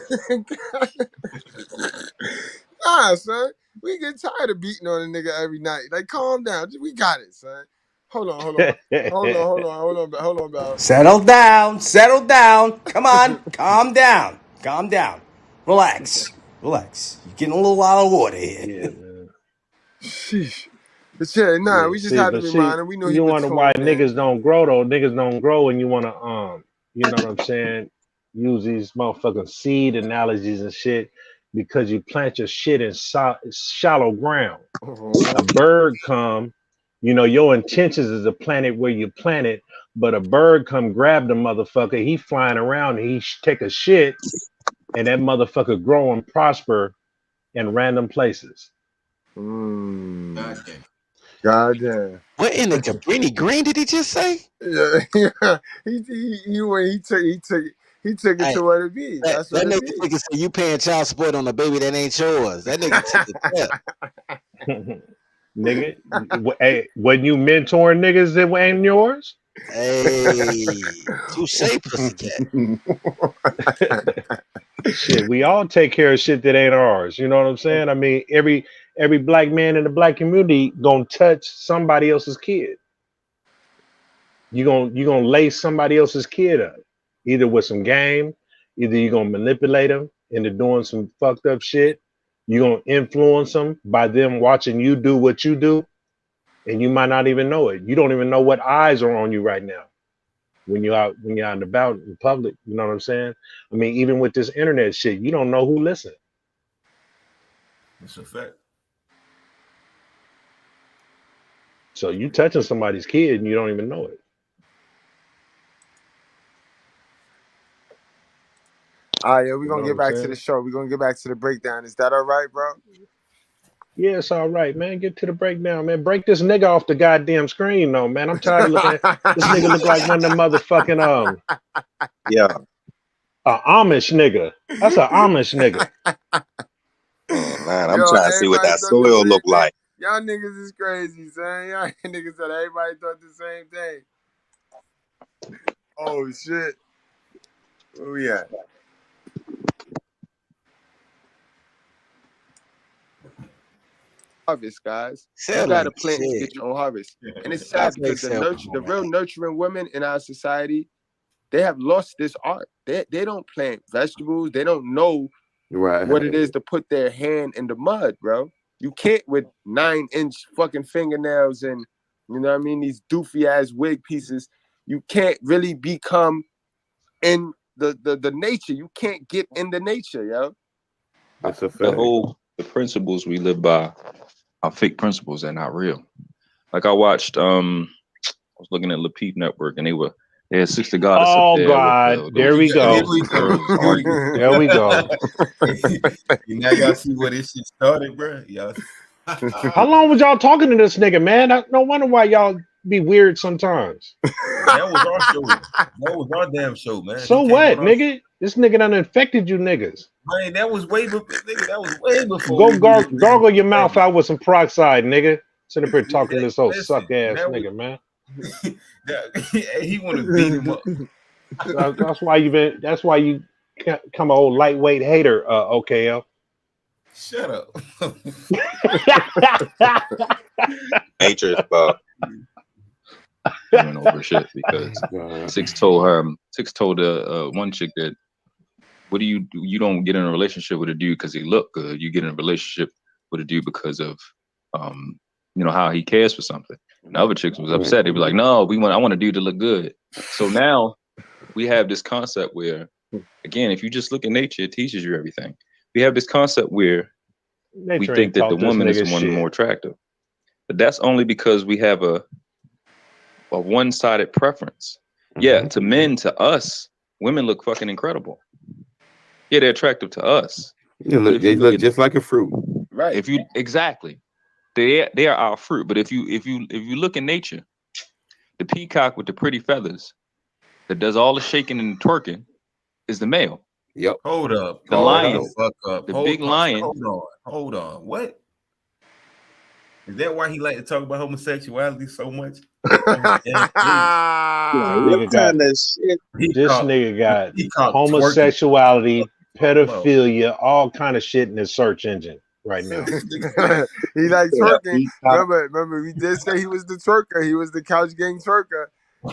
Nah, son. We get tired of beating on a nigga every night. Like, calm down. We got it, son. Hold on, Bell. Settle down. Come on, calm down. Relax. You're getting a little out of order here. Yeah, man. Sheesh. But yeah, nah, we just had to remind him. We know you wonder why niggas don't grow though. Niggas don't grow, and you want to you know what I'm saying? Use these motherfucking seed analogies and shit because you plant your shit in shallow ground. A bird come, You know, your intentions is to plant it where you plant it, but a bird come grab the motherfucker. He flying around and he take a shit, and that motherfucker grow and prosper in random places. God damn. What in the Cabrini Green did he just say? Yeah, he took it Hey, to what it be. that That's what it be. nigga say you paying child support on a baby that ain't yours. That nigga took it. Nigga, hey, wasn't you mentoring niggas that ain't yours? Hey, touche, pussycat. Shit, we all take care of shit that ain't ours. You know what I'm saying? I mean, every black man in the black community gonna touch somebody else's kid. You gonna lace somebody else's kid up, either with some game, either you gonna manipulate them into doing some fucked up shit. You gonna influence them by them watching you do what you do, and you might not even know it. You don't even know what eyes are on you right now when you're out and about in public. You know what I'm saying? I mean, even with this internet shit, you don't know who listens. That's a fact. So you touching somebody's kid and you don't even know it. All right, yeah, we're gonna get back to the show. We're gonna get back to the breakdown. Is that all right, bro? Yeah, it's all right, man. Get to the breakdown, man. Break this nigga off the goddamn screen, though, man. I'm tired of looking at this nigga. Look like one of them motherfucking Yeah. Amish nigga. That's an Amish nigga. Man, I'm trying to see what that soil look like. Y'all niggas is crazy, son. Y'all niggas said everybody thought the same thing. Oh shit. Where we at? Harvest, guys. You gotta plant to get your own harvest. And it's sad because the real nurturing women in our society, they have lost this art. They don't plant vegetables. They don't know what it is to put their hand in the mud, bro. You can't with 9-inch fucking fingernails and you know what I mean, these doofy ass wig pieces. You can't really become in the nature. You can't get in the nature, yo. That's a fact. The principles we live by are fake principles. They're not real. Like I watched, I was looking at Le Peep Network, and they had Sister Goddess up there. God, there we go. There we go. You now y'all see where this shit started, bro. Y'all. How long was y'all talking to this nigga, man? No wonder why y'all be weird sometimes. That was our show. That was our damn show, man. So what, nigga? This nigga done infected you niggas. Man, that was way before. Nigga, that was way before. Go gargle your mouth out with some peroxide, nigga. Sitting up here talking to this old suck ass nigga, man. He want to beat him up. That's why you come an old lightweight hater, OKL. Shut up. Matrix, Bob. Going over shit because Six told one chick that what do? You don't get in a relationship with a dude because he look good. You get in a relationship with a dude because of how he cares for something. And the other chicks was upset. They be like, no, I want a dude to look good. So now we have this concept where, again, if you just look at nature, it teaches you everything. We have this concept where we think that the woman is the one more attractive. But that's only because we have a one-sided preference. Yeah, to men, to us, women look fucking incredible. Yeah, they're attractive to us. They look just like a fruit. Right. Exactly. They are our fruit. But if you look in nature, the peacock with the pretty feathers that does all the shaking and the twerking is the male. Yep. Hold up. The lion. The big lion. Hold on. What? Is that why he like to talk about homosexuality so much? This nigga got homosexuality, pedophilia, all kind of shit in his search engine right now. He like twerking. Remember, we did say he was the twerker. He was the couch gang twerker.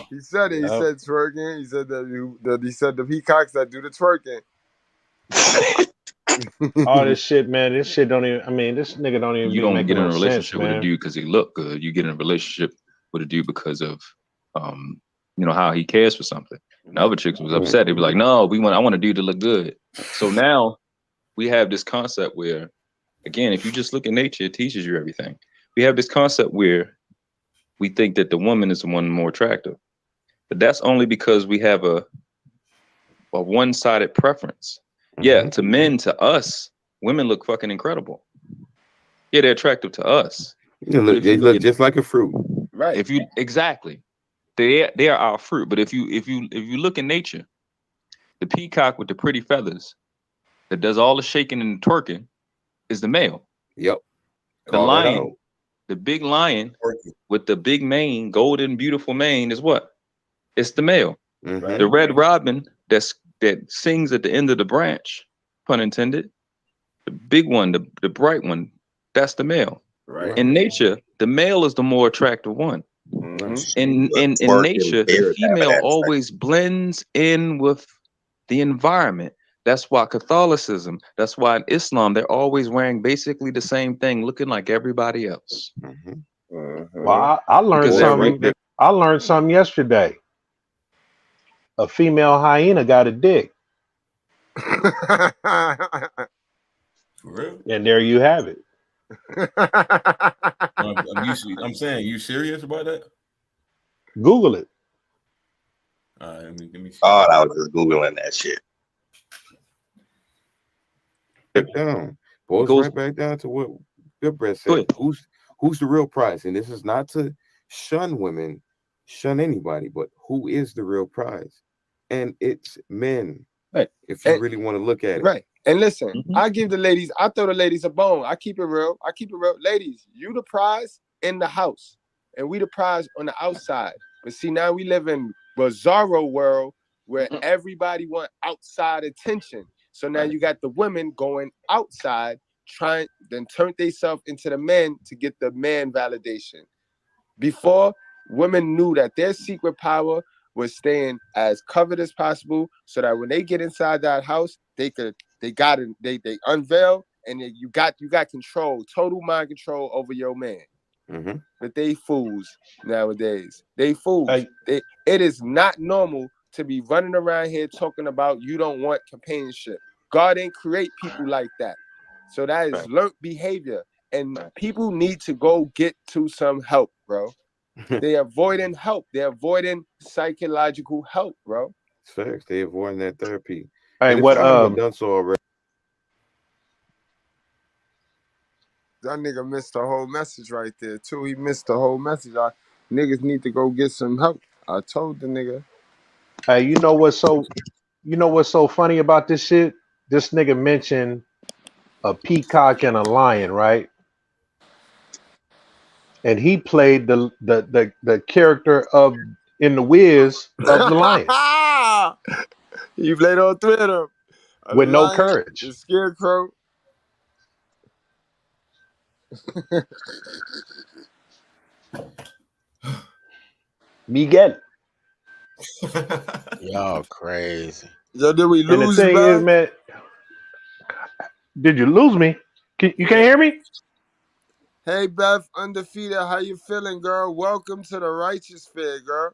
He said it. He said twerking. He said that he said the peacocks that do the twerking. All this shit, man. This shit don't even. I mean, this nigga don't even. You don't get in a relationship sense, with a dude because he look good. You get in a relationship with a dude because of, how he cares for something. And the other chicks was upset. They be like, no, I want a dude to look good. So now we have this concept where, again, if you just look at nature, it teaches you everything. We have this concept where we think that the woman is the one more attractive. But that's only because we have a one-sided preference. Yeah, to men, to us, women look fucking incredible. Yeah, they're attractive to us. They look just like a fruit. Right. If you they are our fruit. But if you look in nature, the peacock with the pretty feathers that does all the shaking and twerking is the male. Yep. The lion, the big lion with the big mane, golden, beautiful mane is what? It's the male. Mm-hmm. The red robin that sings at the end of the branch, pun intended. The big one, the bright one, that's the male. Right. In nature, the male is the more attractive one. In nature, the female always blends in with the environment. That's why Catholicism, that's why in Islam, they're always wearing basically the same thing, looking like everybody else. Well, I learned something. I learned something yesterday. A female hyena got a dick. For real? And there you have it. I'm saying, you serious about that? Google it. Let me see. Oh, I was just Googling that shit. Boils right back down to what Goodbread said. Who's the real prize? And this is not to shun women, shun anybody, but who is the real prize? And it's men. Right. If you really want to look at it. Right. And listen, I throw the ladies a bone. I keep it real. Ladies, you the prize in the house. And we the prize on the outside. But see, now we live in bizarro world where everybody want outside attention. So now you got the women going outside, trying then turn themselves into the men to get the man validation. Before, women knew that their secret power was staying as covered as possible, so that when they get inside that house, they unveil, and you got control, total mind control over your man. Mm-hmm. But they fools nowadays. They fools. It is not normal to be running around here talking about you don't want companionship. God ain't create people like that. So that is learned behavior. And people need to go get to some help, bro. They're avoiding help. They're avoiding psychological help, bro. It's facts. They're avoiding that therapy. Hey, what done so already. That nigga missed the whole message right there, too. He missed the whole message. Niggas need to go get some help. I told the nigga. Hey, you know what's so funny about this shit? This nigga mentioned a peacock and a lion, right? And he played the character in The Wiz of the lion. You played on Twitter. With no courage. The scarecrow. Miguel. Y'all crazy. Yo, did we lose? And the thing is, man, did you lose me? You can't hear me? Hey, Beth, undefeated. How you feeling, girl? Welcome to the righteous fair, girl.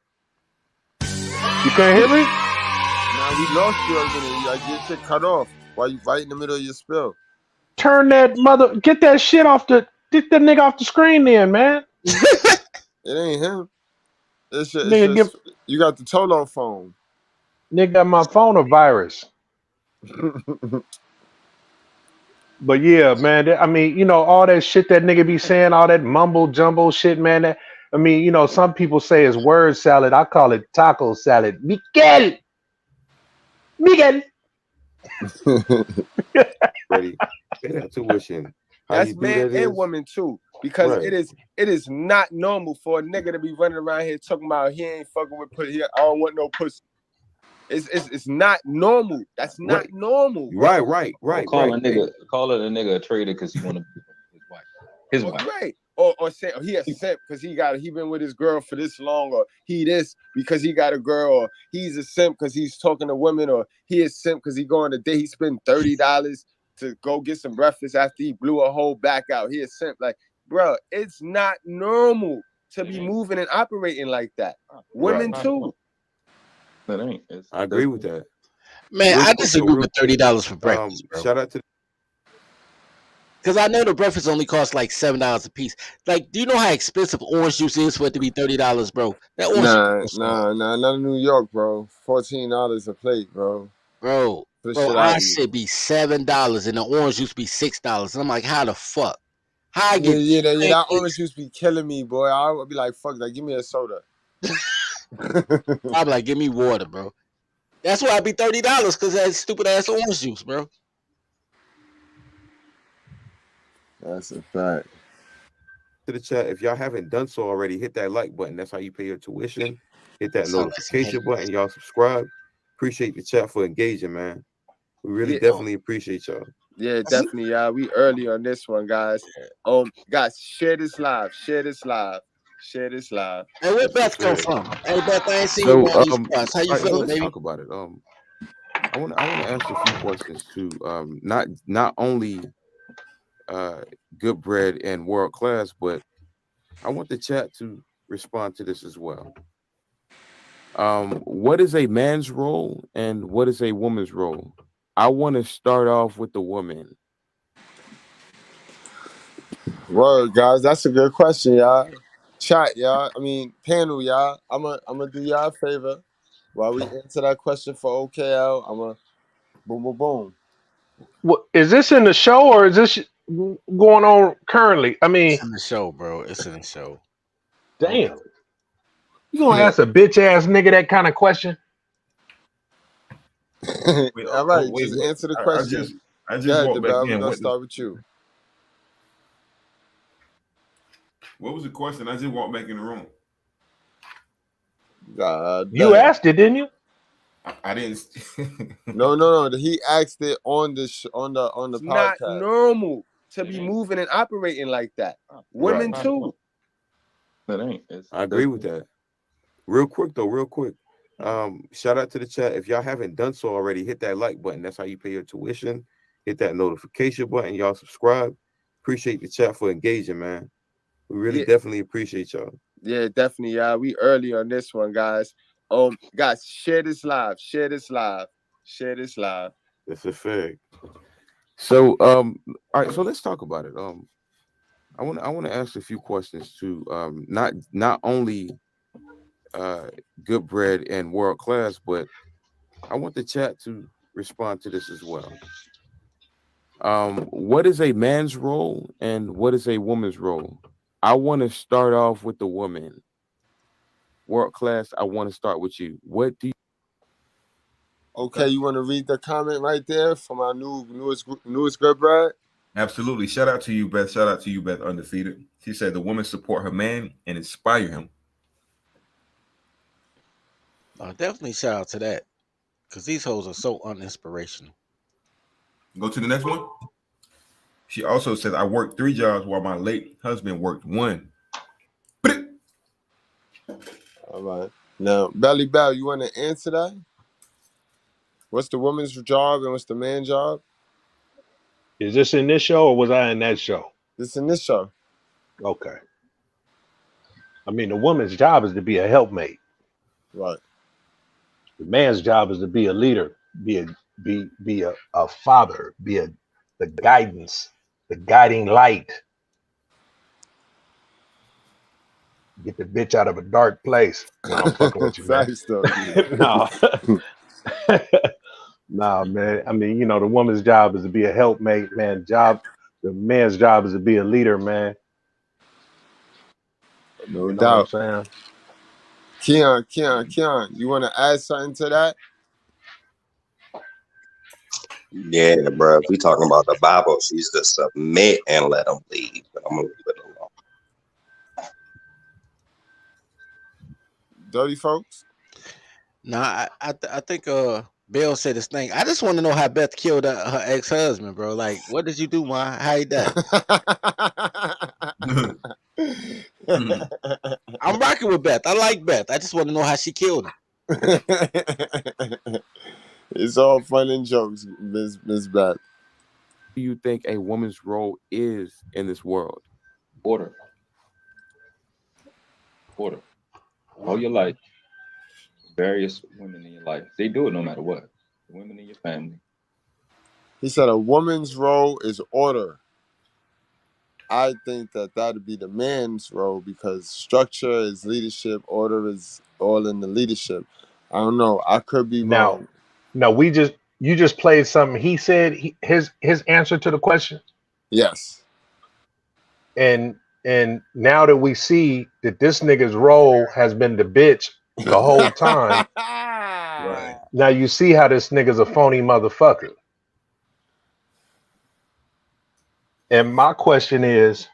You can't hear me? Nah, we lost you again. Like, your shit cut off while you right in the middle of your spill. Get that shit get that nigga off the screen then, man. It ain't him. You got the Tolo phone. Nigga got my phone a virus. But yeah, man, I mean, all that shit that nigga be saying, all that mumble jumbo shit, man. Some people say it's word salad. I call it taco salad. Miguel. Ready. Pay that tuition. That's man and woman too. Because it is not normal for a nigga to be running around here talking about he ain't fucking with pussy. I don't want no pussy. It's not normal. That's not normal. Bro. Right. Call a nigga a traitor because he want to be his wife. Right. Or say he a simp because he been with his girl for this long, or he this because he got a girl, or he's a simp because he's talking to women, or he is simp because he go on a date, he spent $30 to go get some breakfast after he blew a whole back out. He a simp. Like, bro, it's not normal to be moving and operating like that. Women too. That ain't. I agree with that. Man, I disagree with $30 for breakfast, bro. Shout out to Because I know the breakfast only costs like $7 a piece. Like, do you know how expensive orange juice is for it to be $30, bro? That orange juice, Nah, not in New York, bro. $14 a plate, bro. bro. For the Bro, shit I I eat. should be $7 and the orange juice be $6. And I'm like, how the fuck? How I get That orange juice be killing me, boy. I would be like, fuck that. Give me a soda. I'm like, give me water, bro. That's why I be $30 because that stupid ass orange juice, bro. That's a fact. To the chat, if y'all haven't done so already, hit that like button. That's how you pay your tuition. Hit that notification button. Y'all subscribe. Appreciate the chat for engaging, man. We really definitely appreciate y'all. Yeah, definitely, y'all. We early on this one, guys. Guys, share this live. Share this live. Share this live. Hey, where Beth come from? Hey, Beth, I ain't seen you on these spots. How you feeling, let's baby? talk about it. I want to ask a few questions too. Not only Goodbread and World Class, but I want the chat to respond to this as well. What is a man's role and what is a woman's role? I want to start off with the woman. Word, guys. That's a good question, y'all. Chat, y'all. I mean, panel, y'all. I'm gonna do y'all a favor while we answer that question for OKL. I'm gonna boom, boom, boom. What is this in the show or is this going on currently? I mean, it's in the show, bro. It's in the show. Damn. You gonna ask a bitch ass nigga that kind of question? All right, just answer the question. I just Go ahead, walked back We're in. gonna start with you. What was the question? I just walked back in the room. God, you asked it, didn't you? I didn't. No. He asked it on the podcast. Not normal to be moving and operating like that. Women too. That ain't. I agree with that. Real quick. Shout out to the chat. If y'all haven't done so already, hit that like button. That's how you pay your tuition. Hit that notification button. Y'all subscribe. Appreciate the chat for engaging, man. We really definitely appreciate y'all. Yeah, definitely, y'all. We early on this one, guys. Guys, share this live. Share this live. Share this live. That's a fact. So, all right. So let's talk about it. I want to ask a few questions too. Not only Goodbread and World Class, but I want the chat to respond to this as well. What is a man's role and what is a woman's role? I want to start off with the woman. World Class, I want to start with you. What do you? Okay, you want to read the comment right there from our newest Goodbread? Absolutely. Shout out to you, Beth. Shout out to you, Beth Undefeated. She said the women support her man and inspire him. Definitely shout out to that. Because these hoes are so uninspirational. Go to the next one. She also said, I worked 3 jobs while my late husband worked 1. All right. Now, Belly Bell, you want to answer that? What's the woman's job and what's the man's job? Is this in this show or was I in that show? This in this show. Okay. I mean, the woman's job is to be a helpmate. Right. The man's job is to be a leader, be a father, the guidance, the guiding light. Get the bitch out of a dark place. No, I'm fucking with you, man. Nah, man. I mean, the woman's job is to be a helpmate, man. The man's job is to be a leader, man. No doubt. What I'm saying? Keon, you want to add something to that? Yeah, bro. If we talking about the Bible, she's to submit and let them lead. But I'm gonna leave it alone. Dirty folks? Nah, I think Bill said this thing. I just want to know how Beth killed her ex-husband, bro. Like, what did you do, man? How he died? I'm rocking with Beth. I like Beth. I just want to know how she killed him. It's all fun and jokes, Miss Beth. What do you think a woman's role is in this world? Order. All your life, various women in your life, they do it no matter what. Women in your family. He said a woman's role is order. I think that that'd be the man's role because structure is leadership, order is all in the leadership. I don't know. I could be Now, wrong. you just played something. He said his answer to the question, Yes. and now that we see that this nigga's role has been the bitch the whole time, Right. now you see how this nigga's a phony motherfucker. And my question is,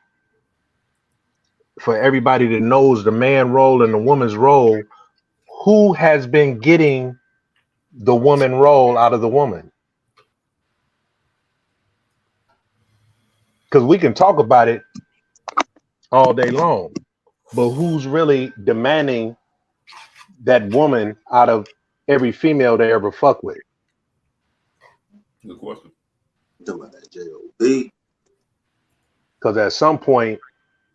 for everybody that knows the man role and the woman's role, who has been getting the woman role out of the woman? Because we can talk about it all day long, but who's really demanding that woman out of every female they ever fuck with? Good question. Doing that J.O.B. Because at some point,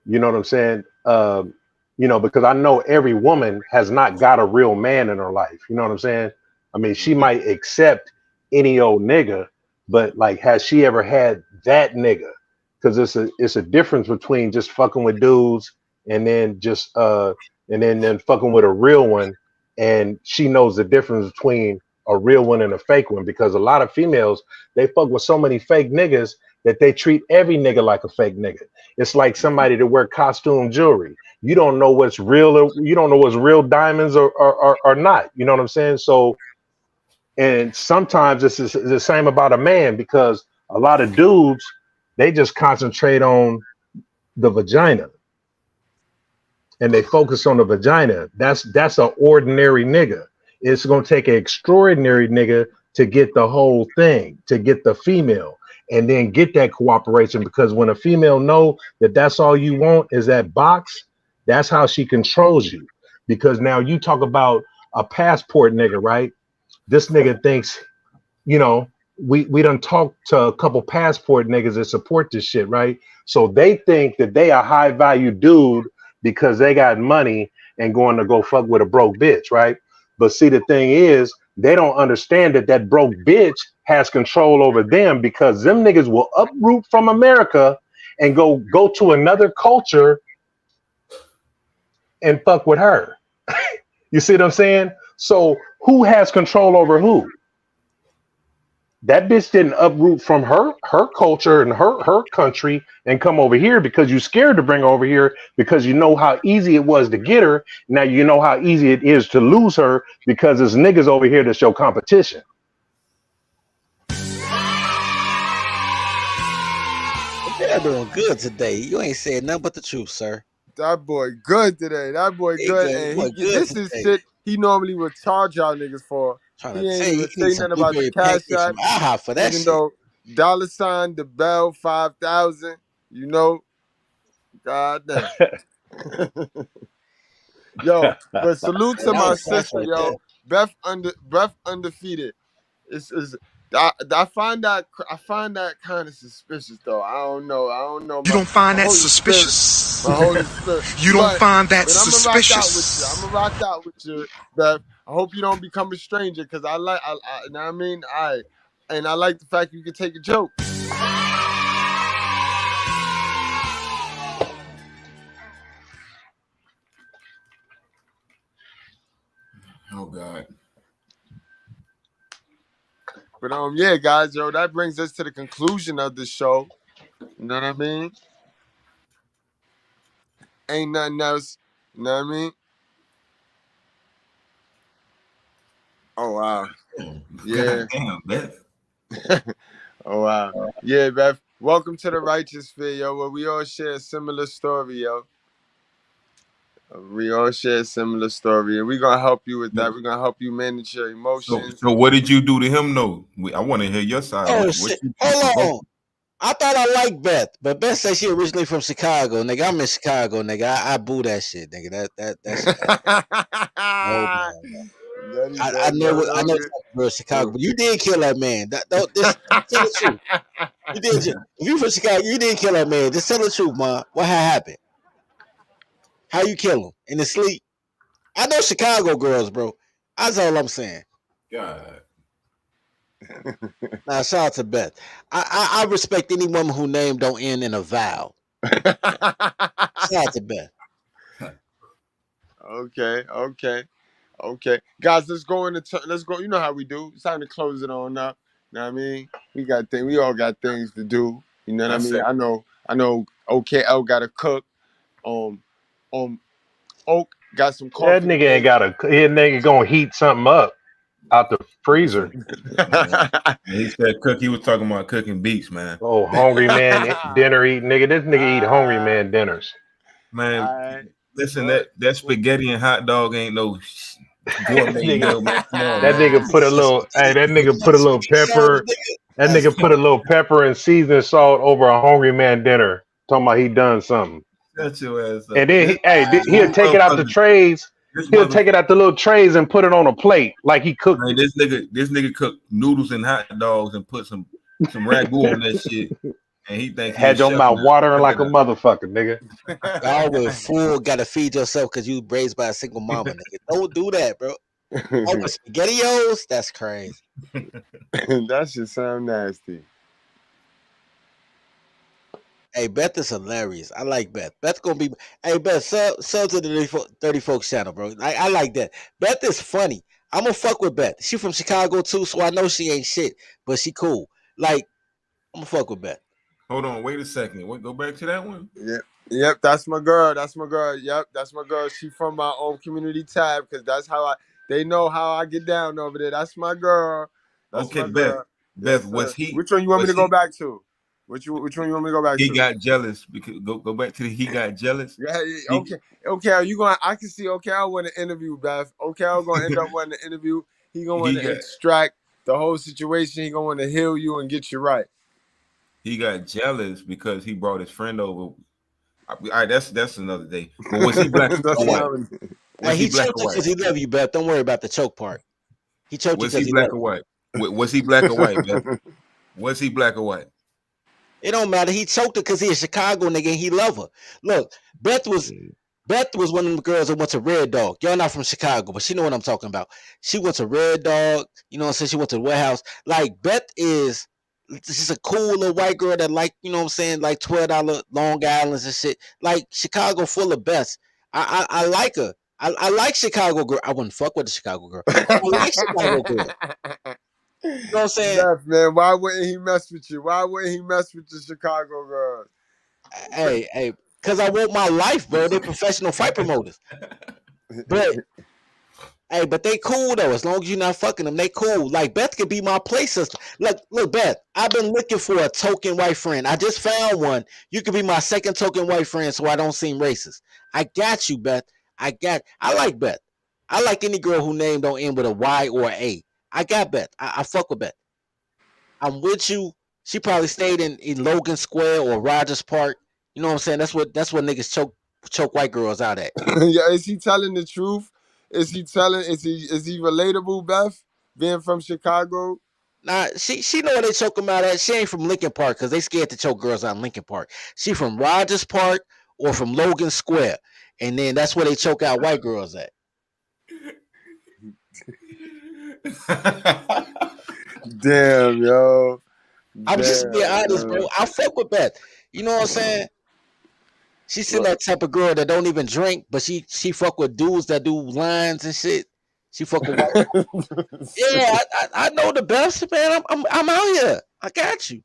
you know what I'm saying? Because I know every woman has not got a real man in her life. You know what I'm saying? I mean, she might accept any old nigga, but like, has she ever had that nigga? Because it's a difference between just fucking with dudes and then just and then fucking with a real one, and she knows the difference between a real one and a fake one. Because a lot of females, they fuck with so many fake niggas that they treat every nigga like a fake nigga. It's like somebody that wear costume jewelry. You don't know what's real, or you don't know what's real diamonds or not. You know what I'm saying? So, and sometimes it's the same about a man, because a lot of dudes, they just concentrate on the vagina and they focus on the vagina. That's an ordinary nigga. It's gonna take an extraordinary nigga to get the whole thing, to get the female, and then get that cooperation. Because when a female know that that's all you want is that box, that's how she controls you. Because now you talk about a passport nigga, right? This nigga thinks, you know, we done talked to a couple passport niggas that support this shit, right? So they think that they a high value dude because they got money and going to go fuck with a broke bitch, right? But see, the thing is, they don't understand that that broke bitch has control over them, because them niggas will uproot from America and go to another culture and fuck with her. You see what I'm saying? So who has control over who? That bitch didn't uproot from her culture and her country and come over here because you scared to bring her over here, because you know how easy it was to get her. Now you know how easy it is to lose her, because there's niggas over here to show competition. They're doing good today. You ain't saying nothing but the truth, sir. That boy good today. That boy good. And this is shit he normally would charge y'all niggas for. Trying He to ain't tell you, even you need say some nothing about the blueberry cash pancakes app. from IHOP for that Even shit. though $ the bell 5,000, you know, god damn. Yo, but salute to my sister, yo. Beth undefeated. I find that kind of suspicious though. I don't know. You don't find that suspicious. My Holy Spirit. You don't find that suspicious. I'm gonna rock out with you, Beth. I hope you don't become a stranger, because I you know what I mean? I like the fact you can take a joke. Oh God. But yeah, guys, yo, that brings us to the conclusion of the show. You know what I mean? Ain't nothing else. You know what I mean? Oh wow. Yeah. God damn, Beth. Oh wow. Yeah, Beth. Welcome to the Righteous Fear, yo, where we all share a similar story, yo. We all share a similar story, and we're gonna help you with that. We're gonna help you manage your emotions. So what did you do to him though? I want to hear your side. Oh shit! Hold on. I thought I liked Beth, but Beth said she originally from Chicago, nigga. I'm in Chicago, nigga. I boo that shit, nigga. That's I know it's Chicago, but you did kill that man. Tell the truth. You did. If you from Chicago, you didn't kill that man. Just tell the truth, man. What happened? How you kill him? In his sleep? I know Chicago girls, bro. That's all I'm saying. God. Now, shout out to Beth. I respect any woman whose name don't end in a vowel. Shout out to Beth. Okay. Guys, let's go. You know how we do. It's time to close it on up. You know what I mean? We all got things to do. You know what I mean? I know. OKL got to cook. Oak got some coffee. That nigga ain't got a. His nigga gonna heat something up out the freezer. He said cook. He was talking about cooking beets, man. Oh, hungry man dinner eat nigga. This nigga eat hungry man dinners. Man, listen, that spaghetti and hot dog ain't no gourmet meal, man. Come on, that nigga put a little. Hey, that nigga put a little pepper. That nigga put a little pepper and seasoning salt over a hungry man dinner. Talking about he done something. Shut your ass up. And then he'll take it out the trays. He'll take it out the little trays and put it on a plate like he cooked. Man, this nigga cooked noodles and hot dogs and put some ragu on that shit. And he think had your mouth watering like a motherfucker, nigga. Y'all with food gotta feed yourself because you raised by a single mama, nigga. Don't do that, bro. Oh, SpaghettiOs? That's crazy. That shit sound nasty. Hey, Beth is hilarious. I like Beth. Beth's gonna be. Hey, Beth, sub to the 30 Folks channel, bro. I like that. Beth is funny. I'm gonna fuck with Beth. She from Chicago too, so I know she ain't shit, but she cool. Like, I'm gonna fuck with Beth. Hold on, wait a second. Go back to that one. Yep, that's my girl. Yep, that's my girl. She from my own community tab because that's how they know how I get down over there. That's my girl. That's my girl. Beth, was he? Which one you want me to go back to? Which one you want me to go back to? He got jealous because go back to he got jealous. Yeah, okay. Are you going? I can see. Okay, I want to interview Beth. Okay, I'm gonna end up wanting to interview. He gonna want to extract the whole situation. He gonna want to heal you and get you right. He got jealous because he brought his friend over. All right, that's another day. But was he black or white? Hey, he choked because he love you, Beth. Don't worry about the choke part. He choked because he black or white? Was he black or white, Beth? Was he black or white? It don't matter. He choked her because he a Chicago nigga and he love her. Look, Beth was one of the girls that went to Red Dog. Y'all not from Chicago, but she know what I'm talking about. She went to Red Dog. You know what I'm saying? She went to the warehouse. Like, Beth is she's a cool little white girl that like, you know what I'm saying, like $12 Long Islands and shit. Like, Chicago full of Beths. I like her. I like Chicago girl. I wouldn't fuck with the Chicago girl. I like Chicago girl. You know what I'm saying? Beth, man, why wouldn't he mess with you? Why wouldn't he mess with the Chicago girls? Hey, because I want my life, bro. They're professional fight promoters. But they cool though. As long as you're not fucking them, they cool. Like, Beth could be my play sister. Look, Beth, I've been looking for a token white friend. I just found one. You could be my second token white friend so I don't seem racist. I got you, Beth. I like Beth. I like any girl who name don't end with a Y or A. I got Beth. I fuck with Beth. I'm with you. She probably stayed in Logan Square or Rogers Park. You know what I'm saying? That's what niggas choke white girls out at. Yeah, is he telling the truth? Is he relatable, Beth? Being from Chicago? Nah, she know where they choke them out at. She ain't from Lincoln Park because they scared to choke girls out in Lincoln Park. She from Rogers Park or from Logan Square. And then that's where they choke out white girls at. Damn, yo. I'm just being honest, bro. I fuck with Beth. You know what I'm saying? She's that type of girl that don't even drink, but she fuck with dudes that do lines and shit. She fuck with white. Yeah, I know the best, man. I'm out here. I got you.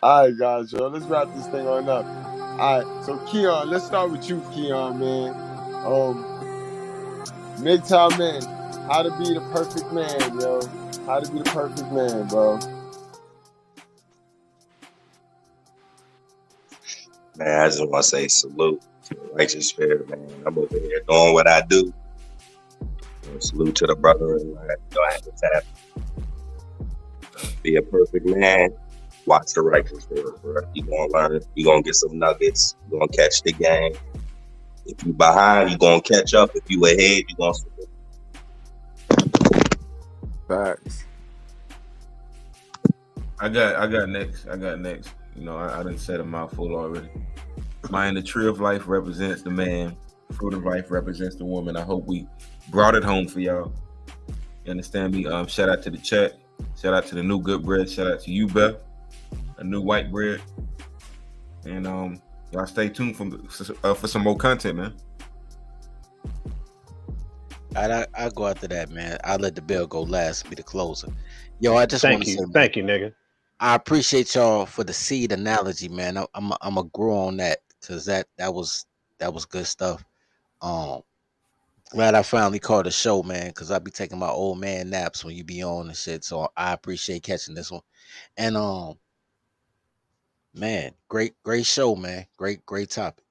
All right, guys, yo. Let's wrap this thing on up. All right, so Keon, let's start with you, Keon, man. Mgtow Men, how to be the perfect man, yo. How to be the perfect man, bro. Man, I just want to say salute to the righteous spirit, man. I'm over here doing what I do. Salute to the brother and don't have to tap. Be a perfect man. Watch the righteous spirit, bro. You gonna learn. You gonna get some nuggets. You gonna catch the game. If you behind, you gonna catch up. If you ahead, you gonna salute. Facts. I got next. You know, I done said a mouthful already. Mine, the tree of life represents the man. Fruit of life represents the woman. I hope we brought it home for y'all. You understand me? Shout out to the chat. Shout out to the new Goodbread. Shout out to you, Beth. a new white bread. And y'all stay tuned for some more content, man. I'll go after that, man. I'll let the bell go last, be the closer. Yo, I just want to say, thank you, nigga. I appreciate y'all for the seed analogy, man. I'm a grow on that because that was good stuff. Glad I finally caught a show, man, because I be taking my old man naps when you be on and shit. So I appreciate catching this one. And man, great show, man. Great topic.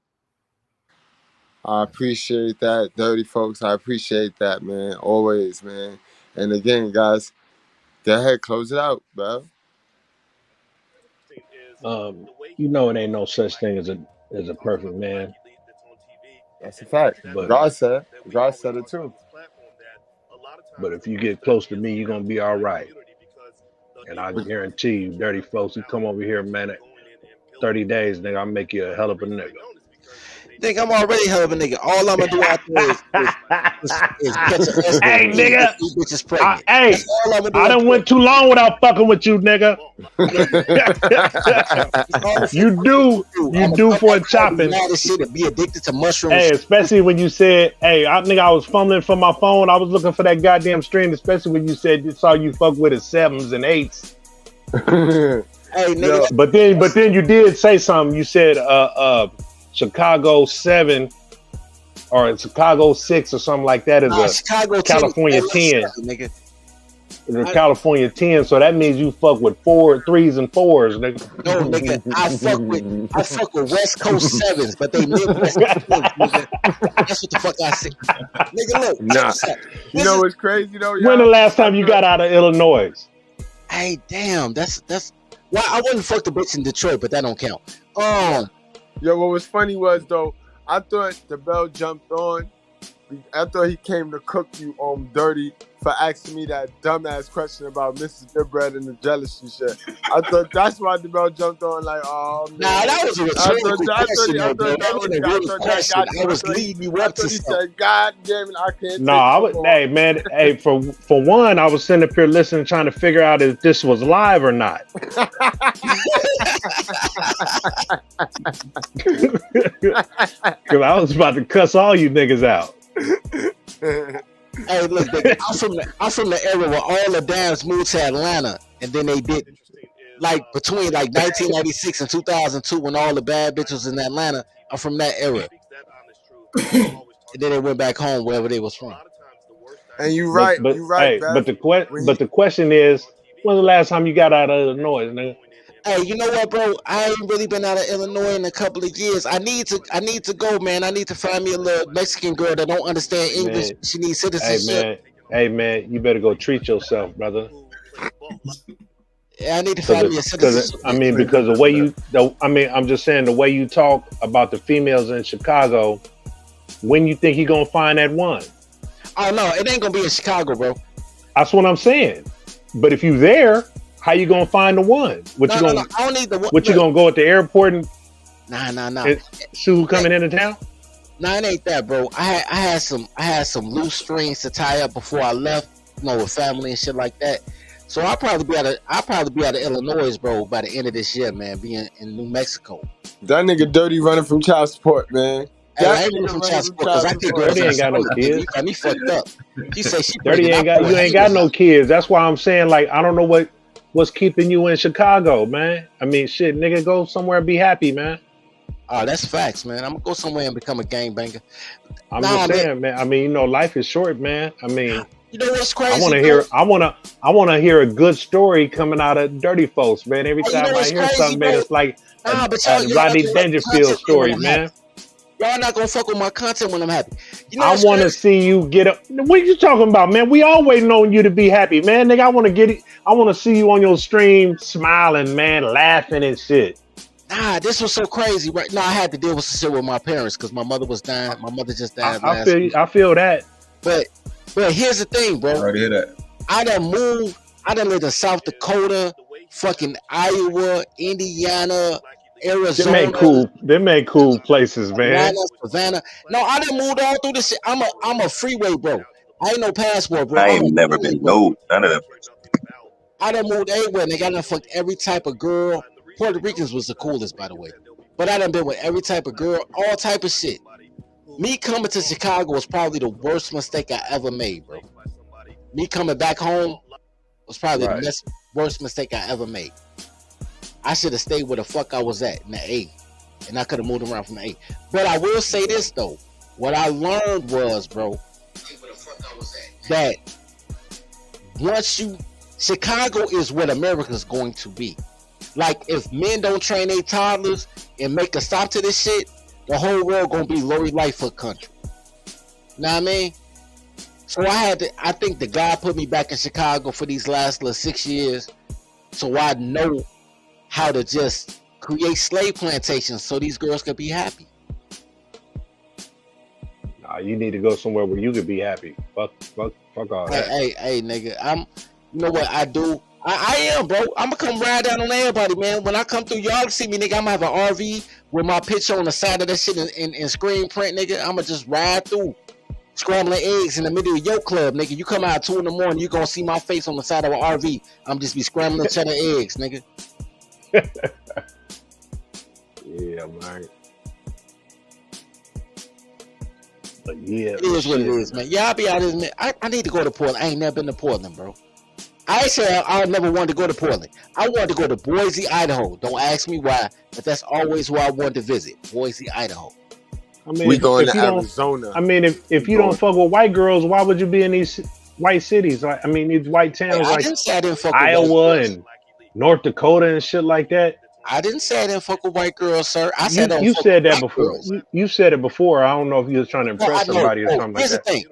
I appreciate that, dirty folks. I appreciate that, man. Always, man. And again, guys, go ahead, close it out, bro. You know it ain't no such thing as a perfect man. That's a fact. But God said it too. But if you get close to me, you're gonna be all right. And I guarantee you, dirty folks, you come over here, man, 30 days, nigga, I'll make you a hell of a nigga. Nigga, I'm already hell of a nigga. All I'm gonna do out there is catch a escort. Hey, nigga. Bitches pregnant. I done went too long without fucking with you, nigga. you do for a chopping. Be addicted to mushrooms. Hey, especially when you said, hey, I think I was fumbling for my phone. I was looking for that goddamn stream, especially when you said you saw you fuck with the 7s and 8s. Hey, nigga. But then you did say something. You said Chicago 7 or Chicago 6 or something like that is a Chicago California 10. Nigga. It's California 10, so that means you fuck with 3s and 4s, nigga. No, nigga, I fuck with West Coast 7s, but they Midwest 10s, nigga. That's what the fuck I said. Nigga, look. Nah. You know what's crazy though? When the last time you got out of Illinois? Hey, damn, that's why I wouldn't fuck the bitch in Detroit, but that don't count. Yo, what was funny was though, I thought the bell jumped on. I thought he came to cook you dirty for asking me that dumbass question about Mr.Goodbread and the jealousy shit. I thought that's why the bell jumped on. Like, oh man. Nah, that was a rhetorical question. I was leading you up to something. He said, God damn it, I can't. No, hey man, hey for one, I was sitting up here listening, trying to figure out if this was live or not. Because I was about to cuss all you niggas out. Hey, look, I'm from the era where all the dams moved to Atlanta, and then they did like between like 1996 and 2002 when all the bad bitches in Atlanta. I'm from that era, and then they went back home wherever they was from. And you right, you right. Hey, but the question is, when's the last time you got out of Illinois, nigga? Hey, you know what, bro? I ain't really been out of Illinois in a couple of years. I need to go, man. I need to find me a little Mexican girl that don't understand English. Man. She needs citizenship. Hey, man, you better go treat yourself, brother. Yeah, I need to find me a citizenship. I mean, because I'm just saying the way you talk about the females in Chicago, when you think you're gonna find that one? Oh no, it ain't gonna be in Chicago, bro. That's what I'm saying. But if you there, how you gonna find the one? No, I don't need the one. What you gonna go at the airport and Nah. See who coming into town? Nah, it ain't that, bro. I had some loose strings to tie up before I left, with family and shit like that. So I'll probably be out of Illinois, bro, by the end of this year, man. Being in New Mexico. That nigga dirty running from child support, man. Hey, I ain't running from child support because I think Dirty ain't got no kids. You got me fucked up. You say she Dirty you ain't got no kids. That's why I'm saying, like, I don't know what's keeping you in Chicago, man. I mean, shit, nigga, go somewhere and be happy, man. Oh, that's facts, man. I'm gonna go somewhere and become a gangbanger. I'm just saying, man. I mean, life is short, man. I mean, you know what's crazy? I wanna hear a good story coming out of dirty folks, man. Every time I hear something, man, it's like a Rodney Dangerfield story, man. Y'all not gonna fuck with my content when I'm happy. I want to see you get up. What are you talking about, man? We all waiting on you to be happy, man. Nigga, I want to see you on your stream smiling, man, laughing and shit. Nah, this was so crazy, right? No, I had to deal with some shit with my parents because my mother was dying. My mother just died last week. I feel that. But here's the thing, bro. I hear that. I done moved. I done lived in South Dakota, fucking Iowa, Indiana, Arizona. They make cool places, man. Savannah. No, I done moved all through this shit. I'm a freeway bro. I ain't no passport, bro. I ain't never been none of them. I done moved everywhere, nigga. I done fucked every type of girl. Puerto Ricans was the coolest, by the way. But I done been with every type of girl, all type of shit. Me coming to Chicago was probably the worst mistake I ever made, bro. Me coming back home was probably the worst mistake I ever made. I should have stayed where the fuck I was at in the A. And I could have moved around from the A. But I will say this, though. What I learned was, bro, that Chicago is what America's going to be. Like, if men don't train their toddlers and make a stop to this shit, the whole world gonna be Lori Lightfoot country. Know what I mean? So I think the God put me back in Chicago for these last 6 years, so I know how to just create slave plantations so these girls could be happy. Nah, you need to go somewhere where you could be happy. Fuck all that. Hey, nigga, you know what I do? I am, bro. I'm gonna come ride down on everybody, man. When I come through, y'all see me, nigga. I'm gonna have an RV with my picture on the side of that shit in screen print, nigga. I'm gonna just ride through, scrambling eggs in the middle of your club, nigga. You come out 2 a.m, you gonna see my face on the side of an RV. I'm just be scrambling cheddar eggs, nigga. Yeah, man. But yeah, it is what it is, man. Yeah, I'll be out of this, man. I need to go to Portland. I ain't never been to Portland, bro. I said I never wanted to go to Portland. I wanted to go to Boise, Idaho. Don't ask me why, but that's always where I wanted to visit. Boise, Idaho. I mean, we going to Arizona. I mean, if you don't fuck with white girls, why would you be in these white cities? Like, I mean, these white towns like Iowa and North Dakota and shit like that. I didn't say I didn't fuck with white girls, sir. I said you said that before. You said it before. I don't know if you was trying to impress somebody or something like that. Here's the thing.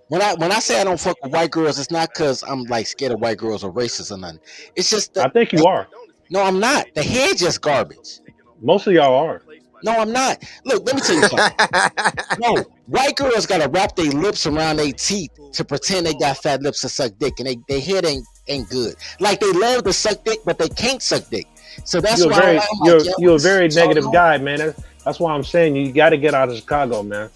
When I say I don't fuck with white girls, it's not because I'm like scared of white girls or racist or nothing. It's just that I think you are. No, I'm not. The hair just garbage. Most of y'all are. No, I'm not. Look, let me tell you something. No, white girls gotta wrap their lips around their teeth to pretend they got fat lips to suck dick, and their hair ain't good. Like they love to suck dick, but they can't suck dick. So that's why you're a very negative guy, man. That's why I'm saying you got to get out of Chicago, man.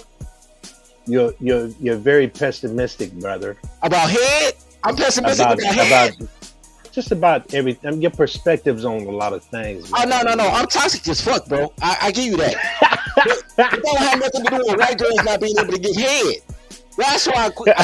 You're very pessimistic, brother. About head? I'm pessimistic about head. Just about everything. Your perspectives on a lot of things. Man. Oh no! I'm toxic as fuck, bro. I give you that. It don't have nothing to do with white girls not being able to get head. That's why I quit.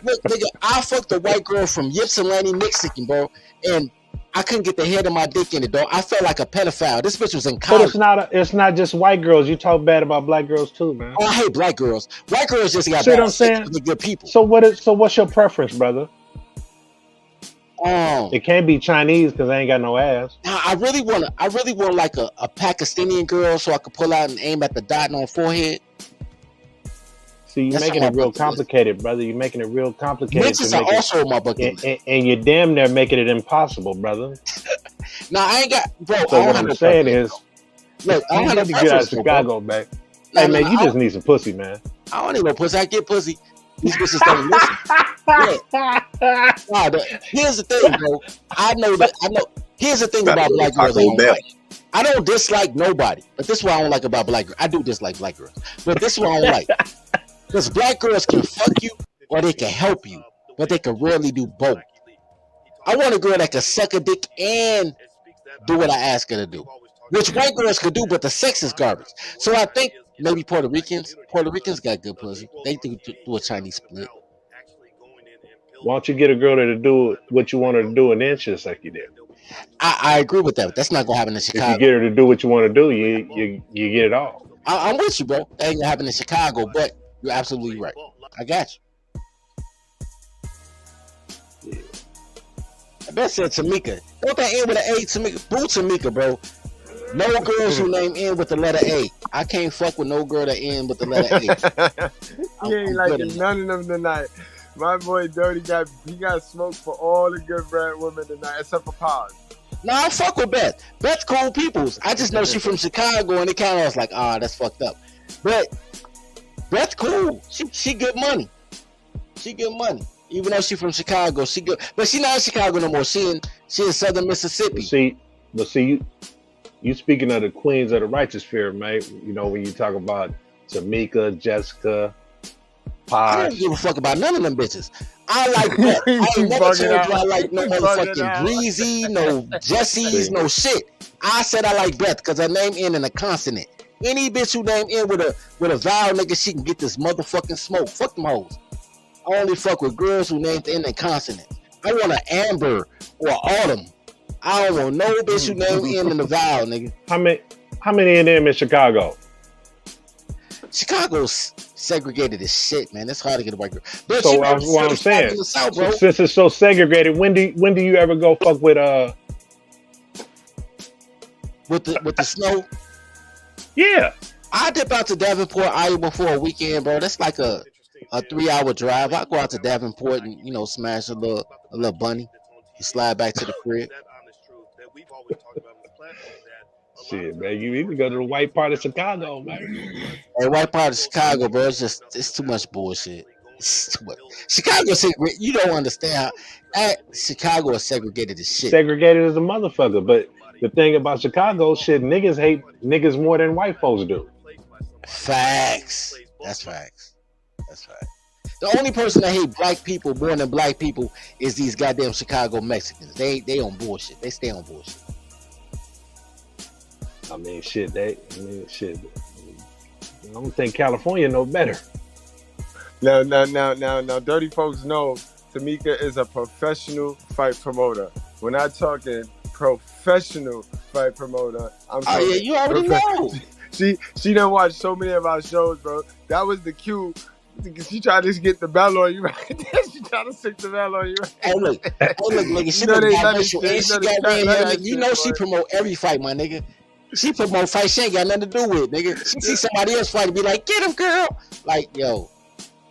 Look, nigga, I fucked a white girl from Ypsilanti, Michigan, bro, and I couldn't get the head of my dick in it, though. I felt like a pedophile. This bitch was in college. But it's not just white girls. You talk bad about black girls too, man. Oh, I hate black girls. White girls just got bad. See what I'm saying? Good people. So what's your preference, brother? It can't be Chinese because they ain't got no ass. I really want like a Pakistani girl so I could pull out and aim at the dot on her forehead. See, you're making it real complicated, brother. You're making it real complicated. Bitches are also in my bucket. And you're damn near making it impossible, brother. No, I ain't got, bro. So what I'm saying is, look, I don't have to get out of Chicago, man. Hey, man, you just need some pussy, man. I don't need no pussy. I get pussy. These bitches don't listen. Here's the thing, bro. I know. Here's the thing about black girls. I don't dislike nobody, but this is what I don't like about black girls. I do dislike black girls, but this is what I don't like. Because black girls can fuck you or they can help you, but they can rarely do both. I want a girl that can suck a dick and do what I ask her to do, which white girls could do, but the sex is garbage. So I think maybe Puerto Ricans got good pussy. They do a Chinese split. Why don't you get a girl to do what you want her to do and then she'll suck you there? I agree with that. But that's not gonna happen in Chicago. If you get her to do what you want to do, you get it all. I'm with you, bro. That ain't gonna happen in Chicago, but you're absolutely right. I got you. Yeah. I bet said Tamika. Don't that end with an A, Tamika? Boo Tamika, bro. No girls who name end with the letter A. I can't fuck with no girl that end with the letter A. You ain't liking none of them tonight. My boy Dirty got smoked for all the Goodbread women tonight, except for Paz. No, I fuck with Beth. Beth's cool peoples. I just know she from Chicago, and it kind of was like, that's fucked up. But Beth's cool. She good money. She good money. Even though she from Chicago, she good. But she not in Chicago no more. She in Southern Mississippi. But see, you speaking of the queens of the righteous fear, mate. You know, when you talk about Tamika, Jessica, I don't give a fuck about none of them bitches. I like Beth. I ain't never told you I like no motherfucking Breezy, no Jessie's, no shit. I said I like Beth because her name end in a consonant. Any bitch who name end with a vowel, nigga, she can get this motherfucking smoke. Fuck them hoes. I only fuck with girls who name end in consonant. I want an Amber or Autumn. I don't want no bitch who name end in the vowel, nigga. How many of them in Chicago? Chicago's segregated as shit, man. It's hard to get a white girl. But so you know, what I'm saying, in the South, bro. Since it's so segregated, when do you ever go fuck with the snow? Yeah, I dip out to Davenport, Iowa for a weekend, bro. That's like a 3-hour drive. I go out to Davenport and smash a little bunny and slide back to the crib. Shit, man, you need to go to the white part of Chicago, man. Hey, white part of Chicago, bro. It's too much bullshit. It's too much. Chicago, you don't understand how Chicago is segregated as shit. Segregated as a motherfucker, but the thing about Chicago, shit, niggas hate niggas more than white folks do. Facts. That's facts. That's facts. The only person that hate black people more than black people is these goddamn Chicago Mexicans. They on bullshit. They stay on bullshit. I mean, shit. I don't think California no better. Now, dirty folks know Tamika is a professional fight promoter. We're not talking professional fight promoter. You already know. She done watched so many of our shows, bro. That was the cue. She tried to get the bell on you right there. She tried to stick the bell on you right there. Hey, look, nigga, she she promote every fight, my nigga. She promote fights she ain't got nothing to do with, nigga. She see somebody else fight and be like, get him, girl. Like, yo.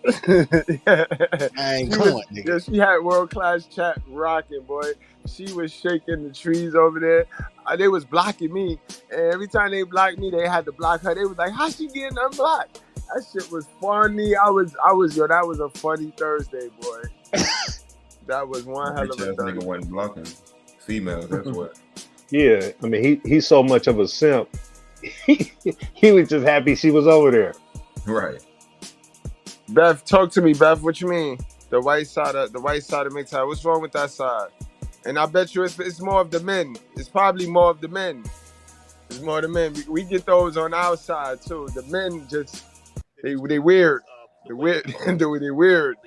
I ain't going, nigga. Yeah, she had world-class chat rocking, boy. She was shaking the trees over there. They was blocking me. And every time they blocked me, they had to block her. They was like, how she getting unblocked? That shit was funny. That was a funny Thursday, boy. That was one hell of a Thursday. Nigga wasn't blocking females, that's what. Yeah, I mean, he's so much of a simp. He was just happy she was over there. Right. Beth, talk to me, Beth. What you mean? The white side of Mgtow. What's wrong with that side? And I bet you it's more of the men. It's probably more of the men. It's more of the men. We get those on our side too. The men just they weird. They weird. They weird.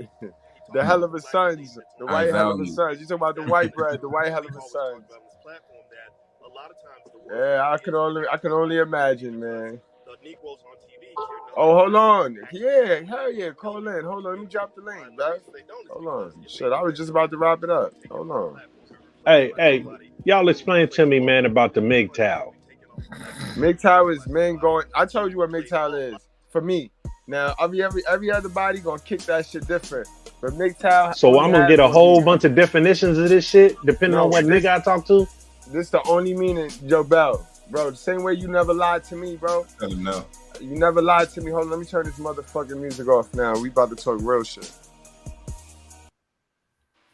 The hell of a sons. The white hell of a sons. You talking about the white bread, the white hell of a sons. Yeah, I can only imagine, man. Oh, hold on. Yeah, hell yeah. Call in. Hold on. Let me drop the link, Beth. Hold on. Shit, I was just about to wrap it up. Hold on. Hey, y'all explain to me, man, about the Mgtow. Mgtow is men going. I told you what Mgtow is for me. Now, every other body gonna kick that shit different. But Mgtow. So I'm gonna get a whole bunch of definitions of this shit depending on what nigga I talk to. This the only meaning, Joe Bell, bro. The same way you never lied to me, bro. Tell him no. You never lied to me. Hold on, let me turn this motherfucking music off now. We about to talk real shit.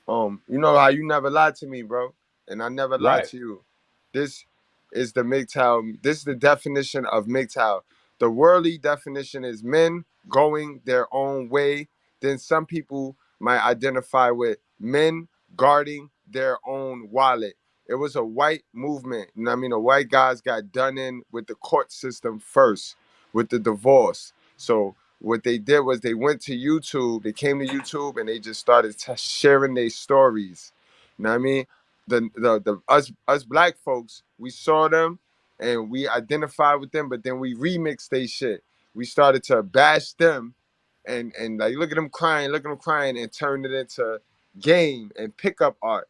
You know how you never lied to me, bro, and I never lied to you. This is the Mgtow. This is the definition of Mgtow. The worldly definition is men going their own way. Then some people might identify with men guarding their own wallet. It was a white movement. You know what I mean? The white guys got done in with the court system first, with the divorce. So what they did was they went to YouTube. They came to YouTube and they just started sharing their stories. You know what I mean? Us black folks, we saw them and we identified with them, but then we remixed their shit. We started to bash them and like look at them crying, and turned it into game and pickup art.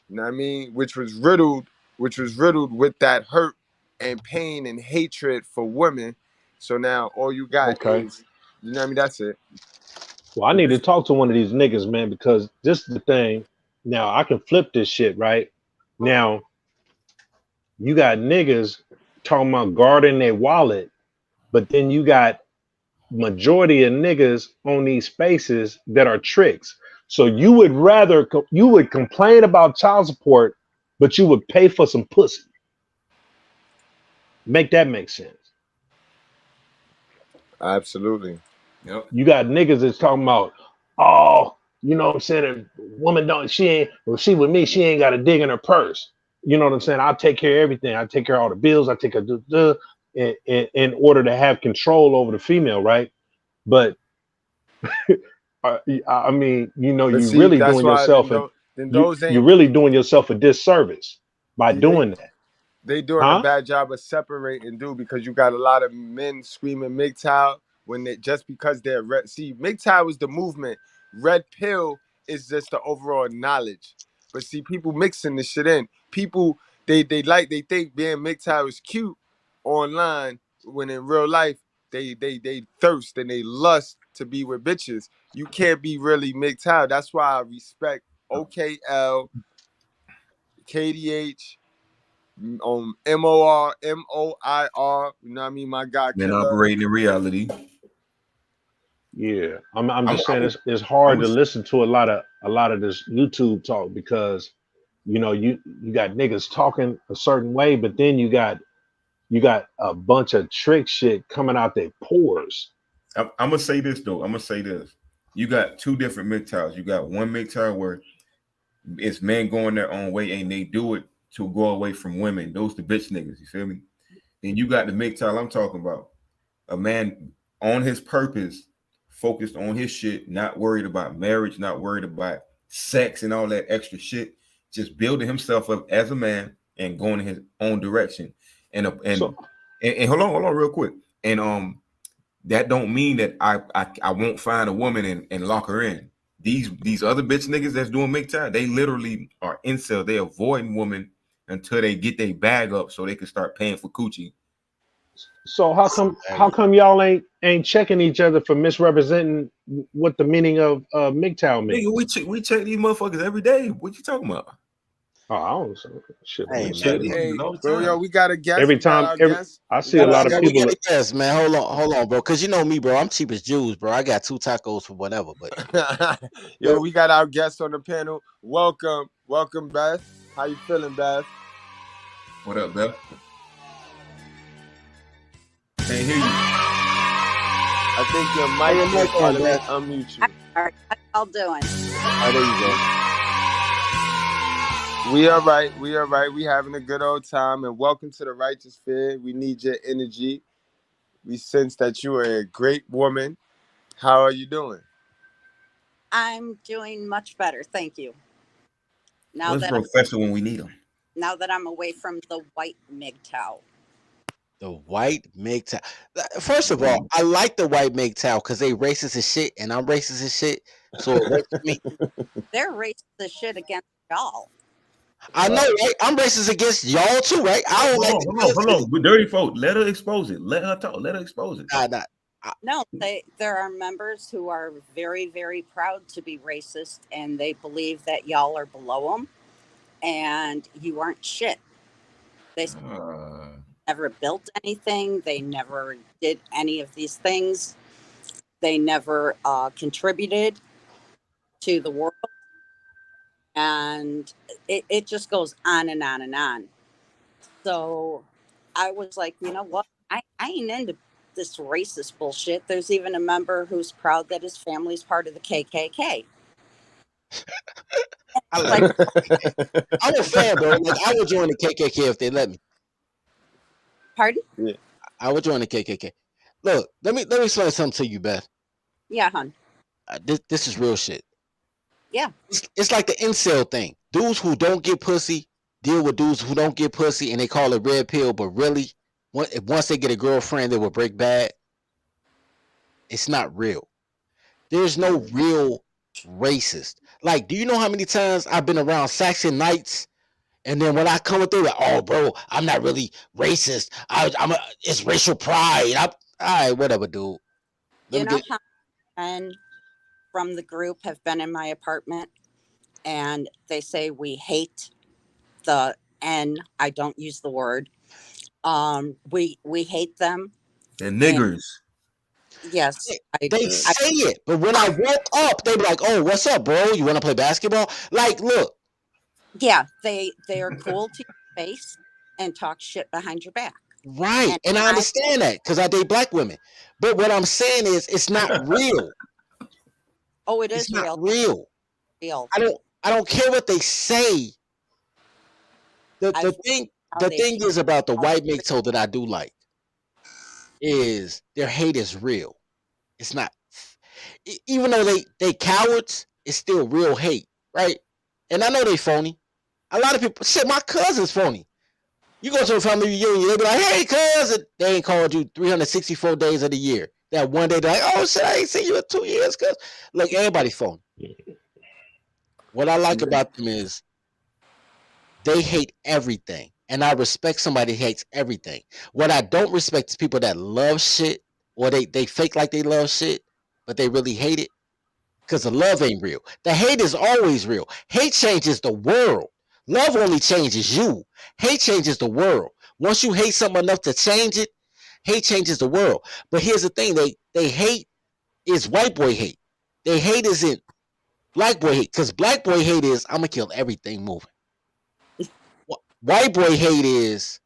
You know what I mean? Which was riddled with that hurt and pain and hatred for women. So now all you got is, you know what I mean? That's it. Well, I need to talk to one of these niggas, man, because this is the thing. Now I can flip this shit, right? Now you got niggas talking about guarding their wallet, but then you got majority of niggas on these spaces that are tricks. So you would complain about child support, but you would pay for some pussy. Make that make sense? Absolutely. Yep. You got niggas that's talking about, oh, you know what I'm saying? A woman don't, she ain't, well, she with me, she ain't got to dig in her purse. You know what I'm saying? I'll take care of everything. I take care of all the bills. I take care of in order to have control over the female, right? But I mean, you know, But you see, really that's doing why then yourself a those, then those you're ain't really doing yourself a disservice by see they doing that, they doing a huh? bad job of separating, dude, because you got a lot of men screaming Mgtow when they just because they're red. See, Mgtow is the movement. Red pill is just the overall knowledge. But see, people mixing this shit in. People they think being Mgtow is cute online when in real life they thirst and they lust to be with bitches. You can't be really Mgtow. That's why I respect OKL, KDH, MOR, MOIR, you know what I mean? My guy Men Killer. operating in reality. Yeah, I'm I'm, just saying I'm, it's hard I'm to listen to a lot of this YouTube talk because you know you got niggas talking a certain way, but then you got a bunch of trick shit coming out their pores. I'm gonna say this though. I'm gonna say this. You got two different Mgtows. You got one Mgtow where it's men going their own way and they do it to go away from women. Those the bitch niggas. You feel me? Then you got the Mgtow I'm talking about. A man on his purpose, focused on his shit, not worried about marriage, not worried about sex and all that extra shit, just building himself up as a man and going in his own direction. And So and hold on real quick. And that don't mean that I won't find a woman and lock her in. These other bitch niggas that's doing Mgtow, they literally are incel. They avoiding women until they get their bag up so they can start paying for coochie. so how come y'all ain't checking each other for misrepresenting what the meaning of MGTOW Nigga, means? we check these motherfuckers every day. What you talking about? Oh, I don't shit. I Hey don't We see check it. man, these Hey, niggas all the bro, yo, time. we got a guest. Every We got time, our guest. I We see a got our lot of yeah, we guest. got people. a guest, man. Hold on, bro, because you know me, bro. I'm cheap as Jews, bro. I got 2 tacos for whatever, but Yo, we got our guest on the panel. Welcome, Beth. How you feeling, Beth? What up, Beth? Can't hear you. I think your How mic your is mic on. on, Let me Beth? unmute you. All right, how y'all doing? Oh, there you go. We are right. We are right. We having a good old time. And welcome to the Righteous Fear. We need your energy. We sense that you are a great woman. How are you doing? I'm doing much better, thank you. Now Where's that Professor when we need him? I'm away from the white MGTOW. the white MGTOW. First of all, I like the white MGTOW because they racist as shit, and I'm racist as shit. So it works for me. They're racist as shit against y'all. I know, right? I'm racist against y'all too, right? I don't like the Hold on. With dirty folk, let her expose it. Let her talk. Let her expose it. Nah. No, there are members who are very, very proud to be racist, and they believe that y'all are below them, and you aren't shit. They never built anything. They never did any of these things. They never contributed to the world. And it just goes on and on and on. So I was like, you know what? I ain't into this racist bullshit. There's even a member who's proud that his family's part of the KKK. I Like, I'm a fan, bro. Like I would join the KKK if they let me. pardon? Yeah. I would join the KKK. Look, let me explain something to you, Beth. Yeah, hon. This is real shit. Yeah. It's like the incel thing. Dudes who don't get pussy deal with dudes who don't get pussy, and they call it red pill. But really, once they get a girlfriend, they will break bad. It's not real. There's no real racist. Like, do you know how many times I've been around Saxon Knights? And then when I come through, like, oh, bro, I'm not really racist. It's racial pride. All right, whatever, dude. You know how men from the group have been in my apartment and they say we hate the N. I don't use the word. We hate them. They're And niggers. yes, They say it, but when I woke up, they be like, "Oh, what's up, bro? You want to play basketball?" Like, look, yeah, they are cool to your face and talk shit behind your back. Right. And I understand that because I date black women. But what I'm saying is it's not real. Oh, it It's is not real. real. Real. I don't care what they say. The thing is about the white Mgtow that I do like is their hate is real. It's not even though they cowards, it's still real hate, right? And I know they phony. A lot of people shit, my cousin's phony. You go to a family reunion, they be like, hey, cousin. They ain't called you 364 days of the year. That one day, they're like, oh, shit, I ain't seen you in 2 years, cuz. Like, everybody's phony. What I like about them is they hate everything. And I respect somebody who hates everything. What I don't respect is people that love shit or they fake like they love shit, but they really hate it. Because the love ain't real. The hate is always real. Hate changes the world. Love only changes you. Hate changes the world. Once you hate something enough to change it, hate changes the world. But here's the thing: they hate is white boy hate. They hate isn't black boy hate. Because black boy hate is I'm gonna kill everything moving. White boy hate is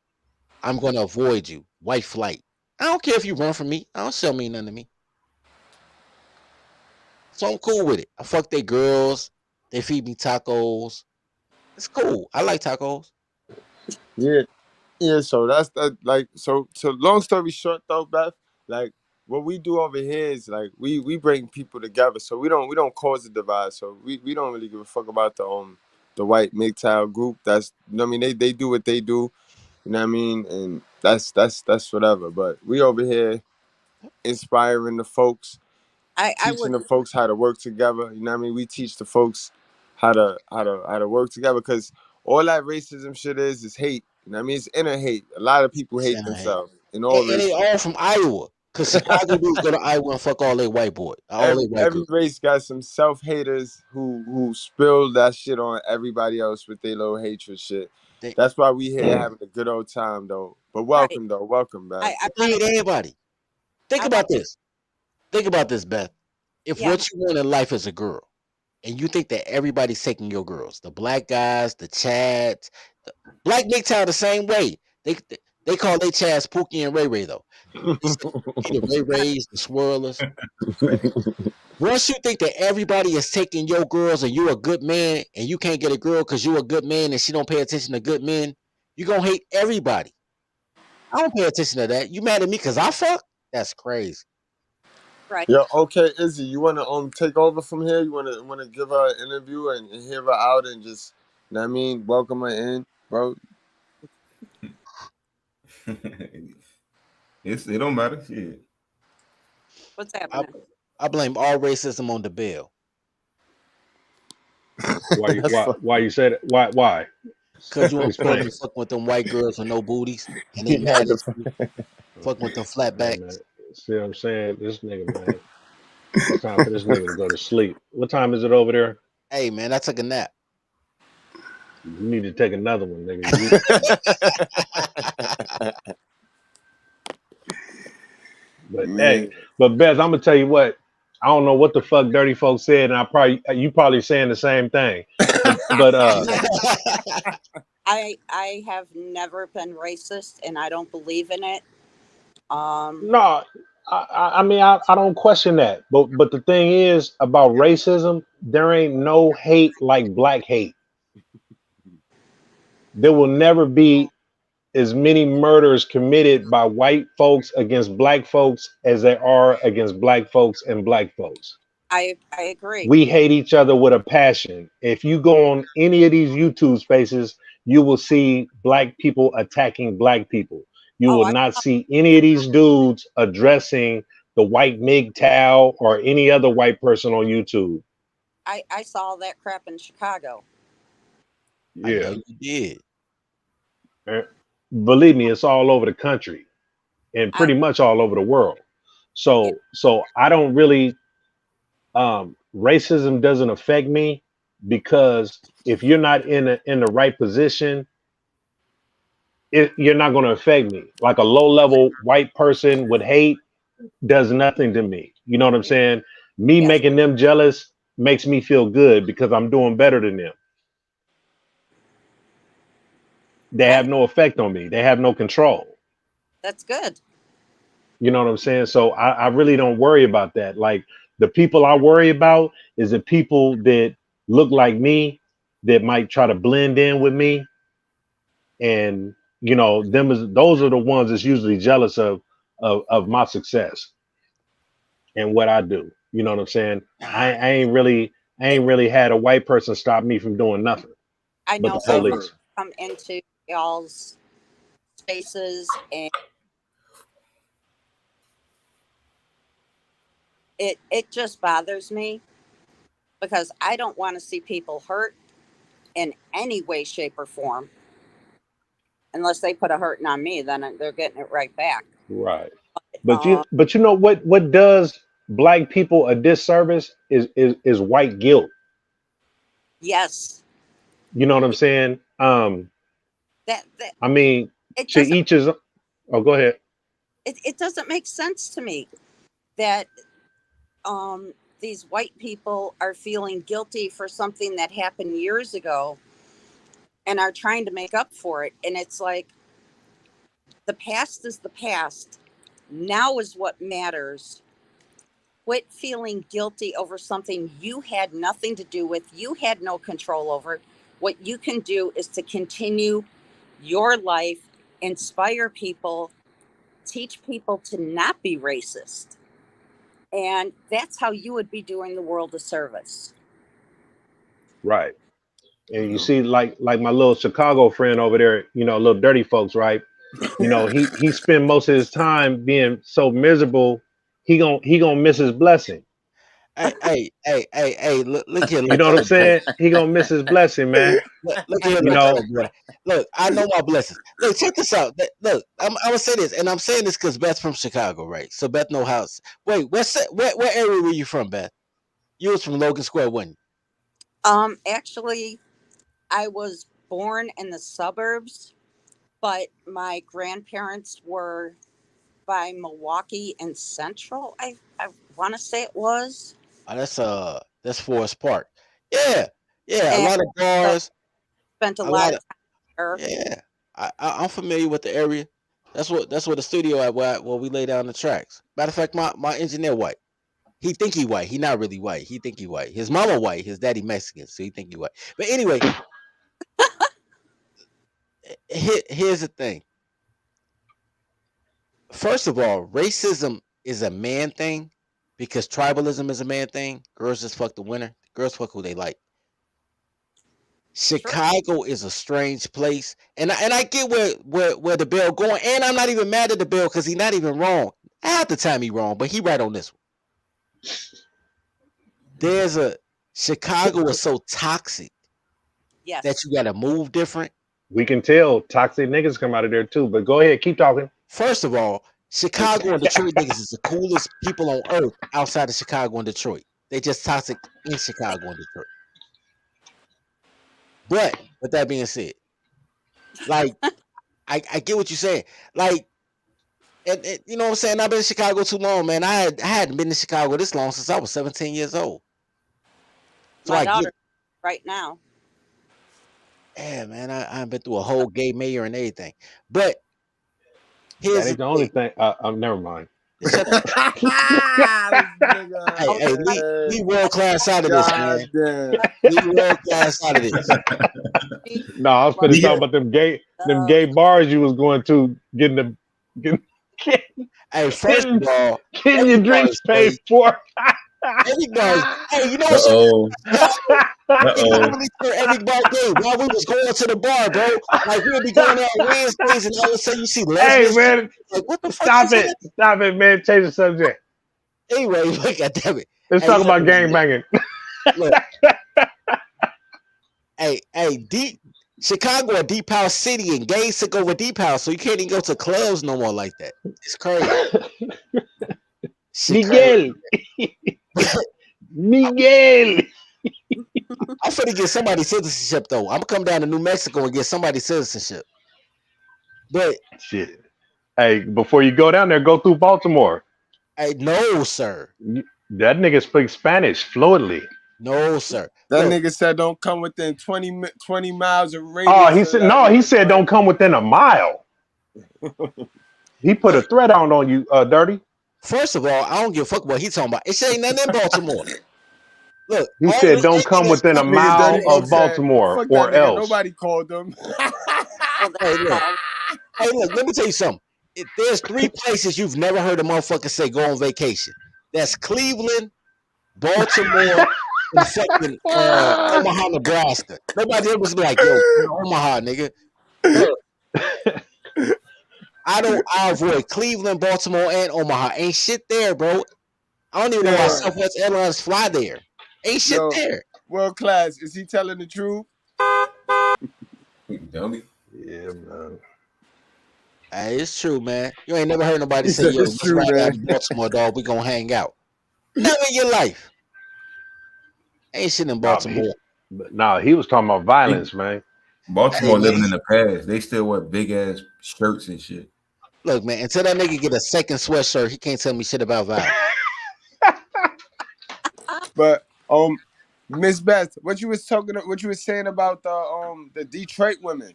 I'm gonna avoid you. White flight. I don't care if you run from me. I don't sell me nothing to me. So I'm cool with it. I fuck they girls. They feed me tacos. It's cool. I like tacos. Yeah. Yeah, so that's that. Like, so long story short, though, Beth, like what we do over here is like we bring people together. So we don't cause a divide. So we don't really give a fuck about the white Mgtow group. That's, you know what I mean, they do what they do. You know what I mean, and that's whatever. But we over here inspiring the folks, I teaching would. the folks how to work together. You know what I mean? We teach the folks how to work together, because all that racism shit is hate. You know what I mean? It's inner hate. A lot of people hate themselves in all And they races. all from Iowa. Because Chicago dudes go to Iowa and fuck all they white boy. All they white Every girls. race got some self haters who spill that shit on everybody else with their little hatred shit. They, That's why we here having a good old time though. But Right. welcome back. they hate everybody. Think I about want. this. Think about this, Beth. If Yeah. what you want in life is a girl, and you think that everybody's taking your girls, the black guys, the Chads, the black Mgtow the same way. They call they Chads Pookie and Ray Ray though. The Ray Rays, the Swirlers. Once you think that everybody is taking your girls and you're a good man and you can't get a girl because you're a good man and she don't pay attention to good men, you're gonna hate everybody. I don't pay attention to that. You mad at me because I fuck? That's crazy. Right. Yo, okay, Izzy, you wanna take over from here? You wanna give her an interview and hear her out and just, you know what I mean, welcome her in, bro. It don't matter. Shit. What's happening? I blame all racism on the bill. Why you said it? Why? Cause you don't supposed to Explain. be fucking with them white girls with no booties and they He had mad at to. you, fucking with them Hey man, flatbacks. see what I'm saying? This nigga, man. It's time for this nigga to go to sleep. What time is it over there? Hey man, I took a nap. You need to take another one, nigga. But hey, Man. but Beth, I'm gonna tell you what. I don't know what the fuck dirty folks said, and you probably saying the same thing. But I have never been racist, and I don't believe in it. no, I mean I don't question that. But the thing is about racism, there ain't no hate like black hate. There will never be as many murders committed by white folks against black folks as there are against black folks and black folks. I agree. We hate each other with a passion. If you go on any of these YouTube spaces, you will see black people attacking black people. You Oh, will not see any of these dudes addressing the white Mgtow or any other white person on YouTube. I saw that crap in Chicago. I know Yeah. you did. Believe me, it's all over the country and I pretty much all over the world. yeah. So I don't really racism doesn't affect me because if you're not in the right position, you're not going to affect me. Like a low level white person with hate does nothing to me. You know what I'm saying? Me Yes. making them jealous makes me feel good because I'm doing better than them. They have Right. no effect on me. They have no control. That's good. You know what I'm saying? So I really don't worry about that. Like the people I worry about is the people that look like me, that might try to blend in with me. And those are the ones that's usually jealous of my success and what I do. You know what I'm saying? I ain't really had a white person stop me from doing nothing. I But know the police. come into y'all's spaces, and it just bothers me because I don't want to see people hurt in any way, shape, or form. Unless they put a hurting on me, then they're getting it right back. Right. But you know what does black people a disservice is white guilt. Yes. You know what I'm saying? That I mean, it to doesn't. each his. Oh, go ahead. It doesn't make sense to me that these white people are feeling guilty for something that happened years ago and are trying to make up for it. And it's like, the past is the past. Now is what matters. Quit feeling guilty over something you had nothing to do with, you had no control over. What you can do is to continue your life, inspire people, teach people to not be racist. And that's how you would be doing the world a service. Right. And you see, like my little Chicago friend over there, little dirty folks, right? He spent most of his time being so miserable, he gonna miss his blessing. Hey, look here, You know what I'm saying? He gonna miss his blessing, man. Look here, boy. Look, I know my blessings. Look, check this out. Look, I'm gonna say this, and I'm saying this because Beth's from Chicago, right? So Beth know how. Wait, what area were you from, Beth? You was from Logan Square, wasn't you? Actually, I was born in the suburbs, but my grandparents were by Milwaukee and Central. I want to say it was. That's Forest Park. Yeah. A lot of bars. Spent a lot of time there. Yeah, I'm familiar with the area. That's what the studio at where we lay down the tracks. Matter of fact, my engineer white. He think he white. He not really white. He think he white. His mama white. His daddy Mexican. So he think he white. But anyway, here's the thing. First of all, racism is a man thing because tribalism is a man thing. Girls just fuck the winner. Girls fuck who they like. Chicago is a strange place, and I get where the bill going, and I'm not even mad at the bill because he's not even wrong. Half the time he wrong, but he right on this one. Chicago is so toxic that you gotta move different. We can tell toxic niggas come out of there too, but go ahead, keep talking. First of all, Chicago and Detroit niggas is the coolest people on earth outside of Chicago and Detroit. They just toxic in Chicago and Detroit. But with that being said, like I get what you're saying. Like, and you know what I'm saying? I've been in Chicago too long, man. I hadn't been in Chicago this long since I was 17 years old. So my daughter right now. Yeah, man. I've been through a whole gay mayor and everything. But here's the only thing. Never mind. Shut up. Hey, we world class out of this, man. We world class out of this. No, I was finna talk about them gay bars you was going to, getting hey, first of all, getting your drinks paid for. Everybody, hey, you know what? Everybody gay while we was going to the bar, bro. Like we would be going out on Wednesdays, and all of a sudden you see lesbians. Hey, man, like what the fuck? Stop it, man. Change the subject. Anyway, look at damn it. Let's talk about gang banging. Look. Hey, Chicago a deep house city, and gays took over deep house, so you can't even go to clubs no more like that. It's crazy. Miguel. Miguel. I'm finna get somebody citizenship though. I'm gonna come down to New Mexico and get somebody citizenship. But shit. Hey, before you go down there, go through Baltimore. Hey, no, sir. That nigga speaks Spanish fluently. No, sir. That nigga said don't come within 20 miles of radius. Oh, he said no. He said don't come within a mile. He put a threat on you, Dirty. First of all, I don't give a fuck what he's talking about. It ain't nothing in Baltimore. Look, he said don't come within a mile of Baltimore fuck or that nigga. else. Nobody called them. Hey, look, let me tell you something. There's 3 places you've never heard a motherfucker say go on vacation. That's Cleveland, Baltimore, and fucking Omaha, Nebraska. Nobody ever was like, yo, Omaha, nigga. Look, I avoid Cleveland, Baltimore, and Omaha. Ain't shit there, bro. I don't even know why Southwest Airlines fly there. Ain't shit there. World class. Is he telling the truth? Dummy. Yeah, man. Hey, it's true, man. You ain't never heard nobody say, yo, it's true, man. Out Baltimore, dog. We gonna hang out. Never in your life. Ain't shit in Baltimore. No, he was talking about violence, man. Baltimore living in the past. They still wear big ass shirts and shit. Look, man, until that nigga get a second sweatshirt, he can't tell me shit about violence. But Miss Beth, what you was saying about the Detroit women?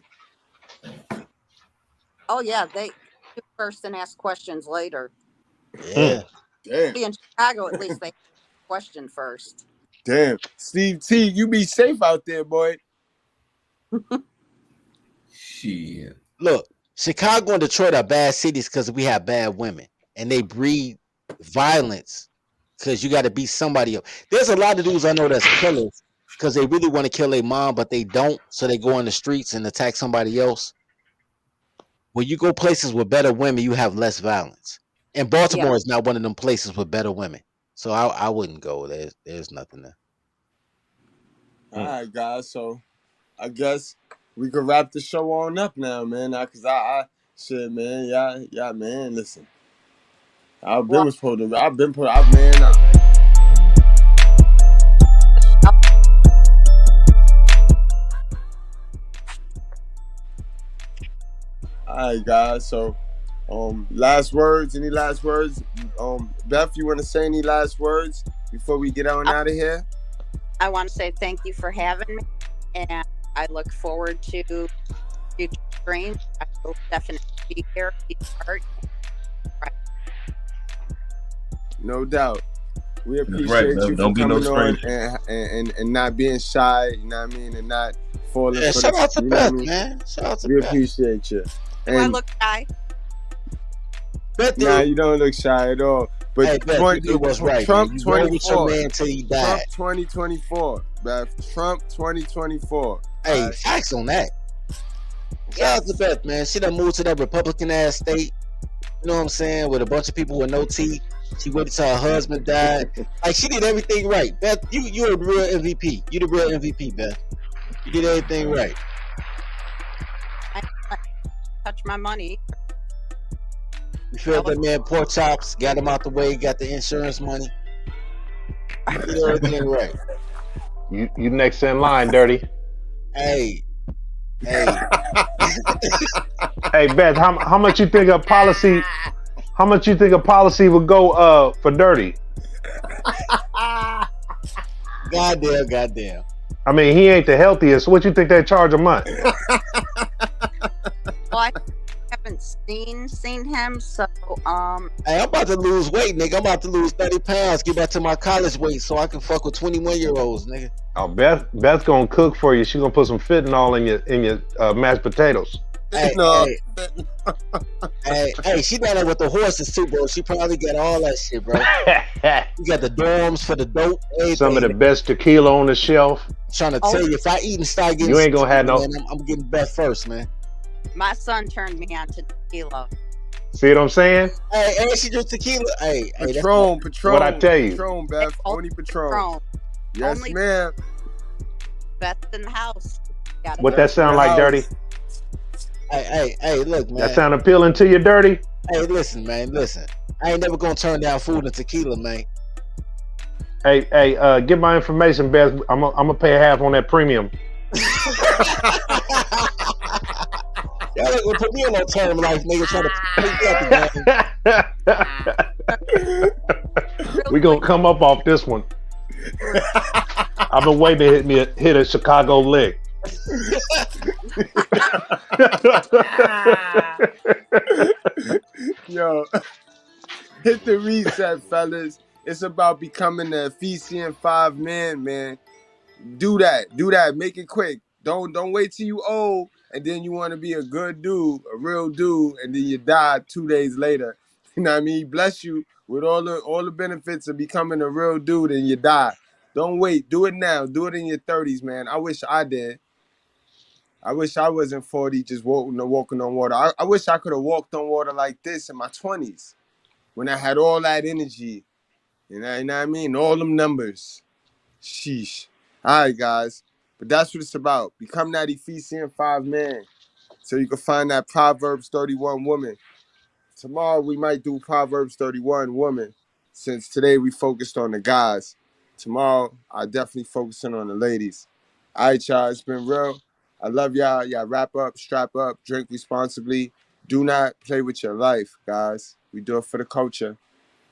Oh yeah, they do first and ask questions later. Yeah. Damn. In Chicago, at least they ask a question first. Damn. Steve T, you be safe out there, boy. Shit. Look, Chicago and Detroit are bad cities because we have bad women, and they breed violence because you got to be somebody else. There's a lot of dudes I know that's killers because they really want to kill their mom, but they don't, so they go on the streets and attack somebody else. When you go places with better women, you have less violence. And Baltimore is not one of them places with better women, so I wouldn't go. There's nothing there. All right, guys. So I guess we could wrap the show on up now, man. Cause I shit, man. Yeah, man. Listen, I've been put. All right, guys. So, last words. Any last words? Beth, you want to say any last words before we get on out of here? I want to say thank you for having me, and I look forward to future streams. I will definitely be here, be part. Right. No doubt. We appreciate you for coming on and not being shy. You know what I mean, and not falling for shout out to Beth, man. Shout out to we Beth. appreciate you. Do I look shy? Nah, you don't look shy at all. But hey, Beth, you was right, Trump 24 man till he died. Trump 2024, Beth. Trump 2024. Hey, facts on that. Shout out to Beth, man. She done moved to that Republican ass state. You know what I'm saying? With a bunch of people with no teeth. She waited till her husband died. Like, she did everything right. Beth, you're a real MVP. You the real MVP, Beth. You did everything right. I touch my money. You filled that man pork chops, got him out the way, got the insurance money. You did everything right. You next in line, Dirty. Hey. Hey, Beth, how much you think a policy? How much you think a policy would go for Dirty? Goddamn. I mean, he ain't the healthiest. What you think they charge a month? Well, I haven't seen him, so Hey, I'm about to lose weight, nigga. I'm about to lose 30 pounds, get back to my college weight so I can fuck with 21-year-olds, nigga. Oh, Beth gonna cook for you. She gonna put some fentanyl in your mashed potatoes. Hey, she down there with the horses too, bro. She probably got all that shit, bro. You got the dorms for the dope. Everything. Some of the best tequila on the shelf. I'm trying to tell you, if I eat and start getting, you ain't gonna have no. Man, I'm getting Beth first, man. My son turned me on to tequila. See what I'm saying? Hey, she drinks tequila. Hey, Patron. What I tell you? Patron, Beth. Only Patron. Yes, ma'am. Beth in the house. What that sound like, Dirty? Hey, look, man. That sound appealing to you, Dirty? Hey, listen, man, listen. I ain't never gonna turn down food and tequila, man. Hey, get my information, Beth. I'm gonna pay half on that premium. Y'all ain't gonna put me on no term life, nigga. Trying to take me up again. We gonna come up off this one. I've been waiting to hit a Chicago lick. Yo, hit the reset, fellas. It's about becoming the Ephesians 5 man. Do that. Make it quick. Don't wait till you old and then you want to be a good dude, a real dude, and then you die 2 days later. You know what I mean? Bless you with all the benefits of becoming a real dude and you die. Don't wait. Do it now. Do it in your 30s, man. I wish I did. I wish I wasn't 40 just walking on water. I wish I could have walked on water like this in my 20s when I had all that energy. You know what I mean? All them numbers. Sheesh. All right, guys. But that's what it's about. Become that Ephesians 5 man so you can find that Proverbs 31 woman. Tomorrow we might do Proverbs 31 woman since today we focused on the guys. Tomorrow I definitely focusing on the ladies. All right, y'all. It's been real. I love y'all. Y'all wrap up, strap up, drink responsibly. Do not play with your life, guys. We do it for the culture.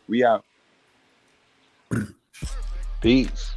We out. Peace.